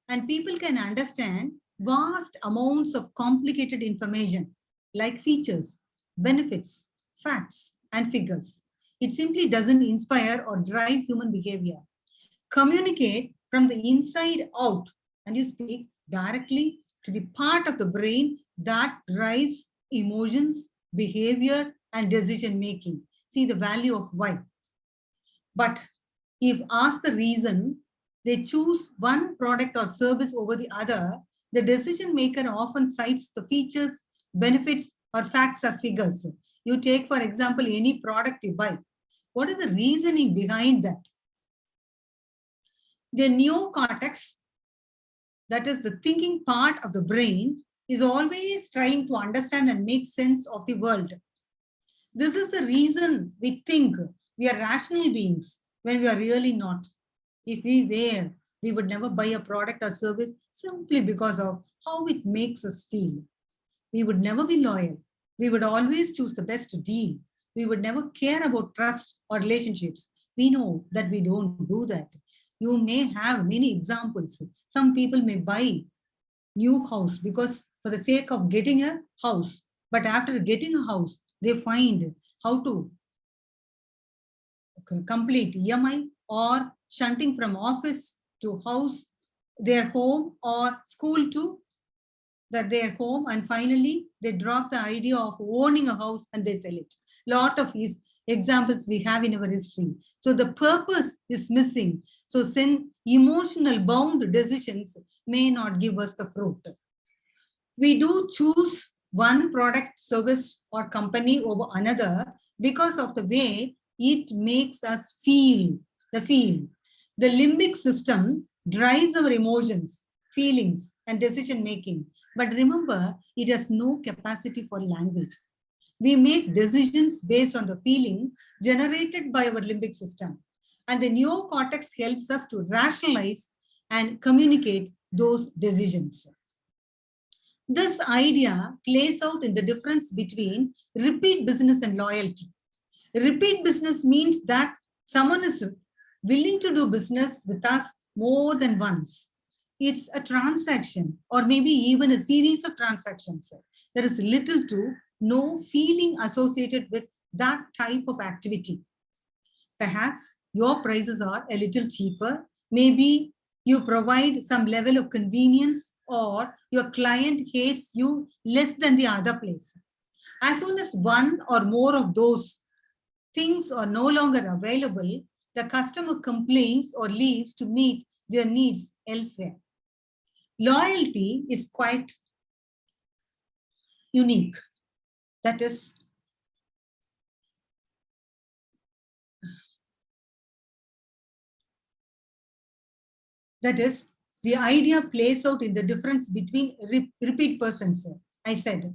and people can understand vast amounts of complicated information like features, benefits, facts, and figures. It simply doesn't inspire or drive human behavior. Communicate from the inside out, and you speak directly to the part of the brain that drives emotions, behavior, and decision making. See the value of why. But if asked the reason, they choose one product or service over the other, the decision maker often cites the features, benefits, or facts or figures. You take, for example, any product you buy. What is the reasoning behind that? The neocortex, that is the thinking part of the brain, is always trying to understand and make sense of the world. This is the reason we think we are rational beings when we are really not. If we were, we would never buy a product or service simply because of how it makes us feel. We would never be loyal. We would always choose the best deal. We would never care about trust or relationships. We know that we don't do that. You may have many examples. Some people may buy new house because for the sake of getting a house, but after getting a house, they find how to complete EMI or shunting from office to house, their home, or school to their home, and finally they drop the idea of owning a house and they sell it. Lot of these examples we have in our history. So the purpose is missing. So since emotional bound decisions may not give us the fruit. We do choose one product, service, or company over another because of the way it makes us feel. The limbic system drives our emotions, feelings, and decision making. But remember, it has no capacity for language. We make decisions based on the feeling generated by our limbic system. And the neocortex helps us to rationalize and communicate those decisions. This idea plays out in the difference between repeat business and loyalty. Repeat business means that someone is willing to do business with us more than once. It's a transaction or maybe even a series of transactions. There is little to no feeling associated with that type of activity. Perhaps your prices are a little cheaper. Maybe you provide some level of convenience, or your client hates you less than the other place. As soon as one or more of those things are no longer available, the customer complains or leaves to meet their needs elsewhere. Loyalty is quite unique. That is, the idea plays out in the difference between repeat persons. I said,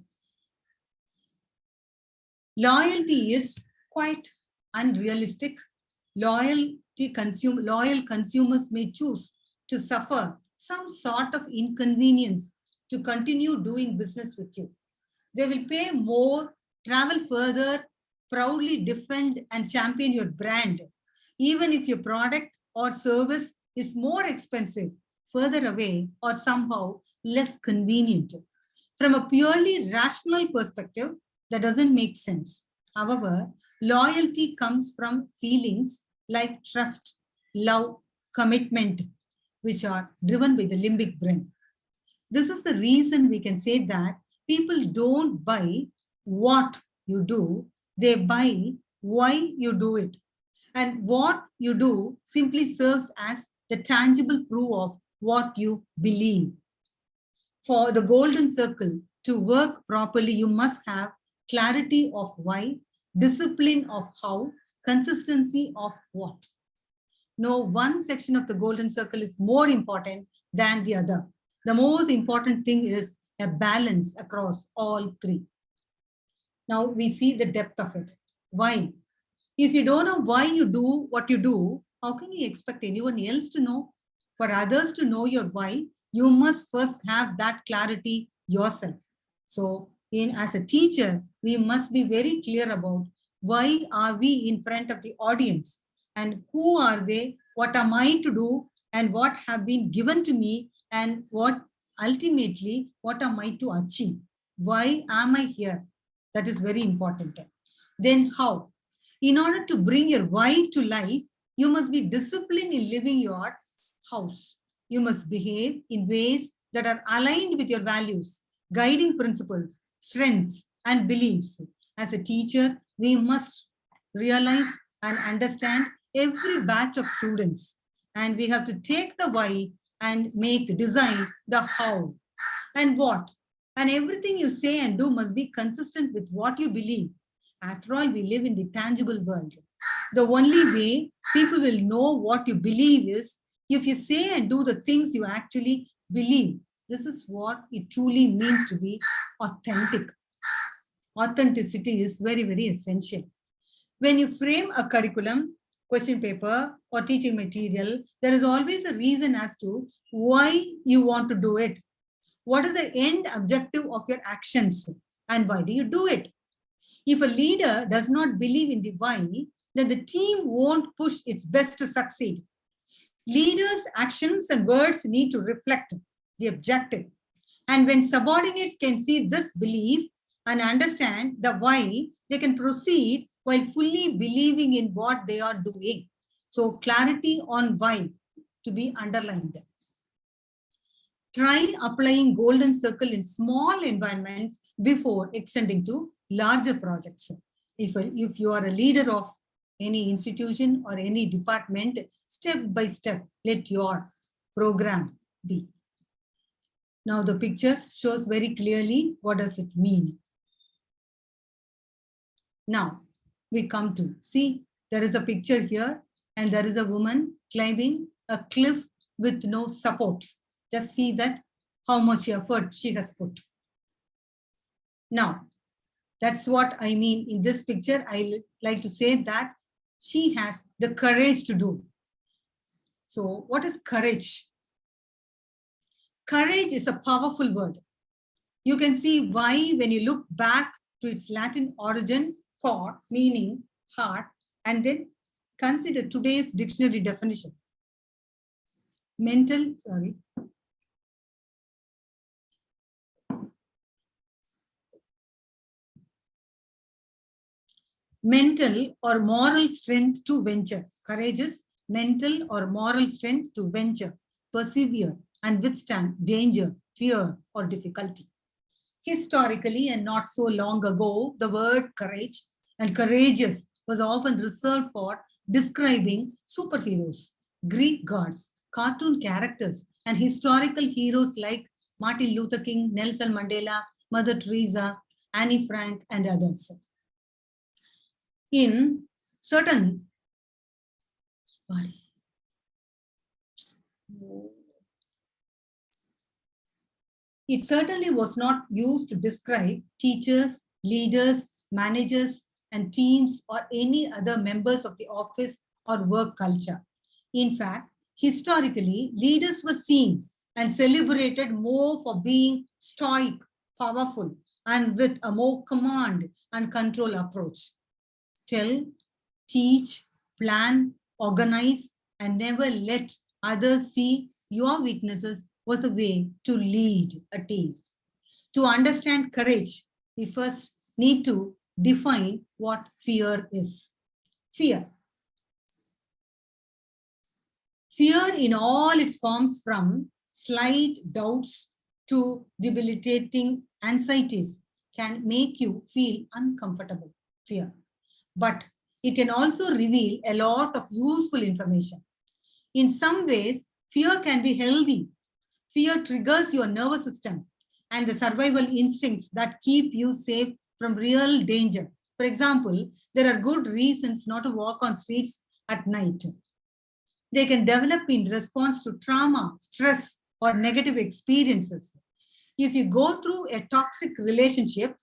loyalty is quite unrealistic. Loyal consumers may choose to suffer some sort of inconvenience to continue doing business with you. They will pay more, travel further, proudly defend and champion your brand, even if your product or service is more expensive, further away, or somehow less convenient. From a purely rational perspective, that doesn't make sense. However, loyalty comes from feelings like trust, love, commitment, which are driven by the limbic brain. This is the reason we can say that people don't buy what you do, they buy why you do it. And what you do simply serves as the tangible proof of what you believe. For the golden circle to work properly, you must have clarity of why, discipline of how, consistency of what. No one section of the golden circle is more important than the other. The most important thing is a balance across all three. Now we see the depth of it. Why? If you don't know why you do what you do, how can you expect anyone else to know? For others to know your why, you must first have that clarity yourself. So as a teacher, we must be very clear about why are we in front of the audience and who are they, what am I to do, and what have been given to me, and what ultimately, what am I to achieve? Why am I here? That is very important. Then how? In order to bring your why to life, you must be disciplined in living your house. You must behave in ways that are aligned with your values, guiding principles, strengths, and beliefs. As a teacher, we must realize and understand every batch of students. And we have to take the why and design the how and what. And everything you say and do must be consistent with what you believe. After all, we live in the tangible world. The only way people will know what you believe is if you say and do the things you actually believe. This is what it truly means to be authentic. Authenticity is very, very essential. When you frame a curriculum, question paper, or teaching material, there is always a reason as to why you want to do it. What is the end objective of your actions and why do you do it? If a leader does not believe in the why, then the team won't push its best to succeed. Leaders' actions and words need to reflect the objective. And when subordinates can see this belief and understand the why, they can proceed while fully believing in what they are doing. So clarity on why to be underlined. Try applying golden circle in small environments before extending to larger projects. If you are a leader of any institution or any department, step by step, let your program be. Now the picture shows very clearly what does it mean. Now we come to see there is a picture here and there is a woman climbing a cliff with no support. Just see that how much effort she has put. Now, that's what I mean in this picture. I like to say that she has the courage to do. So what is courage? Courage is a powerful word. You can see why when you look back to its Latin origin, cor, meaning heart, and then consider today's dictionary definition. Mental or moral strength to venture. Courage is mental or moral strength to venture, persevere, and withstand danger, fear, or difficulty. Historically, and not so long ago, the word courage and courageous was often reserved for describing superheroes, Greek gods, cartoon characters, and historical heroes like Martin Luther King, Nelson Mandela, Mother Teresa, Anne Frank, and others. In certain it certainly was not used to describe teachers, leaders, managers, and teams or any other members of the office or work culture. In fact, historically, leaders were seen and celebrated more for being stoic, powerful, and with a more command and control approach. Tell, teach, plan, organize, and never let others see your weaknesses was the way to lead a team. To understand courage, we first need to define what fear is. Fear. Fear in all its forms, from slight doubts to debilitating anxieties, can make you feel uncomfortable. Fear. But it can also reveal a lot of useful information. In some ways, fear can be healthy. Fear triggers your nervous system and the survival instincts that keep you safe from real danger. For example, there are good reasons not to walk on streets at night. They can develop in response to trauma, stress, or negative experiences. If you go through a toxic relationship,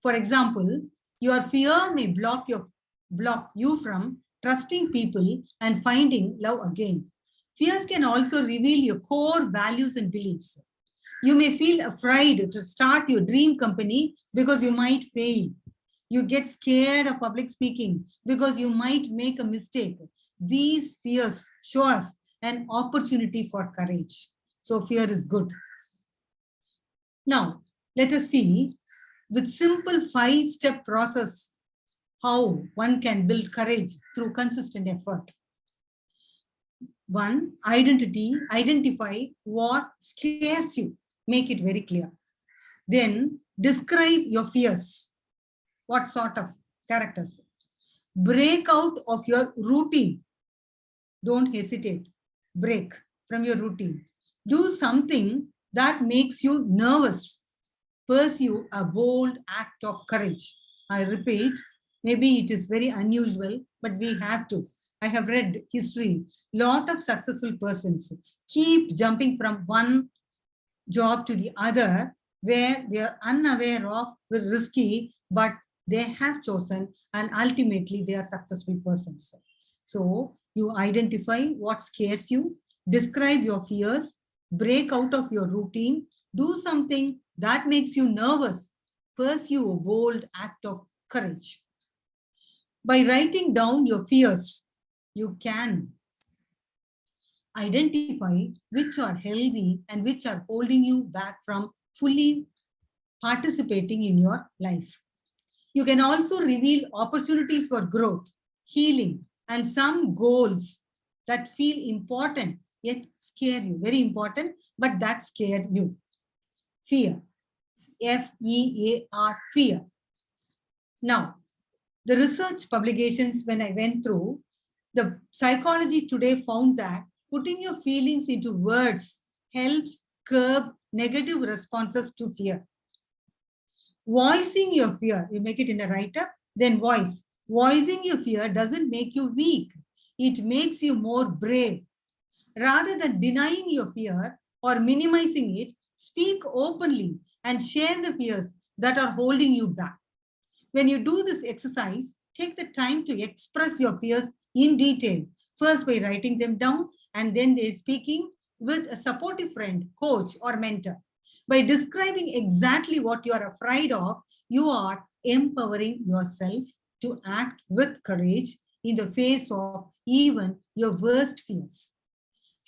for example, your fear may block your block you from trusting people and finding love again. Fears can also reveal your core values and beliefs. You may feel afraid to start your dream company because you might fail. You get scared of public speaking because you might make a mistake. These fears show us an opportunity for courage. So fear is good. Now, let us see with simple 5-step process how one can build courage through consistent effort. 1, identify what scares you. Make it very clear. Then describe your fears. What sort of characters? Break out of your routine. Don't hesitate. Break from your routine. Do something that makes you nervous. Pursue a bold act of courage. I repeat, maybe it is very unusual, but we have to. I have read history. Lot of successful persons keep jumping from one job to the other where they are unaware of the risky, but they have chosen and ultimately they are successful persons. So you identify what scares you, describe your fears, break out of your routine, do something that makes you nervous, pursue a bold act of courage. By writing down your fears, you can identify which are healthy and which are holding you back from fully participating in your life. You can also reveal opportunities for growth, healing, and some goals that feel important yet scare you. Very important, but that scare you. Fear. F-E-A-R, fear. Now, the research publications, when I went through, the psychology today found that putting your feelings into words helps curb negative responses to fear. Voicing your fear, you make it in a write-up, then voice. Voicing your fear doesn't make you weak. It makes you more brave. Rather than denying your fear or minimizing it, speak openly and share the fears that are holding you back. When you do this exercise, take the time to express your fears in detail, first by writing them down and then speaking with a supportive friend, coach, or mentor. By describing exactly what you are afraid of, you are empowering yourself to act with courage in the face of even your worst fears.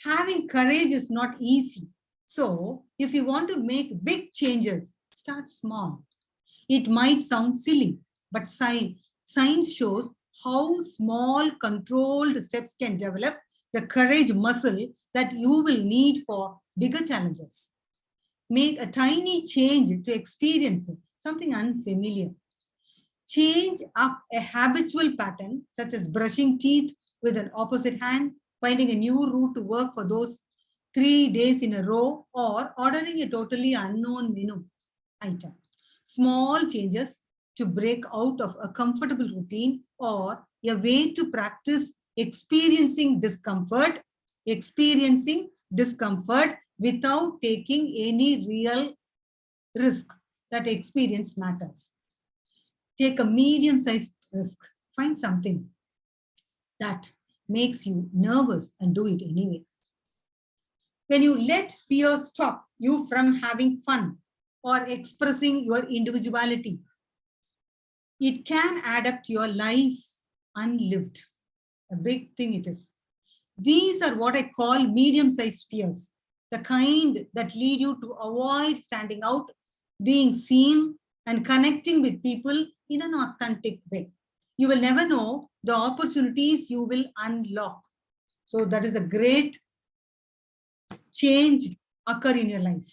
Having courage is not easy. So, if you want to make big changes, start small. It might sound silly, but science shows how small controlled steps can develop the courage muscle that you will need for bigger challenges. Make a tiny change to experience something unfamiliar. Change up a habitual pattern, such as brushing teeth with an opposite hand, finding a new route to work for those 3 days in a row, or ordering a totally unknown menu item. Small changes to break out of a comfortable routine or a way to practice experiencing discomfort without taking any real risk. That experience matters. Take a medium-sized risk. Find something that makes you nervous and do it anyway. When you let fear stop you from having fun or expressing your individuality, it can add up to your life unlived. A big thing it is. These are what I call medium-sized fears, the kind that lead you to avoid standing out, being seen, and connecting with people in an authentic way. You will never know the opportunities you will unlock. So that is a great change occur in your life.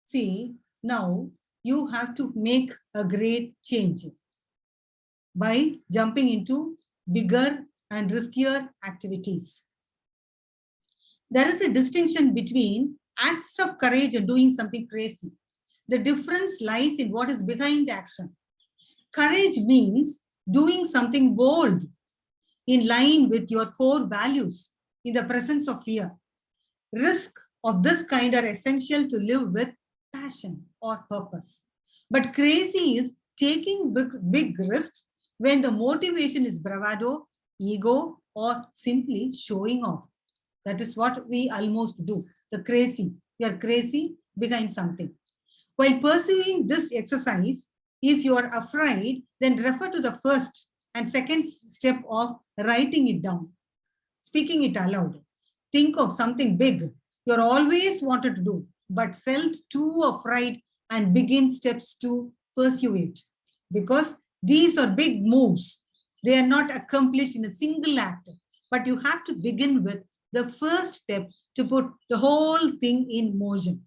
See, now you have to make a great change by jumping into bigger and riskier activities. There is a distinction between acts of courage and doing something crazy. The difference lies in what is behind action. Courage means doing something bold in line with your core values in the presence of fear. Risk of this kind are essential to live with passion or purpose. But crazy is taking big risks when the motivation is bravado, ego, or simply showing off. That is what we almost do. The crazy. You are crazy behind something. While pursuing this exercise, if you are afraid, then refer to the first and second step of writing it down, speaking it aloud. Think of something big you always wanted to do, but felt too afraid, and begin steps to pursue it. Because these are big moves. They are not accomplished in a single act, but you have to begin with the first step to put the whole thing in motion.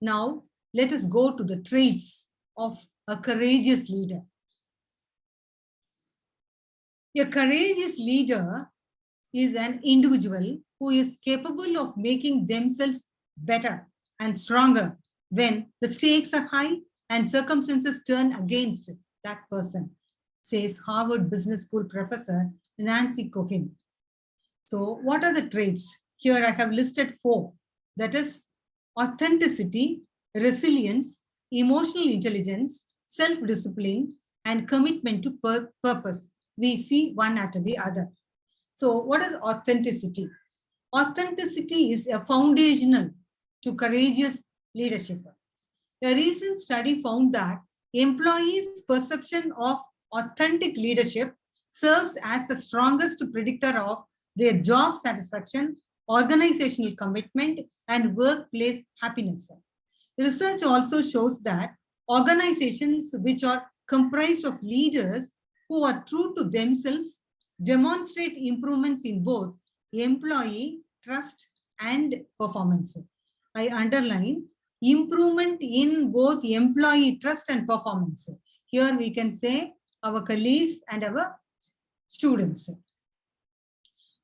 Now, let us go to the traits of a courageous leader. A courageous leader is an individual who is capable of making themselves better and stronger when the stakes are high and circumstances turn against that person, says Harvard Business School professor Nancy Cohen. So what are the traits? Here I have listed 4. That is authenticity, resilience, emotional intelligence, self-discipline, and commitment to purpose. We see one after the other. So what is authenticity? Authenticity is a foundational to courageous leadership. A recent study found that employees' perception of authentic leadership serves as the strongest predictor of their job satisfaction, organizational commitment, and workplace happiness. Research also shows that organizations which are comprised of leaders who are true to themselves demonstrate improvements in both employee trust and performance. I underline improvement in both employee trust and performance. Here we can say our colleagues and our students.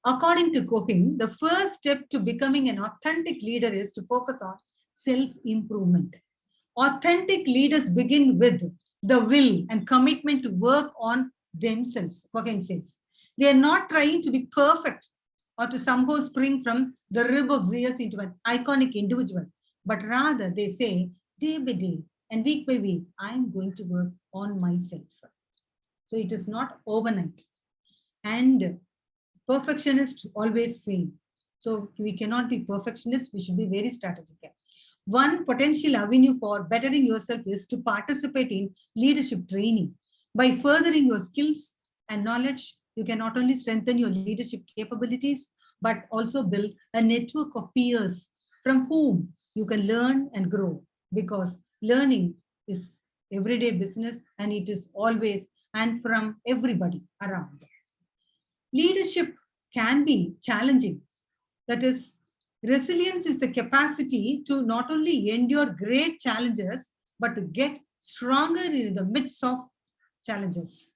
According to Cohen, the first step to becoming an authentic leader is to focus on self-improvement. Authentic leaders begin with the will and commitment to work on themselves, Cohen says. They are not trying to be perfect or to somehow spring from the rib of Zeus into an iconic individual, but rather they say, day by day and week by week, I am going to work on myself. So it is not overnight. And perfectionists always fail. So we cannot be perfectionists, we should be very strategic. One potential avenue for bettering yourself is to participate in leadership training. By furthering your skills and knowledge, you can not only strengthen your leadership capabilities, but also build a network of peers from whom you can learn and grow, because learning is everyday business and it is always and from everybody around. Leadership can be challenging. That is, resilience is the capacity to not only endure great challenges, but to get stronger in the midst of challenges.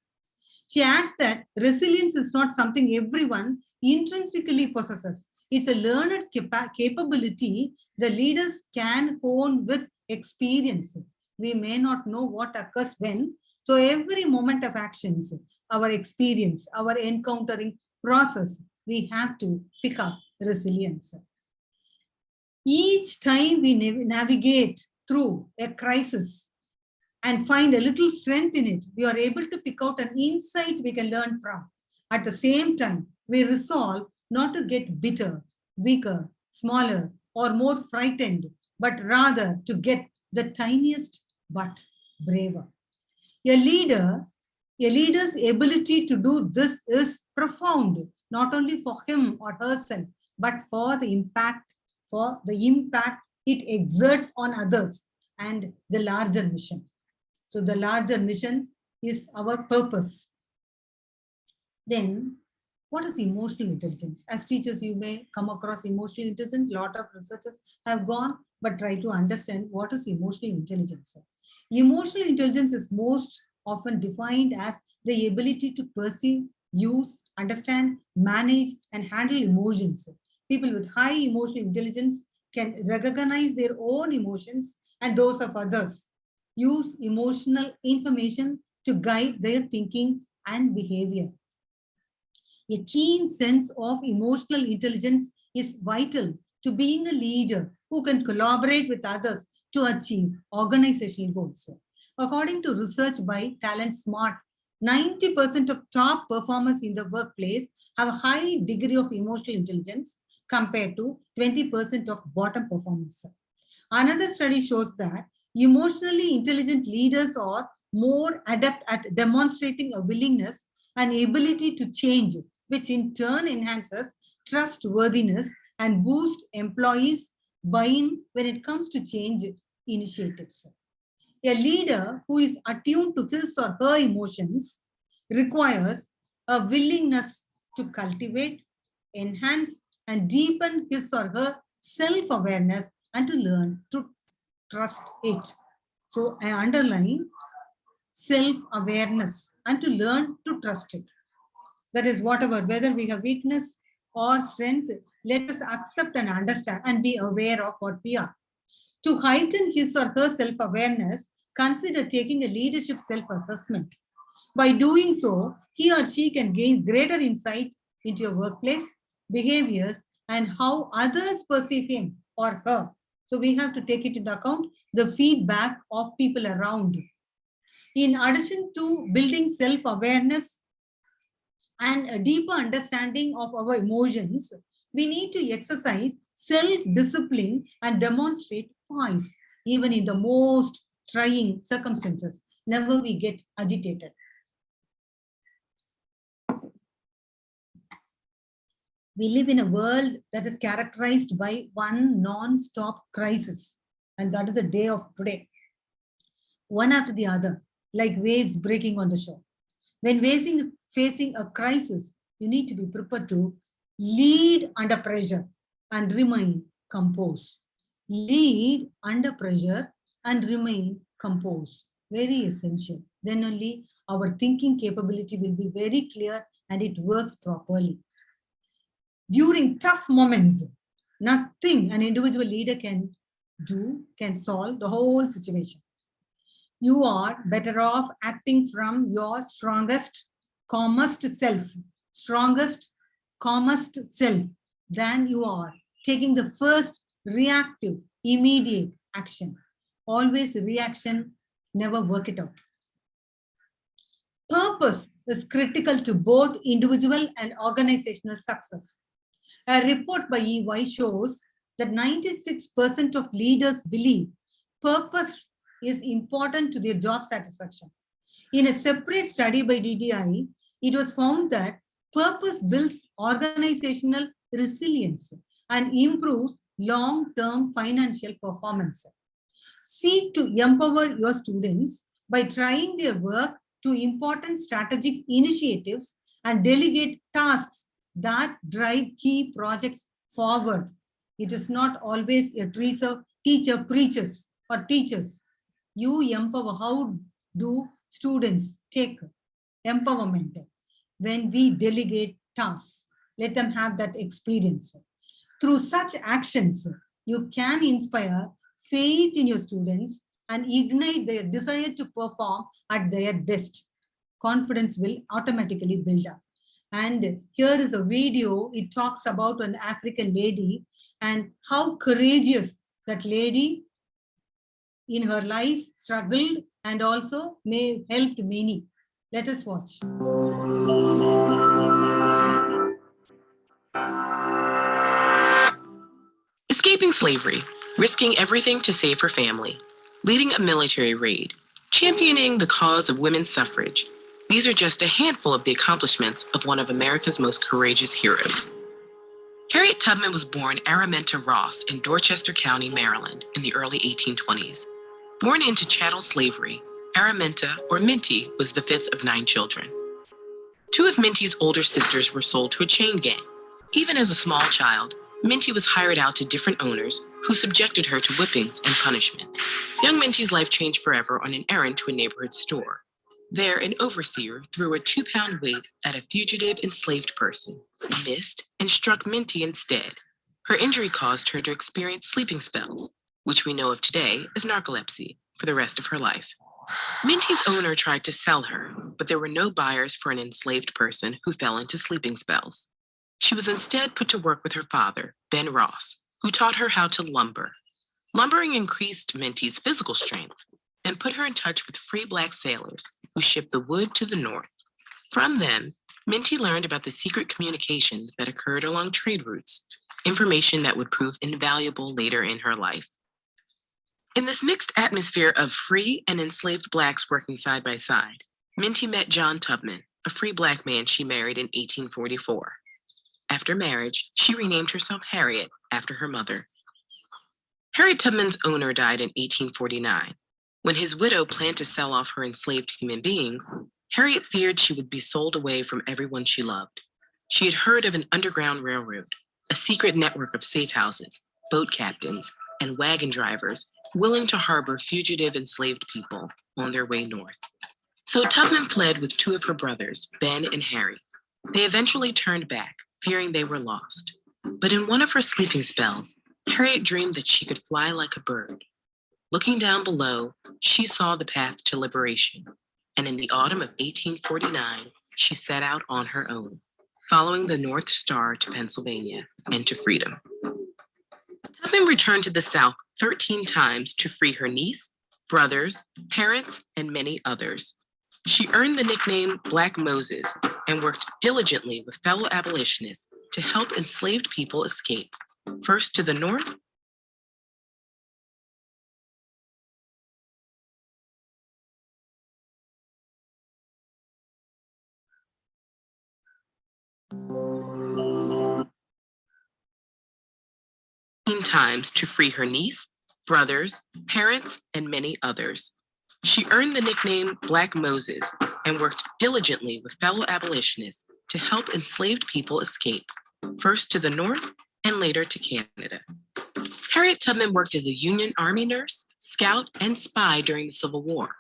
She adds that resilience is not something everyone intrinsically possesses. It's a learned capability the leaders can hone with experience. We may not know what occurs when. So every moment of actions, our experience, our encountering process, we have to pick up resilience. Each time we navigate through a crisis and find a little strength in it, we are able to pick out an insight we can learn from. At the same time, we resolve not to get bitter, weaker, smaller, or more frightened, but rather to get the tiniest but braver. A leader's ability to do this is profound, not only for him or herself, but for the impact it exerts on others and the larger mission. So the larger mission is our purpose. Then, what is emotional intelligence? As teachers, you may come across emotional intelligence. A lot of researchers have gone, but try to understand what is emotional intelligence. Emotional intelligence is most often defined as the ability to perceive, use, understand, manage, and handle emotions. People with high emotional intelligence can recognize their own emotions and those of others, use emotional information to guide their thinking and behavior. A keen sense of emotional intelligence is vital to being a leader who can collaborate with others to achieve organizational goals. According to research by Talent Smart 90% of top performers in the workplace have a high degree of emotional intelligence compared to 20% of bottom performers. Another study shows that emotionally intelligent leaders are more adept at demonstrating a willingness and ability to change, which in turn enhances trustworthiness and boosts employees' buy-in when it comes to change initiatives. A leader who is attuned to his or her emotions requires a willingness to cultivate, enhance, and deepen his or her self-awareness and to learn to trust it. So I underline self-awareness and to learn to trust it. That is, whatever, whether we have weakness or strength, let us accept and understand and be aware of what we are. To heighten his or her self-awareness, consider taking a leadership self-assessment. By doing so, he or she can gain greater insight into your workplace, behaviors, and how others perceive him or her. So we have to take it into account, the feedback of people around you. In addition to building self-awareness and a deeper understanding of our emotions, we need to exercise self-discipline and demonstrate poise, even in the most trying circumstances. Never we get agitated. We live in a world that is characterized by one non-stop crisis, and that is the day of today. One after the other, like waves breaking on the shore. When facing a crisis, you need to be prepared to lead under pressure and remain composed. Lead under pressure and remain composed. Very essential. Then only our thinking capability will be very clear and it works properly. During tough moments, nothing an individual leader can do can solve the whole situation. You are better off acting from your strongest, calmest self, than you are taking the first reactive, immediate action. Always reaction, never work it out. Purpose is critical to both individual and organizational success. A report by EY shows that 96% of leaders believe purpose is important to their job satisfaction. In a separate study by DDI, it was found that purpose builds organizational resilience and improves long-term financial performance. Seek to empower your students by trying their work to important strategic initiatives and delegate tasks that drive key projects forward. It is not always a teacher preaches or teachers. You empower. How do students take empowerment? When we delegate tasks, let them have that experience. Through such actions, you can inspire faith in your students and ignite their desire to perform at their best. Confidence will automatically build up. And here is a video. It talks about an African lady and how courageous that lady in her life struggled and also may helped many. Let us watch. Escaping slavery, risking everything to save her family, leading a military raid, championing the cause of women's suffrage. These are just a handful of the accomplishments of one of America's most courageous heroes. Harriet Tubman was born Araminta Ross in Dorchester County, Maryland, in the early 1820s. Born into chattel slavery, Araminta, or Minty, was the fifth of 9 children. 2 of Minty's older sisters were sold to a chain gang. Even as a small child, Minty was hired out to different owners who subjected her to whippings and punishment. Young Minty's life changed forever on an errand to a neighborhood store. There, an overseer threw a 2-pound weight at a fugitive enslaved person, missed, and struck Minty instead. Her injury caused her to experience sleeping spells, which we know of today as narcolepsy, for the rest of her life. Minty's owner tried to sell her, but there were no buyers for an enslaved person who fell into sleeping spells. She was instead put to work with her father, Ben Ross, who taught her how to lumber. Lumbering increased Minty's physical strength and put her in touch with free Black sailors who shipped the wood to the North. From them, Minty learned about the secret communications that occurred along trade routes, information that would prove invaluable later in her life. In this mixed atmosphere of free and enslaved Blacks working side by side, Minty met John Tubman, a free Black man she married in 1844. After marriage, she renamed herself Harriet after her mother. Harriet Tubman's owner died in 1849. When his widow planned to sell off her enslaved human beings, Harriet feared she would be sold away from everyone she loved. She had heard of an underground railroad, a secret network of safe houses, boat captains, and wagon drivers willing to harbor fugitive enslaved people on their way north. So Tubman fled with two of her brothers, Ben and Harry. They eventually turned back, fearing they were lost. But in one of her sleeping spells, Harriet dreamed that she could fly like a bird. Looking down below, she saw the path to liberation. And in the autumn of 1849, she set out on her own, following the North Star to Pennsylvania and to freedom. Tubman returned to the South 13 times to free her niece, brothers, parents, and many others. She earned the nickname Black Moses and worked diligently with fellow abolitionists to help enslaved people escape, first to the North, times to free her niece, brothers, parents, and many others. She earned the nickname Black Moses and worked diligently with fellow abolitionists to help enslaved people escape, first to the North and later to Canada. Harriet Tubman worked as a Union Army nurse, scout, and spy during the Civil War.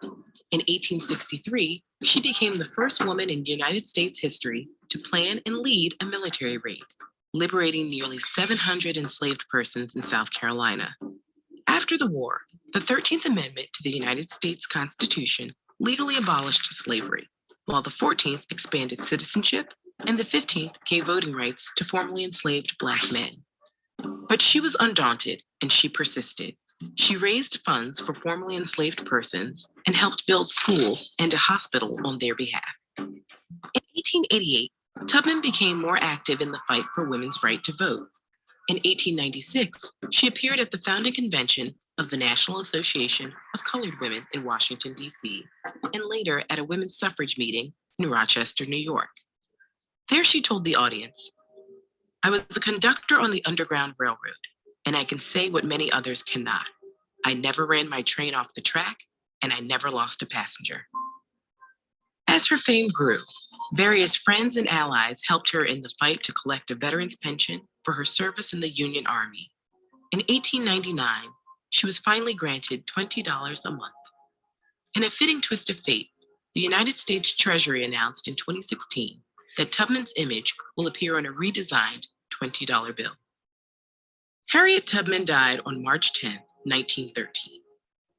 In 1863, she became the first woman in United States history to plan and lead a military raid, liberating nearly 700 enslaved persons in South Carolina. After the war, the 13th Amendment to the United States Constitution legally abolished slavery, while the 14th expanded citizenship and the 15th gave voting rights to formerly enslaved Black men. But she was undaunted and she persisted. She raised funds for formerly enslaved persons and helped build schools and a hospital on their behalf. In 1888, Tubman became more active in the fight for women's right to vote. In 1896, she appeared at the founding convention of the National Association of Colored Women in Washington, D.C., and later at a women's suffrage meeting in Rochester, New York. There she told the audience, "I was a conductor on the Underground Railroad, and I can say what many others cannot. I never ran my train off the track, and I never lost a passenger." As her fame grew, various friends and allies helped her in the fight to collect a veteran's pension for her service in the Union Army. In 1899, she was finally granted $20 a month. In a fitting twist of fate, the United States Treasury announced in 2016 that Tubman's image will appear on a redesigned $20 bill. Harriet Tubman died on March 10, 1913.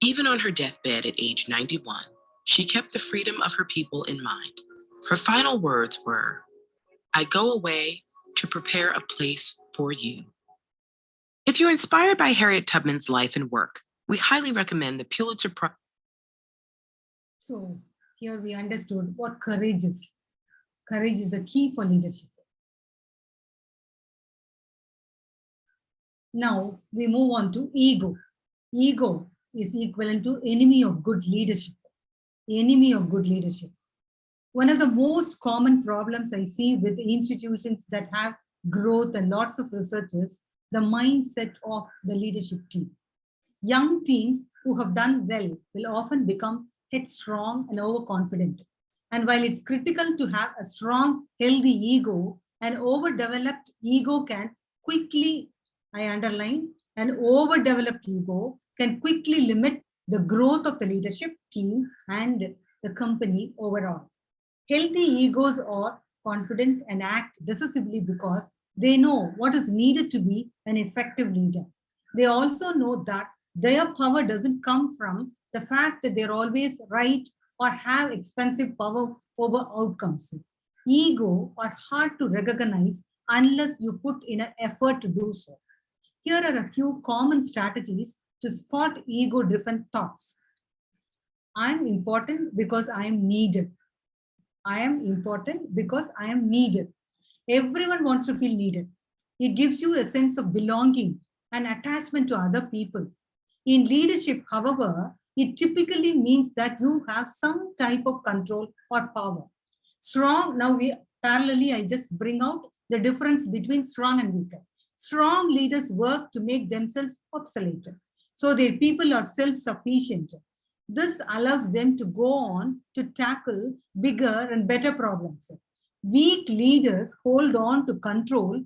Even on her deathbed at age 91, she kept the freedom of her people in mind. Her final words were, "I go away to prepare a place for you." If you're inspired by Harriet Tubman's life and work, we highly recommend the Pulitzer Prize. So here we understood what courage is. Courage is the key for leadership. Now we move on to ego. Ego is equivalent to enemy of good leadership. Enemy of good leadership. One of the most common problems I see with institutions that have growth and lots of research is the mindset of the leadership team. Young teams who have done well will often become headstrong and overconfident. And while it's critical to have a strong, healthy ego, an overdeveloped ego can quickly, I underline, an overdeveloped ego can quickly limit the growth of the leadership team and the company overall. Healthy egos are confident and act decisively because they know what is needed to be an effective leader. They also know that their power doesn't come from the fact that they're always right or have expensive power over outcomes. Ego are hard to recognize unless you put in an effort to do so. Here are a few common strategies to spot ego-driven thoughts. I am important because I am needed. I am important because I am needed. Everyone wants to feel needed. It gives you a sense of belonging and attachment to other people. In leadership, however, it typically means that you have some type of control or power. Strong, now we parallelly, I just bring out the difference between strong and weaker. Strong leaders work to make themselves obsolete, so their people are self-sufficient. This allows them to go on to tackle bigger and better problems. Weak leaders hold on to control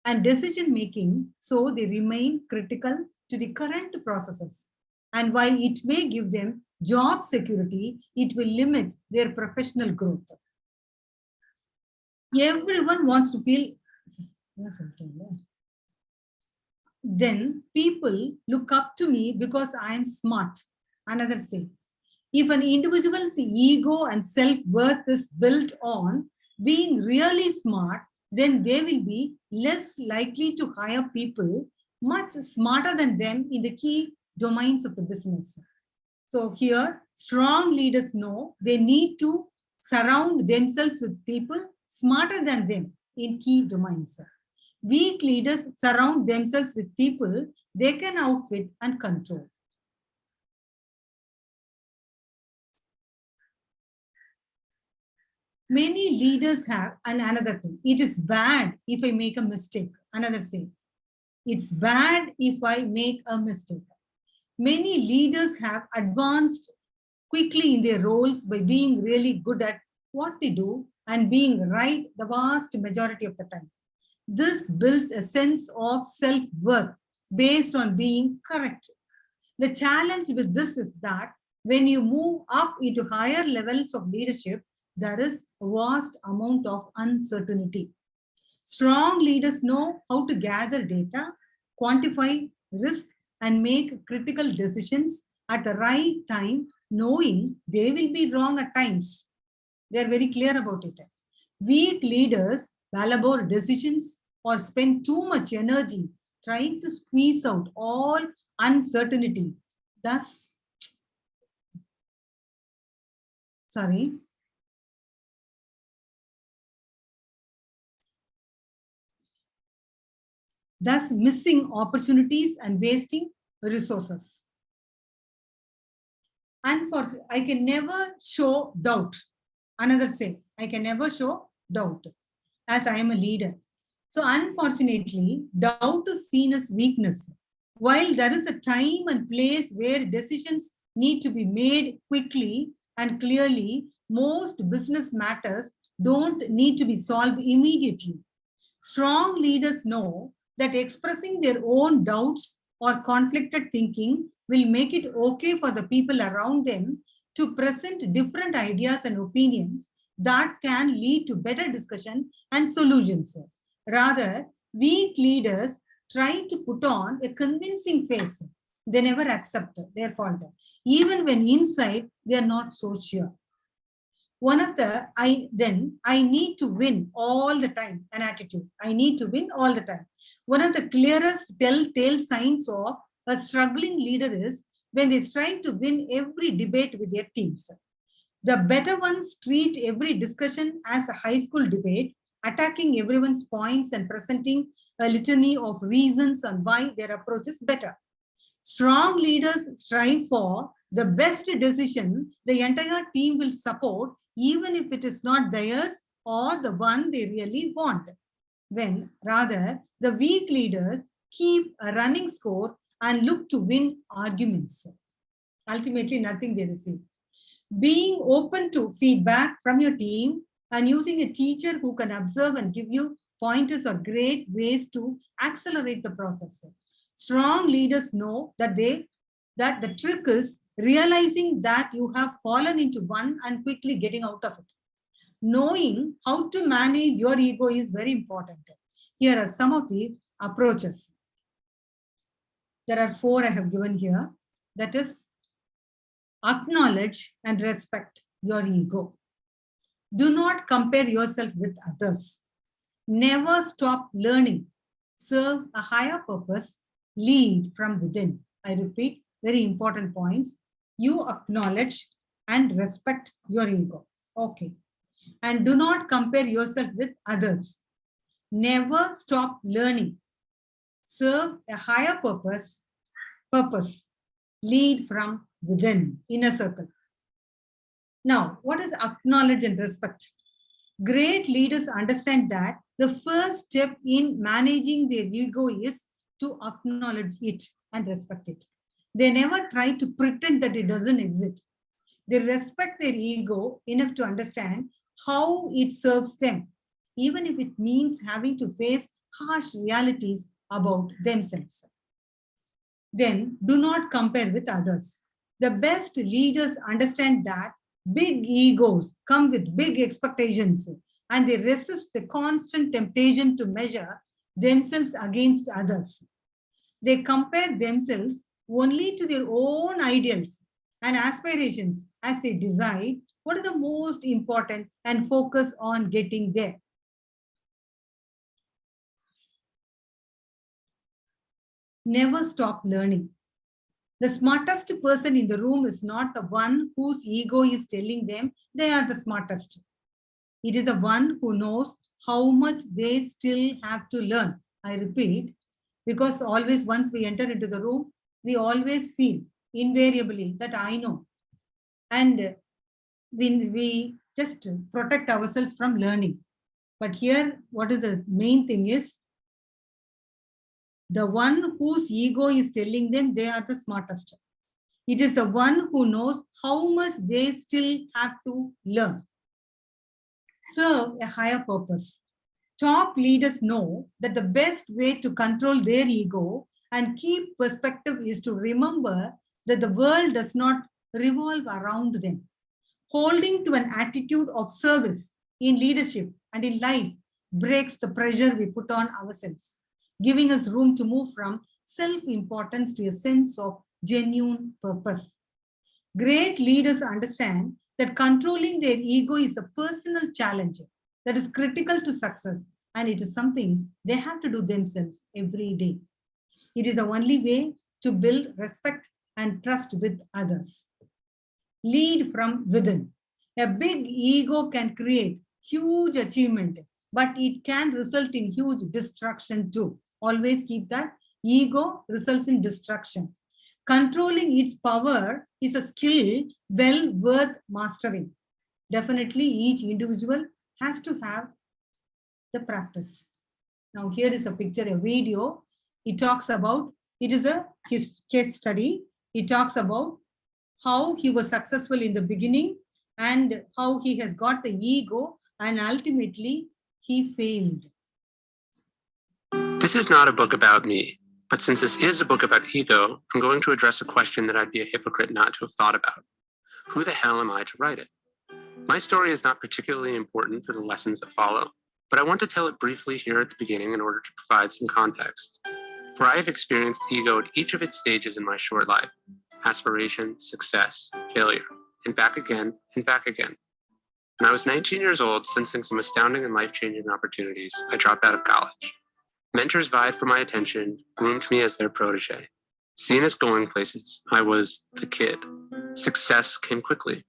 and decision making, so they remain critical to the current processes. And while it may give them job security, it will limit their professional growth. Everyone wants to feel. Then people look up to me because I am smart. Another say, if an individual's ego and self-worth is built on being really smart, then they will be less likely to hire people much smarter than them in the key domains of the business. So here, strong leaders know they need to surround themselves with people smarter than them in key domains. Weak leaders surround themselves with people they can outwit and control. Many leaders have, and another thing, it is bad if I make a mistake. Another say, it's bad if I make a mistake. Many leaders have advanced quickly in their roles by being really good at what they do and being right the vast majority of the time. This builds a sense of self-worth based on being correct. The challenge with this is that when you move up into higher levels of leadership, there is a vast amount of uncertainty. Strong leaders know how to gather data, quantify risk, and make critical decisions at the right time, knowing they will be wrong at times. They are very clear about it. Weak leaders elabor decisions or spend too much energy trying to squeeze out all uncertainty. Thus, thus missing opportunities and wasting resources. Unfortunately, I can never show doubt. Another say, I can never show doubt as I am a leader. So unfortunately, doubt is seen as weakness. While there is a time and place where decisions need to be made quickly and clearly, most business matters don't need to be solved immediately. Strong leaders know that expressing their own doubts or conflicted thinking will make it okay for the people around them to present different ideas and opinions that can lead to better discussion and solutions. Rather, weak leaders try to put on a convincing face. They never accept their fault, even when inside they are not so sure. One of the, I need to win all the time, an attitude. I need to win all the time. One of the clearest telltale signs of a struggling leader is when they strive to win every debate with their teams. The better ones treat every discussion as a high school debate, attacking everyone's points and presenting a litany of reasons on why their approach is better. Strong leaders strive for the best decision the entire team will support, even if it is not theirs or the one they really want. When rather, the weak leaders keep a running score and look to win arguments. Ultimately, nothing they receive. Being open to feedback from your team and using a teacher who can observe and give you pointers are great ways to accelerate the process. Strong leaders know that the trick is realizing that you have fallen into one and quickly getting out of it. Knowing how to manage your ego is very important. Here are some of the approaches. There are 4 I have given here. That is, acknowledge and respect your ego. Do not compare yourself with others. Never stop learning. Serve a higher purpose. Lead from within. I repeat, very important points. You acknowledge and respect your ego. Okay. And do not compare yourself with others. Never stop learning. Serve a higher purpose. Lead from within, inner circle. Now, what is acknowledge and respect? Great leaders understand that the first step in managing their ego is to acknowledge it and respect it. They never try to pretend that it doesn't exist. They respect their ego enough to understand how it serves them, even if it means having to face harsh realities about themselves. Then do not compare with others. The best leaders understand that big egos come with big expectations, and they resist the constant temptation to measure themselves against others. They compare themselves only to their own ideals and aspirations as they decide what is the most important and focus on getting there. Never stop learning. The smartest person in the room is not the one whose ego is telling them they are the smartest. It is the one who knows how much they still have to learn. I repeat, because always once we enter into the room, we always feel invariably that I know. And we just protect ourselves from learning. But here, what is the main thing is, the one whose ego is telling them they are the smartest. It is the one who knows how much they still have to learn. Serve a higher purpose. Top leaders know that the best way to control their ego and keep perspective is to remember that the world does not revolve around them. Holding to an attitude of service in leadership and in life breaks the pressure we put on ourselves, giving us room to move from self-importance to a sense of genuine purpose. Great leaders understand that controlling their ego is a personal challenge that is critical to success, and it is something they have to do themselves every day. It is the only way to build respect and trust with others. Lead from within. A big ego can create huge achievement, but it can result in huge destruction too. Always keep that. Ego results in destruction. Controlling its power is a skill well worth mastering. Definitely each individual has to have the practice. Now here is a picture, a video. It talks about, it is a case study. It talks about how he was successful in the beginning and how he has got the ego and ultimately he failed. This is not a book about me, but since this is a book about ego, I'm going to address a question that I'd be a hypocrite not to have thought about. Who the hell am I to write it? My story is not particularly important for the lessons that follow, but I want to tell it briefly here at the beginning in order to provide some context. For I have experienced ego at each of its stages in my short life: aspiration, success, failure, and back again, and back again. When I was 19 years old, sensing some astounding and life-changing opportunities, I dropped out of college. Mentors vied for my attention, groomed me as their protege. Seen as going places, I was the kid. Success came quickly.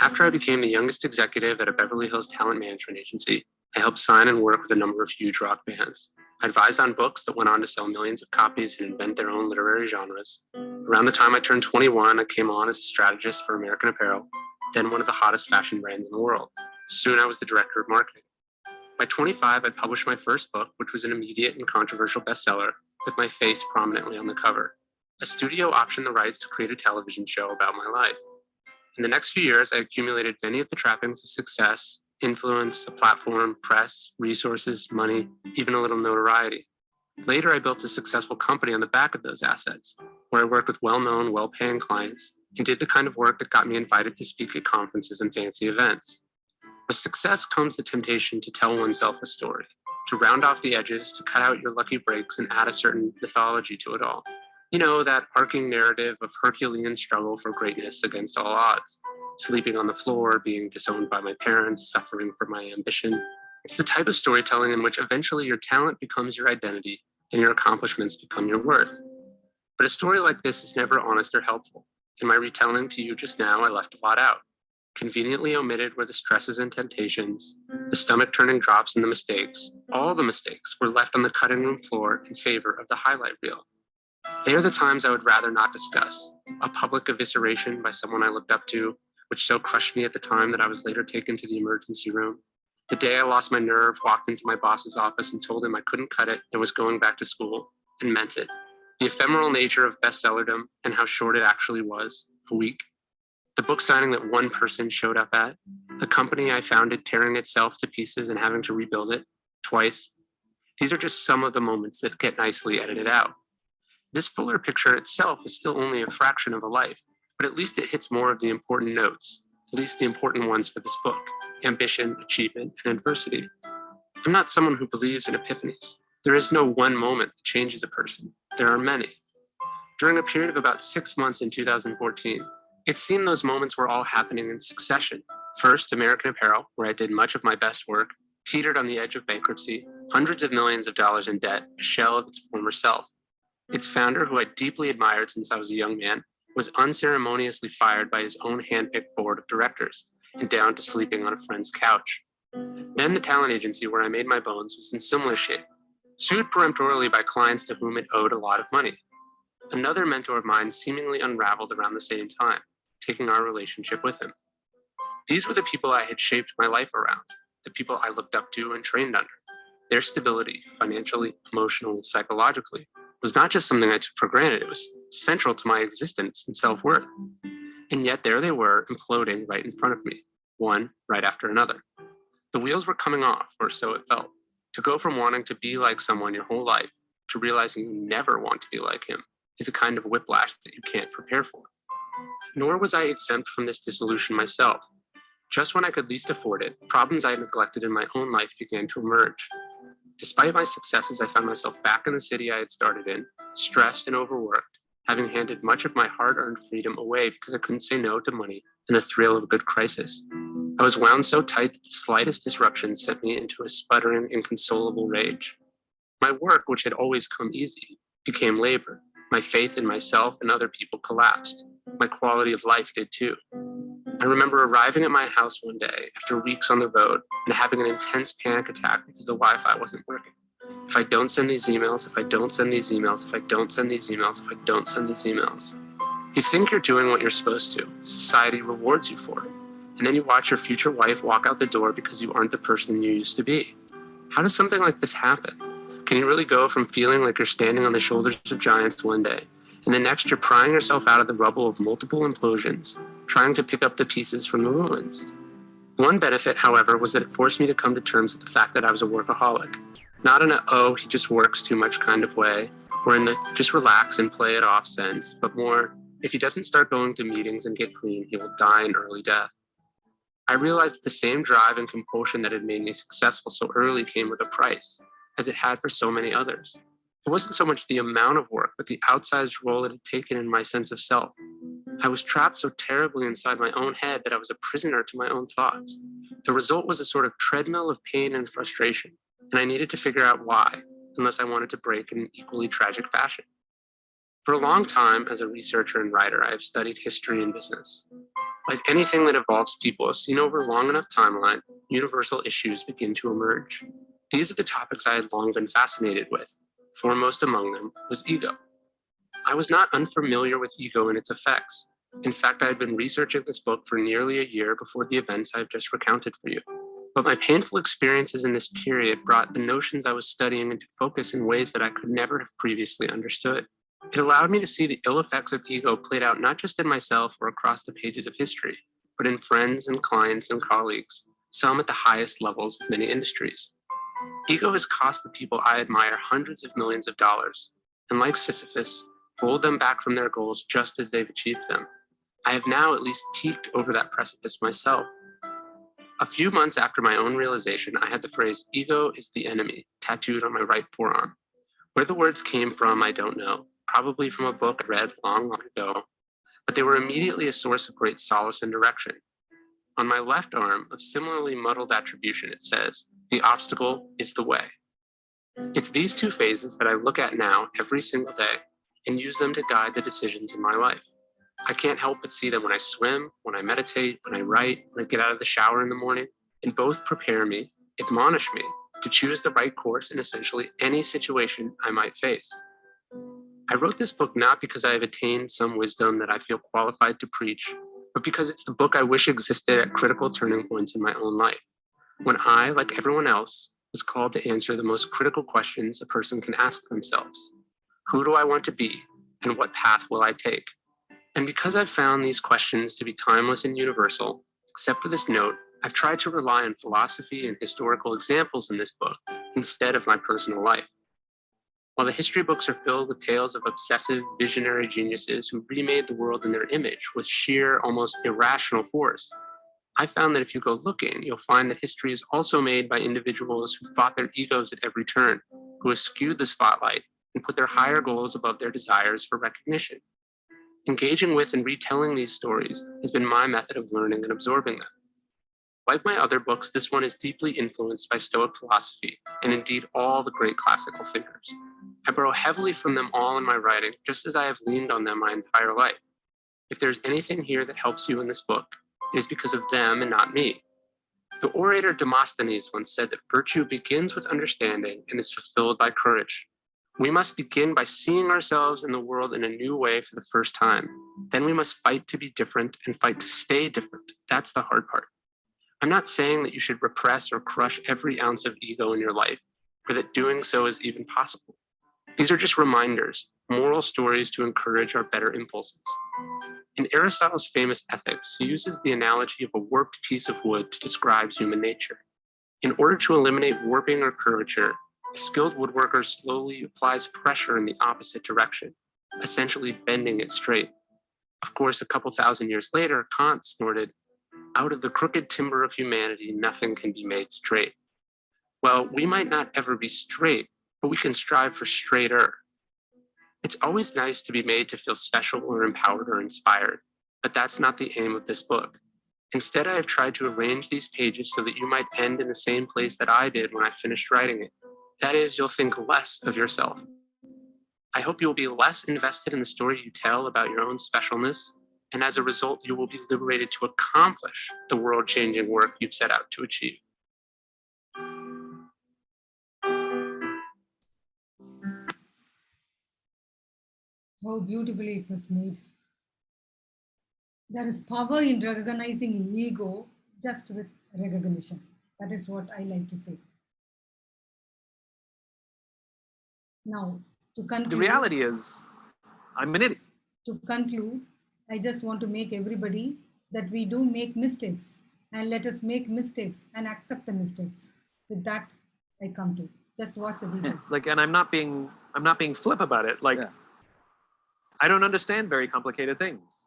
After I became the youngest executive at a Beverly Hills talent management agency, I helped sign and work with a number of huge rock bands. I advised on books that went on to sell millions of copies and invent their own literary genres. Around the time I turned 21, I came on as a strategist for American Apparel, then one of the hottest fashion brands in the world. Soon I was the director of marketing. By 25, I published my first book, which was an immediate and controversial bestseller, with my face prominently on the cover. A studio auctioned the rights to create a television show about my life. In the next few years, I accumulated many of the trappings of success: influence, a platform, press, resources, money, even a little notoriety. Later, I built a successful company on the back of those assets, where I worked with well-known, well-paying clients and did the kind of work that got me invited to speak at conferences and fancy events. With success comes the temptation to tell oneself a story, to round off the edges, to cut out your lucky breaks and add a certain mythology to it all. You know, that arcing narrative of Herculean struggle for greatness against all odds, sleeping on the floor, being disowned by my parents, suffering for my ambition. It's the type of storytelling in which eventually your talent becomes your identity and your accomplishments become your worth. But a story like this is never honest or helpful. In my retelling to you just now, I left a lot out. Conveniently omitted were the stresses and temptations, the stomach-turning drops and the mistakes. All the mistakes were left on the cutting room floor in favor of the highlight reel. They are the times I would rather not discuss. A public evisceration by someone I looked up to, which so crushed me at the time that I was later taken to the emergency room. The day I lost my nerve, walked into my boss's office and told him I couldn't cut it and was going back to school, and meant it. The ephemeral nature of bestsellerdom and how short it actually was, a week. The book signing that one person showed up at, the company I founded tearing itself to pieces and having to rebuild it twice. These are just some of the moments that get nicely edited out. This fuller picture itself is still only a fraction of a life, but at least it hits more of the important notes, at least the important ones for this book: ambition, achievement, and adversity. I'm not someone who believes in epiphanies. There is no one moment that changes a person. There are many. During a period of about 6 months in 2014, it seemed those moments were all happening in succession. First, American Apparel, where I did much of my best work, teetered on the edge of bankruptcy, hundreds of millions of dollars in debt, a shell of its former self. Its founder, who I deeply admired since I was a young man, was unceremoniously fired by his own handpicked board of directors and down to sleeping on a friend's couch. Then the talent agency where I made my bones was in similar shape, sued peremptorily by clients to whom it owed a lot of money. Another mentor of mine seemingly unraveled around the same time, taking our relationship with him. These were the people I had shaped my life around, the people I looked up to and trained under. Their stability, financially, emotionally, psychologically, was not just something I took for granted, it was central to my existence and self-worth. And yet there they were, imploding right in front of me, one right after another. The wheels were coming off, or so it felt. To go from wanting to be like someone your whole life to realizing you never want to be like him is a kind of whiplash that you can't prepare for. Nor was I exempt from this dissolution myself. Just when I could least afford it, problems I had neglected in my own life began to emerge. Despite my successes, I found myself back in the city I had started in, stressed and overworked, having handed much of my hard-earned freedom away because I couldn't say no to money and the thrill of a good crisis. I was wound so tight that the slightest disruption sent me into a sputtering, inconsolable rage. My work, which had always come easy, became labor. My faith in myself and other people collapsed. My quality of life did too. I remember arriving at my house one day after weeks on the road and having an intense panic attack because the Wi-Fi wasn't working. If I don't send these emails, if I don't send these emails, if I don't send these emails, if I don't send these emails. You think you're doing what you're supposed to. Society rewards you for it. And then you watch your future wife walk out the door because you aren't the person you used to be. How does something like this happen? Can you really go from feeling like you're standing on the shoulders of giants one day, and the next you're prying yourself out of the rubble of multiple implosions, trying to pick up the pieces from the ruins? One benefit, however, was that it forced me to come to terms with the fact that I was a workaholic. Not in a, oh, he just works too much kind of way, or in the just relax and play it off sense, but more, if he doesn't start going to meetings and get clean, he will die an early death. I realized that the same drive and compulsion that had made me successful so early came with a price, as it had for so many others. It wasn't so much the amount of work, but the outsized role it had taken in my sense of self. I was trapped so terribly inside my own head that I was a prisoner to my own thoughts. The result was a sort of treadmill of pain and frustration, and I needed to figure out why, unless I wanted to break in an equally tragic fashion. For a long time, as a researcher and writer, I have studied history and business. Like anything that involves people, seen over a long enough timeline, universal issues begin to emerge. These are the topics I had long been fascinated with. Foremost among them was ego. I was not unfamiliar with ego and its effects. In fact, I had been researching this book for nearly a year before the events I've just recounted for you. But my painful experiences in this period brought the notions I was studying into focus in ways that I could never have previously understood. It allowed me to see the ill effects of ego played out not just in myself or across the pages of history, but in friends and clients and colleagues, some at the highest levels of many industries. Ego has cost the people I admire hundreds of millions of dollars, and like Sisyphus, pulled them back from their goals just as they've achieved them. I have now at least peeked over that precipice myself. A few months after my own realization, I had the phrase, "ego is the enemy," tattooed on my right forearm. Where the words came from, I don't know, probably from a book I read long, long ago, but they were immediately a source of great solace and direction. On my left arm, of similarly muddled attribution, it says, "The obstacle is the way." It's these two phases that I look at now every single day and use them to guide the decisions in my life. I can't help but see them when I swim, when I meditate, when I write, when I get out of the shower in the morning, and both prepare me, admonish me to choose the right course in essentially any situation I might face. I wrote this book not because I have attained some wisdom that I feel qualified to preach, but because it's the book I wish existed at critical turning points in my own life, when I, like everyone else, was called to answer the most critical questions a person can ask themselves. Who do I want to be, and what path will I take? And because I've found these questions to be timeless and universal, except for this note, I've tried to rely on philosophy and historical examples in this book instead of my personal life. While the history books are filled with tales of obsessive, visionary geniuses who remade the world in their image with sheer, almost irrational force, I found that if you go looking, you'll find that history is also made by individuals who fought their egos at every turn, who eschewed the spotlight and put their higher goals above their desires for recognition. Engaging with and retelling these stories has been my method of learning and absorbing them. Like my other books, this one is deeply influenced by Stoic philosophy, and indeed all the great classical thinkers. I borrow heavily from them all in my writing, just as I have leaned on them my entire life. If there's anything here that helps you in this book, it is because of them and not me. The orator Demosthenes once said that virtue begins with understanding and is fulfilled by courage. We must begin by seeing ourselves in the world in a new way for the first time. Then we must fight to be different and fight to stay different. That's the hard part. I'm not saying that you should repress or crush every ounce of ego in your life, or that doing so is even possible. These are just reminders, moral stories to encourage our better impulses. In Aristotle's famous Ethics, he uses the analogy of a warped piece of wood to describe human nature. In order to eliminate warping or curvature, a skilled woodworker slowly applies pressure in the opposite direction, essentially bending it straight. Of course, a couple thousand years later, Kant snorted, "Out of the crooked timber of humanity, nothing can be made straight." Well, we might not ever be straight, but we can strive for straighter. It's always nice to be made to feel special or empowered or inspired, but that's not the aim of this book. Instead, I have tried to arrange these pages so that you might end in the same place that I did when I finished writing it. That is, you'll think less of yourself. I hope you'll be less invested in the story you tell about your own specialness, and as a result, you will be liberated to accomplish the world-changing work you've set out to achieve. How beautifully it was made. There is power in recognizing ego just with recognition. That is what I like to say. Now, to conclude. The reality is, I'm an idiot. To conclude, I just want to make everybody that we do make mistakes, and let us make mistakes and accept the mistakes. With that, I come to. Just watch the video. Like, and I'm not being flip about it. Like, I don't understand very complicated things.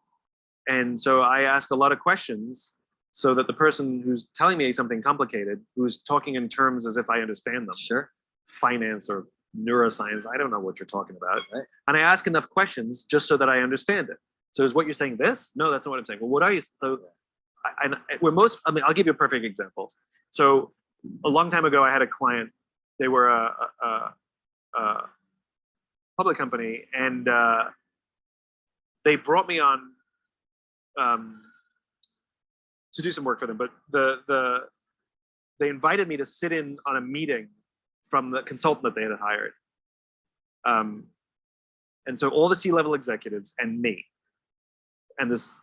And so I ask a lot of questions so that the person who's telling me something complicated, who's talking in terms as if I understand them, finance or neuroscience, I don't know what you're talking about. Right. And I ask enough questions just so that I understand it. So is what you're saying this? No, that's not what I'm saying. Well, what are you? So I'll give you a perfect example. So a long time ago, I had a client, they were a public company, and they brought me on to do some work for them, but they invited me to sit in on a meeting from the consultant that they had hired. And so all the C-level executives and me, and this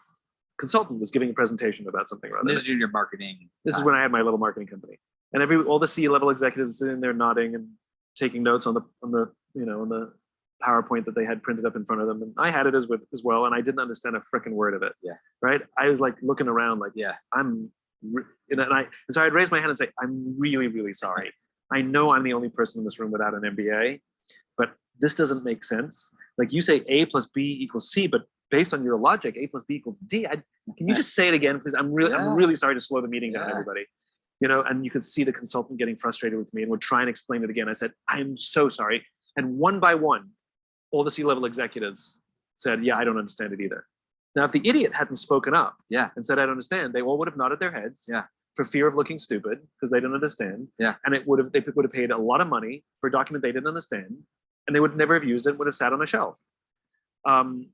consultant was giving a presentation about something or other. This is junior marketing. This is when I had my little marketing company, and all the C-level executives sitting there nodding and taking notes on the PowerPoint that they had printed up in front of them, and I had it as well, and I didn't understand a freaking word of it. Yeah. Right. I was like looking around, like, yeah, and so I'd raise my hand and say, "I'm really, really sorry. I know I'm the only person in this room without an MBA, but this doesn't make sense. Like, you say A plus B equals C, but based on your logic, A plus B equals D. Can you just say it again? Because I'm really sorry to slow the meeting down, everybody." And you could see the consultant getting frustrated with me and would try and explain it again. I said, "I'm so sorry." And one by one, all the C-level executives said, "Yeah, I don't understand it either." Now, if the idiot hadn't spoken up and said, "I don't understand," they all would have nodded their heads for fear of looking stupid because they didn't understand. Yeah. And they would have paid a lot of money for a document they didn't understand, and they would never have used it, would have sat on a shelf. And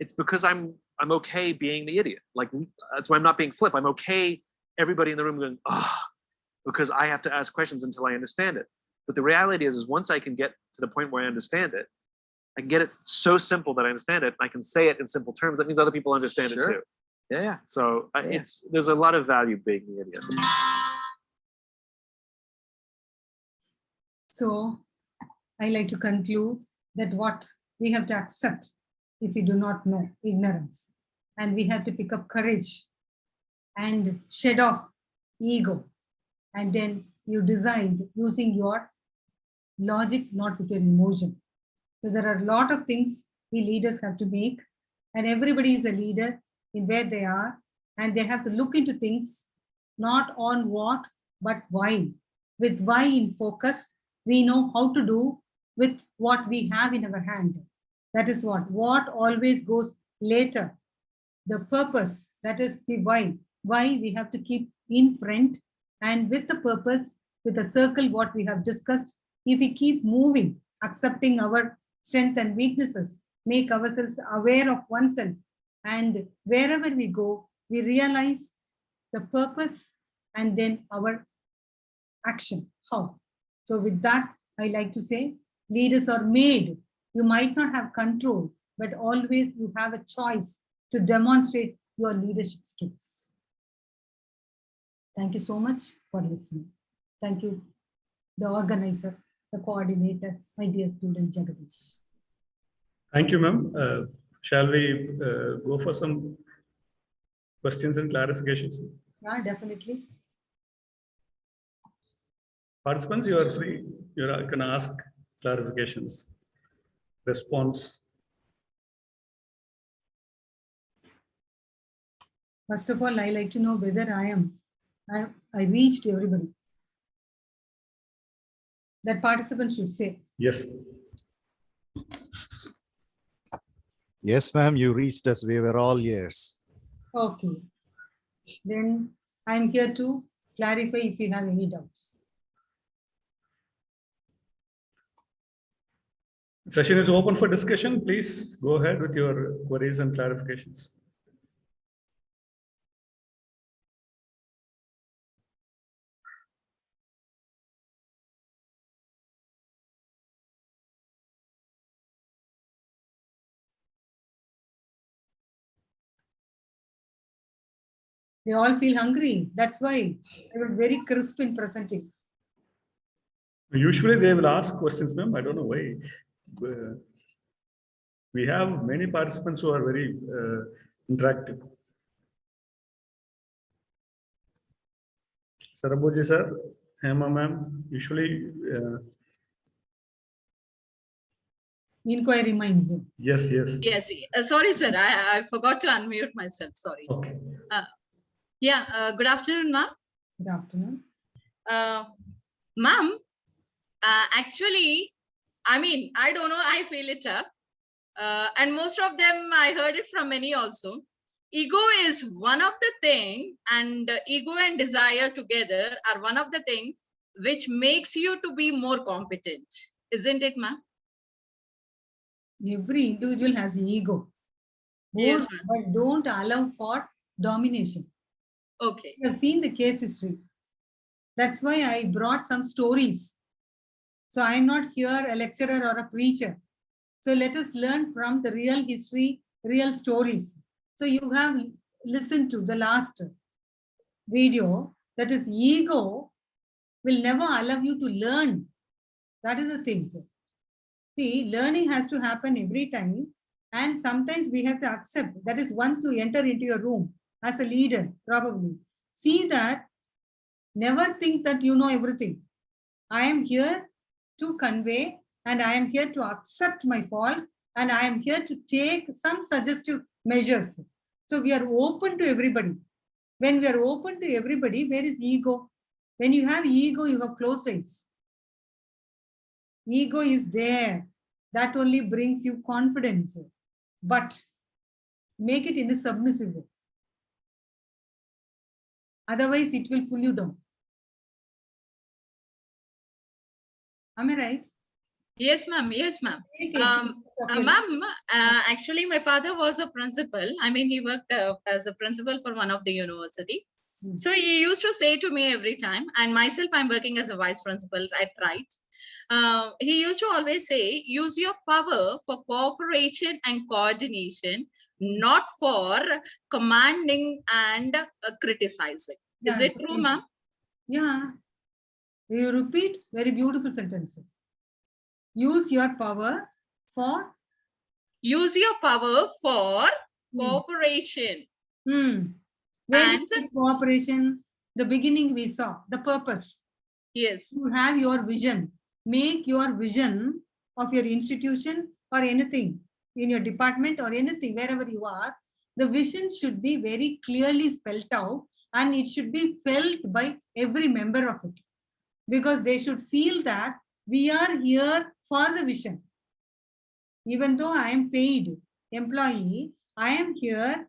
it's because I'm okay being the idiot. Like, that's why I'm not being flip. I'm okay. Everybody in the room going, oh, because I have to ask questions until I understand it. But the reality is once I can get to the point where I understand it, I can get it so simple that I understand it. I can say it in simple terms. That means other people understand it too. Yeah. So there's a lot of value being the idiot. So I like to conclude that what we have to accept if we do not know, ignorance, and we have to pick up courage and shed off ego, and then you decide using your logic, not with your emotion. So there are a lot of things we leaders have to make, and everybody is a leader in where they are, and they have to look into things not on what but why. With why in focus, we know how to do with what we have in our hand. That is what always goes later. The purpose, that is the why we have to keep in front, and with the purpose, with the circle what we have discussed, if we keep moving, accepting our strength and weaknesses, make ourselves aware of oneself, and wherever we go, we realize the purpose and then our action. How? So with that, I like to say, leaders are made. You might not have control, but always you have a choice to demonstrate your leadership skills. Thank you so much for listening. Thank you, the organizer, the coordinator, my dear student Jagadish. Thank you, ma'am. Shall we go for some questions and clarifications? Yeah, definitely. Participants, you are free. You can ask clarifications, response. First of all, I like to know whether I reached everybody. That participant should say. Yes. Yes, ma'am, you reached us. We were all ears. Okay. Then I'm here to clarify if you have any doubts. Session is open for discussion. Please go ahead with your queries and clarifications. They all feel hungry. That's why I was very crisp in presenting. Usually they will ask questions, ma'am. I don't know why. We have many participants who are very interactive. Saraboji sir, Hema ma'am, usually. Inquiry minds. Yes, yes. Yes. Sorry, sir. I forgot to unmute myself. Sorry. Okay. Good afternoon, ma'am. Good afternoon. Ma'am, actually, I mean, I don't know. I feel it tough. And most of them, I heard it from many also. Ego is one of the thing, and ego and desire together are one of the thing which makes you to be more competent. Isn't it, ma'am? Every individual has ego. Yes, but don't allow for domination. Okay. You have seen the case history. That's why I brought some stories. So I'm not here a lecturer or a preacher. So let us learn from the real history, real stories. So you have listened to the last video. That is, ego will never allow you to learn. That is the thing. See, learning has to happen every time. And sometimes we have to accept. That is, once you enter into your room as a leader, probably, see that, never think that you know everything. I am here to convey, and I am here to accept my fault, and I am here to take some suggestive measures. So we are open to everybody. When we are open to everybody, where is ego? When you have ego, you have closed eyes. Ego is there. That only brings you confidence. But make it in a submissive way. Otherwise, it will pull you down. Am I right? Yes, ma'am. Yes, ma'am. Ma'am, actually, my father was a principal. I mean, he worked as a principal for one of the university. So he used to say to me every time, and myself, I'm working as a vice principal at Wright. He used to always say, use your power for cooperation and coordination, not for commanding and criticizing. Is it true, ma'am? Yeah. You repeat, very beautiful sentence. Use your power for? Use your power for cooperation. Where is the cooperation? The beginning we saw, the purpose. Yes. You have your vision. Make your vision of your institution or anything in your department or anything, wherever you are. The vision should be very clearly spelled out and it should be felt by every member of it. Because they should feel that we are here for the vision. Even though I am paid employee, I am here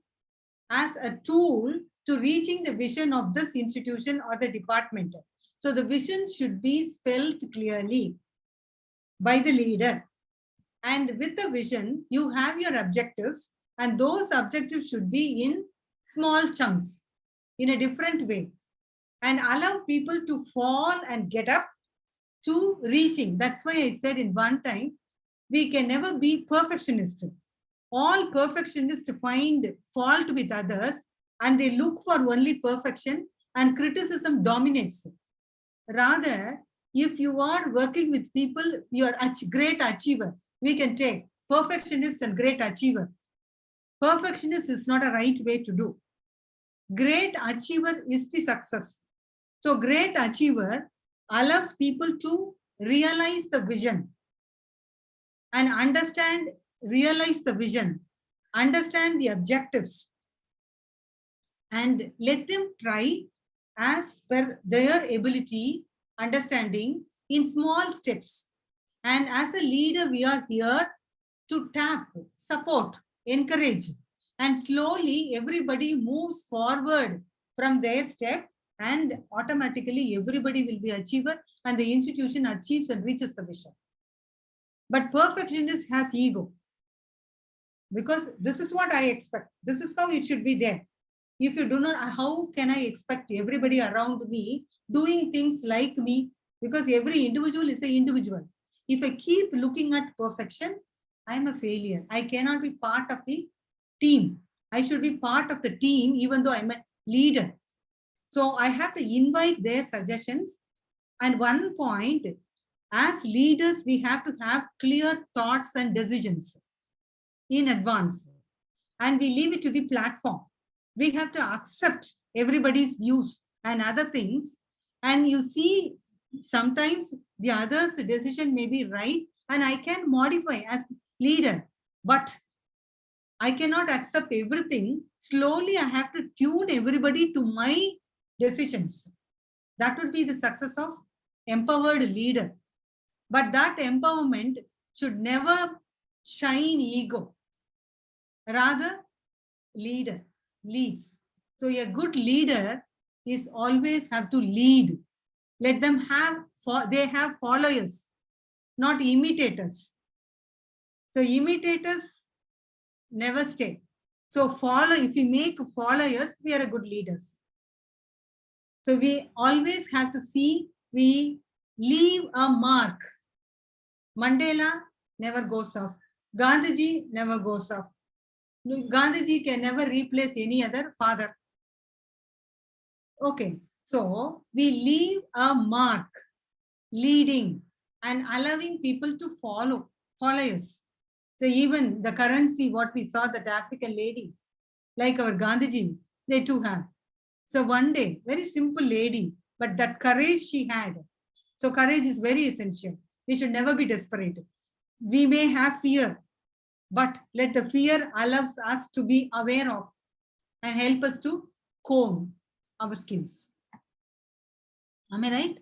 as a tool to reaching the vision of this institution or the department. So the vision should be spelled clearly by the leader. And with the vision, you have your objectives, and those objectives should be in small chunks, in a different way, and allow people to fall and get up to reaching. That's why I said in one time, we can never be perfectionist. All perfectionists find fault with others and they look for only perfection, and criticism dominates. Rather, if you are working with people, you are a great achiever. We can take perfectionist and great achiever. Perfectionist is not a right way to do. Great achiever is the success. So great achiever allows people to realize the vision and understand, realize the vision, understand the objectives, and let them try as per their ability, understanding in small steps. And as a leader, we are here to tap, support, encourage, and slowly everybody moves forward from their step, and automatically everybody will be achiever and the institution achieves and reaches the vision. But perfectionist has ego, because this is what I expect. This is how it should be there. If you do not, how can I expect everybody around me doing things like me? Because every individual is an individual. If I keep looking at perfection, I am a failure. I cannot be part of the team. I should be part of the team even though I'm a leader. So I have to invite their suggestions. And one point, as leaders, we have to have clear thoughts and decisions in advance. And we leave it to the platform. We have to accept everybody's views and other things. And you see, sometimes the other's decision may be right and I can modify as leader, but I cannot accept everything. Slowly, I have to tune everybody to my decisions. That would be the success of empowered leader. But that empowerment should never shine ego. Rather, leader leads. So a good leader is always have to lead. Let them have, they have followers, not imitators. So imitators never stay. So follow, if we make followers, we are a good leaders. So we always have to see, we leave a mark. Mandela never goes off. Gandhiji never goes off. Gandhiji can never replace any other father. Okay, so we leave a mark, leading and allowing people to follow us. So even the currency, what we saw, that African lady, like our Gandhiji, they too have. So one day, very simple lady, but that courage she had. So courage is very essential. We should never be desperate. We may have fear, but let the fear allows us to be aware of and help us to comb our skills. Am I right?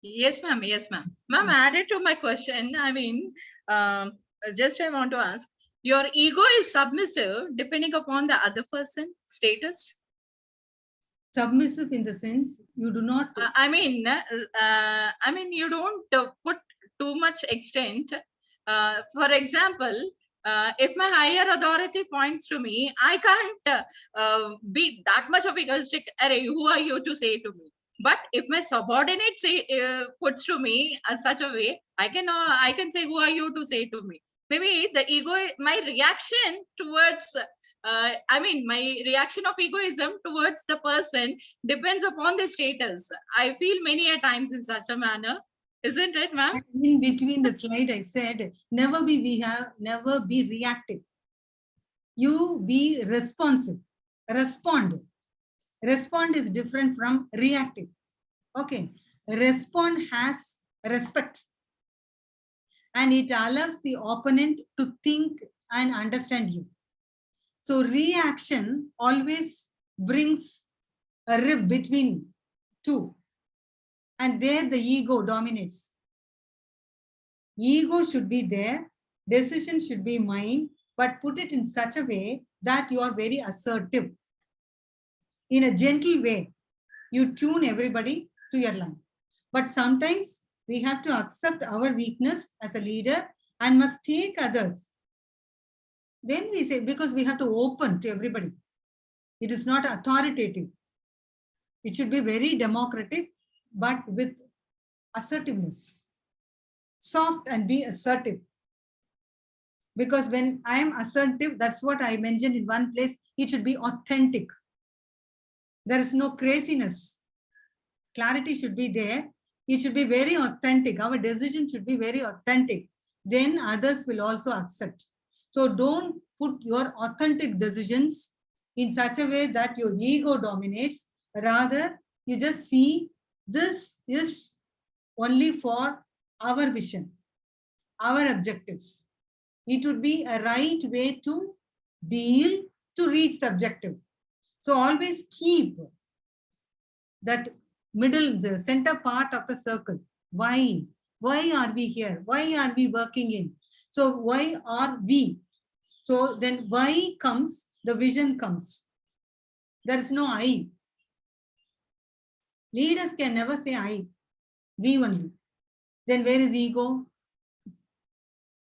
Yes, ma'am. Yes, ma'am. Ma'am, added to my question, I mean, just I want to ask, your ego is submissive depending upon the other person's status? Submissive in the sense you do not. I mean, you don't put too much extent. For example, If my higher authority points to me, I can't be that much of egoistic. Arey, who are you to say to me? But if my subordinate say puts to me in such a way, I can say, who are you to say to me? Maybe the ego, my reaction towards, my reaction of egoism towards the person depends upon the status. I feel many a times in such a manner, isn't it, ma'am? In between the slide, I said, never be reactive. You be responsive. Respond. Respond is different from reactive. Okay. Respond has respect. And it allows the opponent to think and understand you. So reaction always brings a rift between two. And there the ego dominates. Ego should be there. Decision should be mine, but put it in such a way that you are very assertive. In a gentle way, you tune everybody to your line. But sometimes we have to accept our weakness as a leader and must take others. Then we say, because we have to open to everybody. It is not authoritative. It should be very democratic, but with assertiveness. Soft and be assertive. Because when I am assertive, that's what I mentioned in one place, it should be authentic. There is no craziness. Clarity should be there. It should be very authentic. Our decision should be very authentic. Then others will also accept. So don't put your authentic decisions in such a way that your ego dominates. Rather, you just see this is only for our vision, our objectives. It would be a right way to deal to reach the objective. So always keep that middle, the center part of the circle. Why? Why are we here? Why are we working in? So why are we? So then why comes, the vision comes. There is no I. Leaders can never say I, we only. Then where is ego?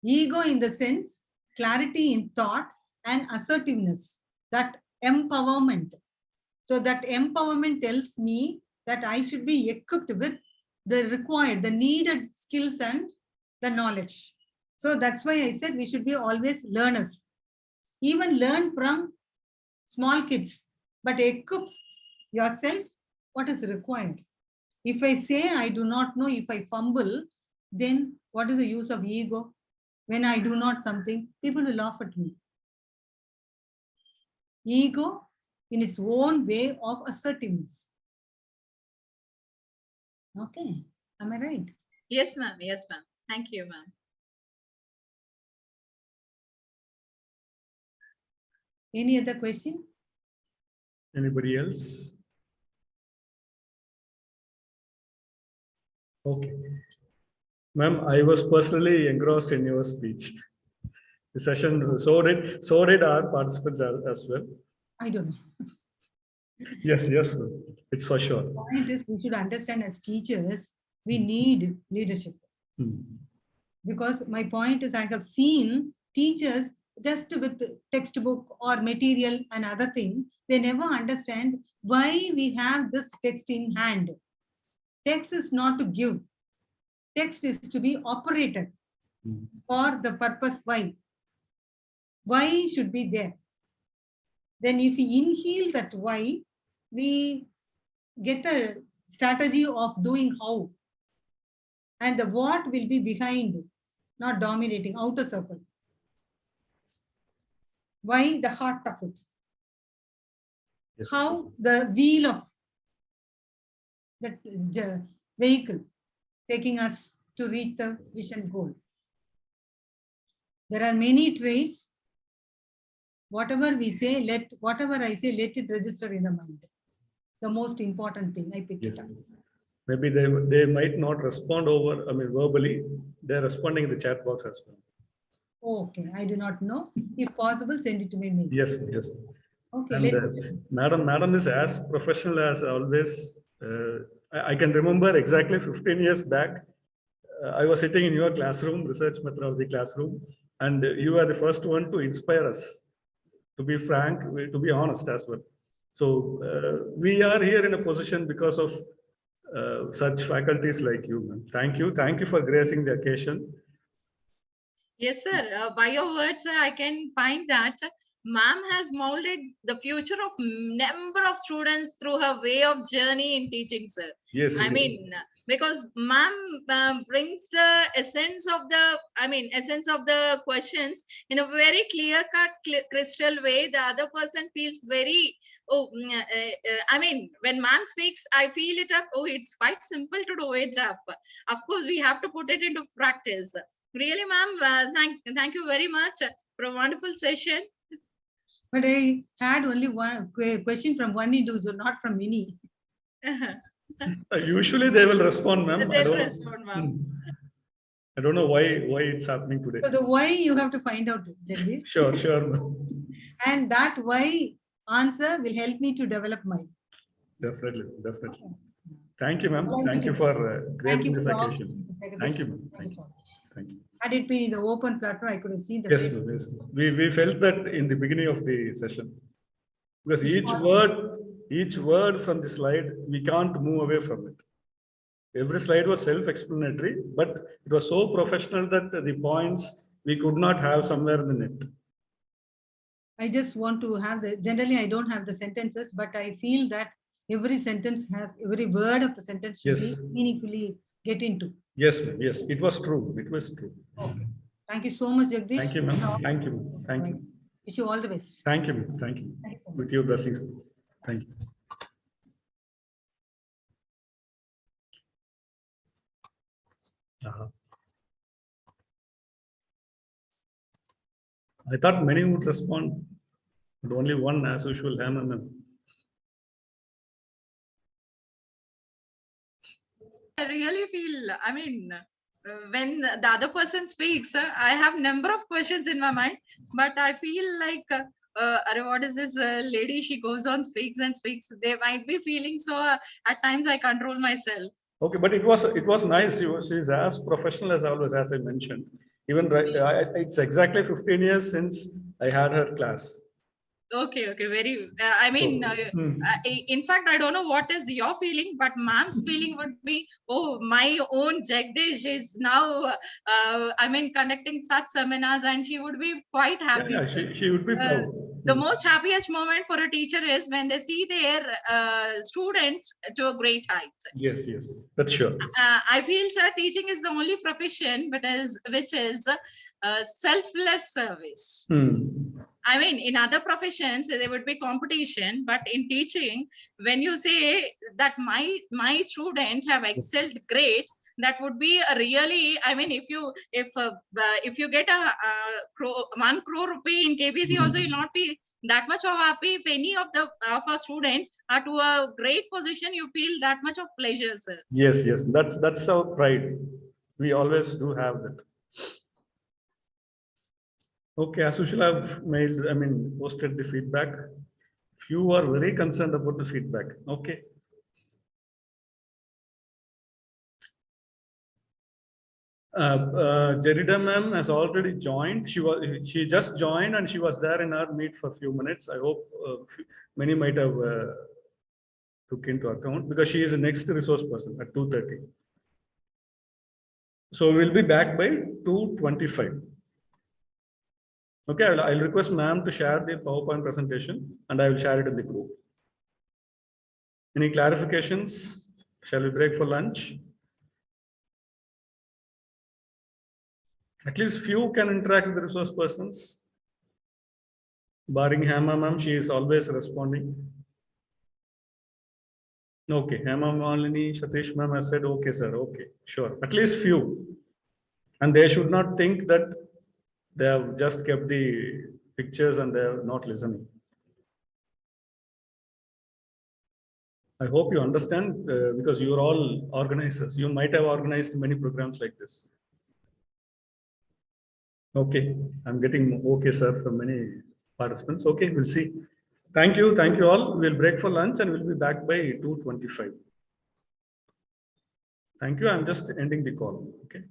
Ego in the sense, clarity in thought and assertiveness, that empowerment. So that empowerment tells me that I should be equipped with the required, the needed skills and the knowledge. So that's why I said we should be always learners. Even learn from small kids, but equip yourself what is required. If I say I do not know, if I fumble, then what is the use of ego? When I do not something, people will laugh at me. Ego in its own way of assertiveness. Okay, am I right? Yes, ma'am. Yes, ma'am. Thank you, ma'am. Any other question? Anybody else? Okay. Ma'am, I was personally engrossed in your speech. The session, so did our participants as well. I don't know. Yes, it's for sure. The point is, we should understand as teachers, we need leadership. Because my point is, I have seen teachers just with textbook or material and other thing, they never understand why we have this text in hand. Text is not to give. Text is to be operated for the purpose why. Why should be there. Then if we inhale that why, we get a strategy of doing how. And the what will be behind, not dominating, outer circle. Why the heart of it? Yes. How the wheel of that vehicle taking us to reach the vision goal. There are many traits. Whatever we say, whatever I say, let it register in the mind. The most important thing, I pick it up. Maybe they might not respond verbally. They're responding in the chat box as well. Okay, I do not know. If possible, send it to me. Maybe. Yes. Okay. And, Madam is as professional as always. I can remember exactly 15 years back. I was sitting in your classroom, research methodology classroom, And you are the first one to inspire us, to be frank, to be honest as well. So we are here in a position because of such faculties like you, ma'am. Thank you. Thank you for gracing the occasion. Yes, sir. By your words, I can find that ma'am has molded the future of number of students through her way of journey in teaching, sir. Yes, I yes. mean, because ma'am brings the essence of the questions in a very clear-cut, crystal way. The other person feels very, I mean, when ma'am speaks, I feel it up. Oh, it's quite simple to do it up. Of course, we have to put it into practice. Really, ma'am, thank you very much for a wonderful session. But I had only one question from one individual, not from many. Usually they will respond, ma'am. They'll respond, ma'am. I don't know why it's happening today. So the why you have to find out, Jagdish. Sure, ma'am. And that why answer will help me to develop mine. Definitely. Thank you, ma'am. Thank you for gracing this occasion. Thank you, ma'am. Thank you. Had it been in the open platform, I could have seen the Yes, face. ma'am. Yes, ma'am. We felt that in the beginning of the session. Because each word from the slide, we can't move away from it. Every slide was self-explanatory, but it was so professional that the points we could not have somewhere in the net. I just want to have generally I don't have the sentences, but I feel that every sentence has, every word of the sentence should be meaningfully get into. Yes, ma'am. Yes, it was true. It was true. Okay. Thank you so much, Jagdish. Thank you, ma'am. Thank you. Thank you. Wish you all the best. Thank you, ma'am. Thank you. With your blessings. Thank you. I thought many would respond, but only one, as usual, ma'am. I really feel, I mean, when the other person speaks, I have number of questions in my mind, but I feel like, what is this lady? She goes on, speaks and speaks. They might be feeling so. At times, I control myself. Okay, but it was nice. She's as professional as always, as I mentioned. Even it's exactly 15 years since I had her class. Okay, very. I mean, in fact, I don't know what is your feeling, but ma'am's feeling would be, oh, my own Jagdish is now, conducting such seminars, and she would be quite happy. Yeah, she would be proud. The most happiest moment for a teacher is when they see their students to a great height. Yes, that's sure. I feel, sir, teaching is the only profession, which is selfless service. I mean, in other professions, there would be competition, but in teaching, when you say that my student have excelled great, that would be a really, I mean, if you get a 1 crore rupee in KBC, also you'll not feel that much of happy. If any of a student are to a great position, you feel that much of pleasure, sir. Yes, that's our pride. We always do have that. Okay, as usual, I've posted the feedback. Few are very concerned about the feedback. Okay. Jerida ma'am has already joined. She just joined and she was there in our meet for a few minutes. I hope many might have took into account because she is the next resource person at 2:30. So we'll be back by 2:25. Okay, I'll request ma'am to share the PowerPoint presentation and I will share it in the group. Any clarifications? Shall we break for lunch? At least few can interact with the resource persons. Barring Hema ma'am, she is always responding. Okay, Hema Malini, Satish ma'am has said, okay, sir, okay, sure. At least few. And they should not think that they have just kept the pictures and they are not listening. I hope you understand because you are all organizers. You might have organized many programs like this. Okay, I'm getting okay, sir, from many participants. Okay, we'll see. Thank you all. We'll break for lunch and we'll be back by 2:25. Thank you. I'm just ending the call. Okay.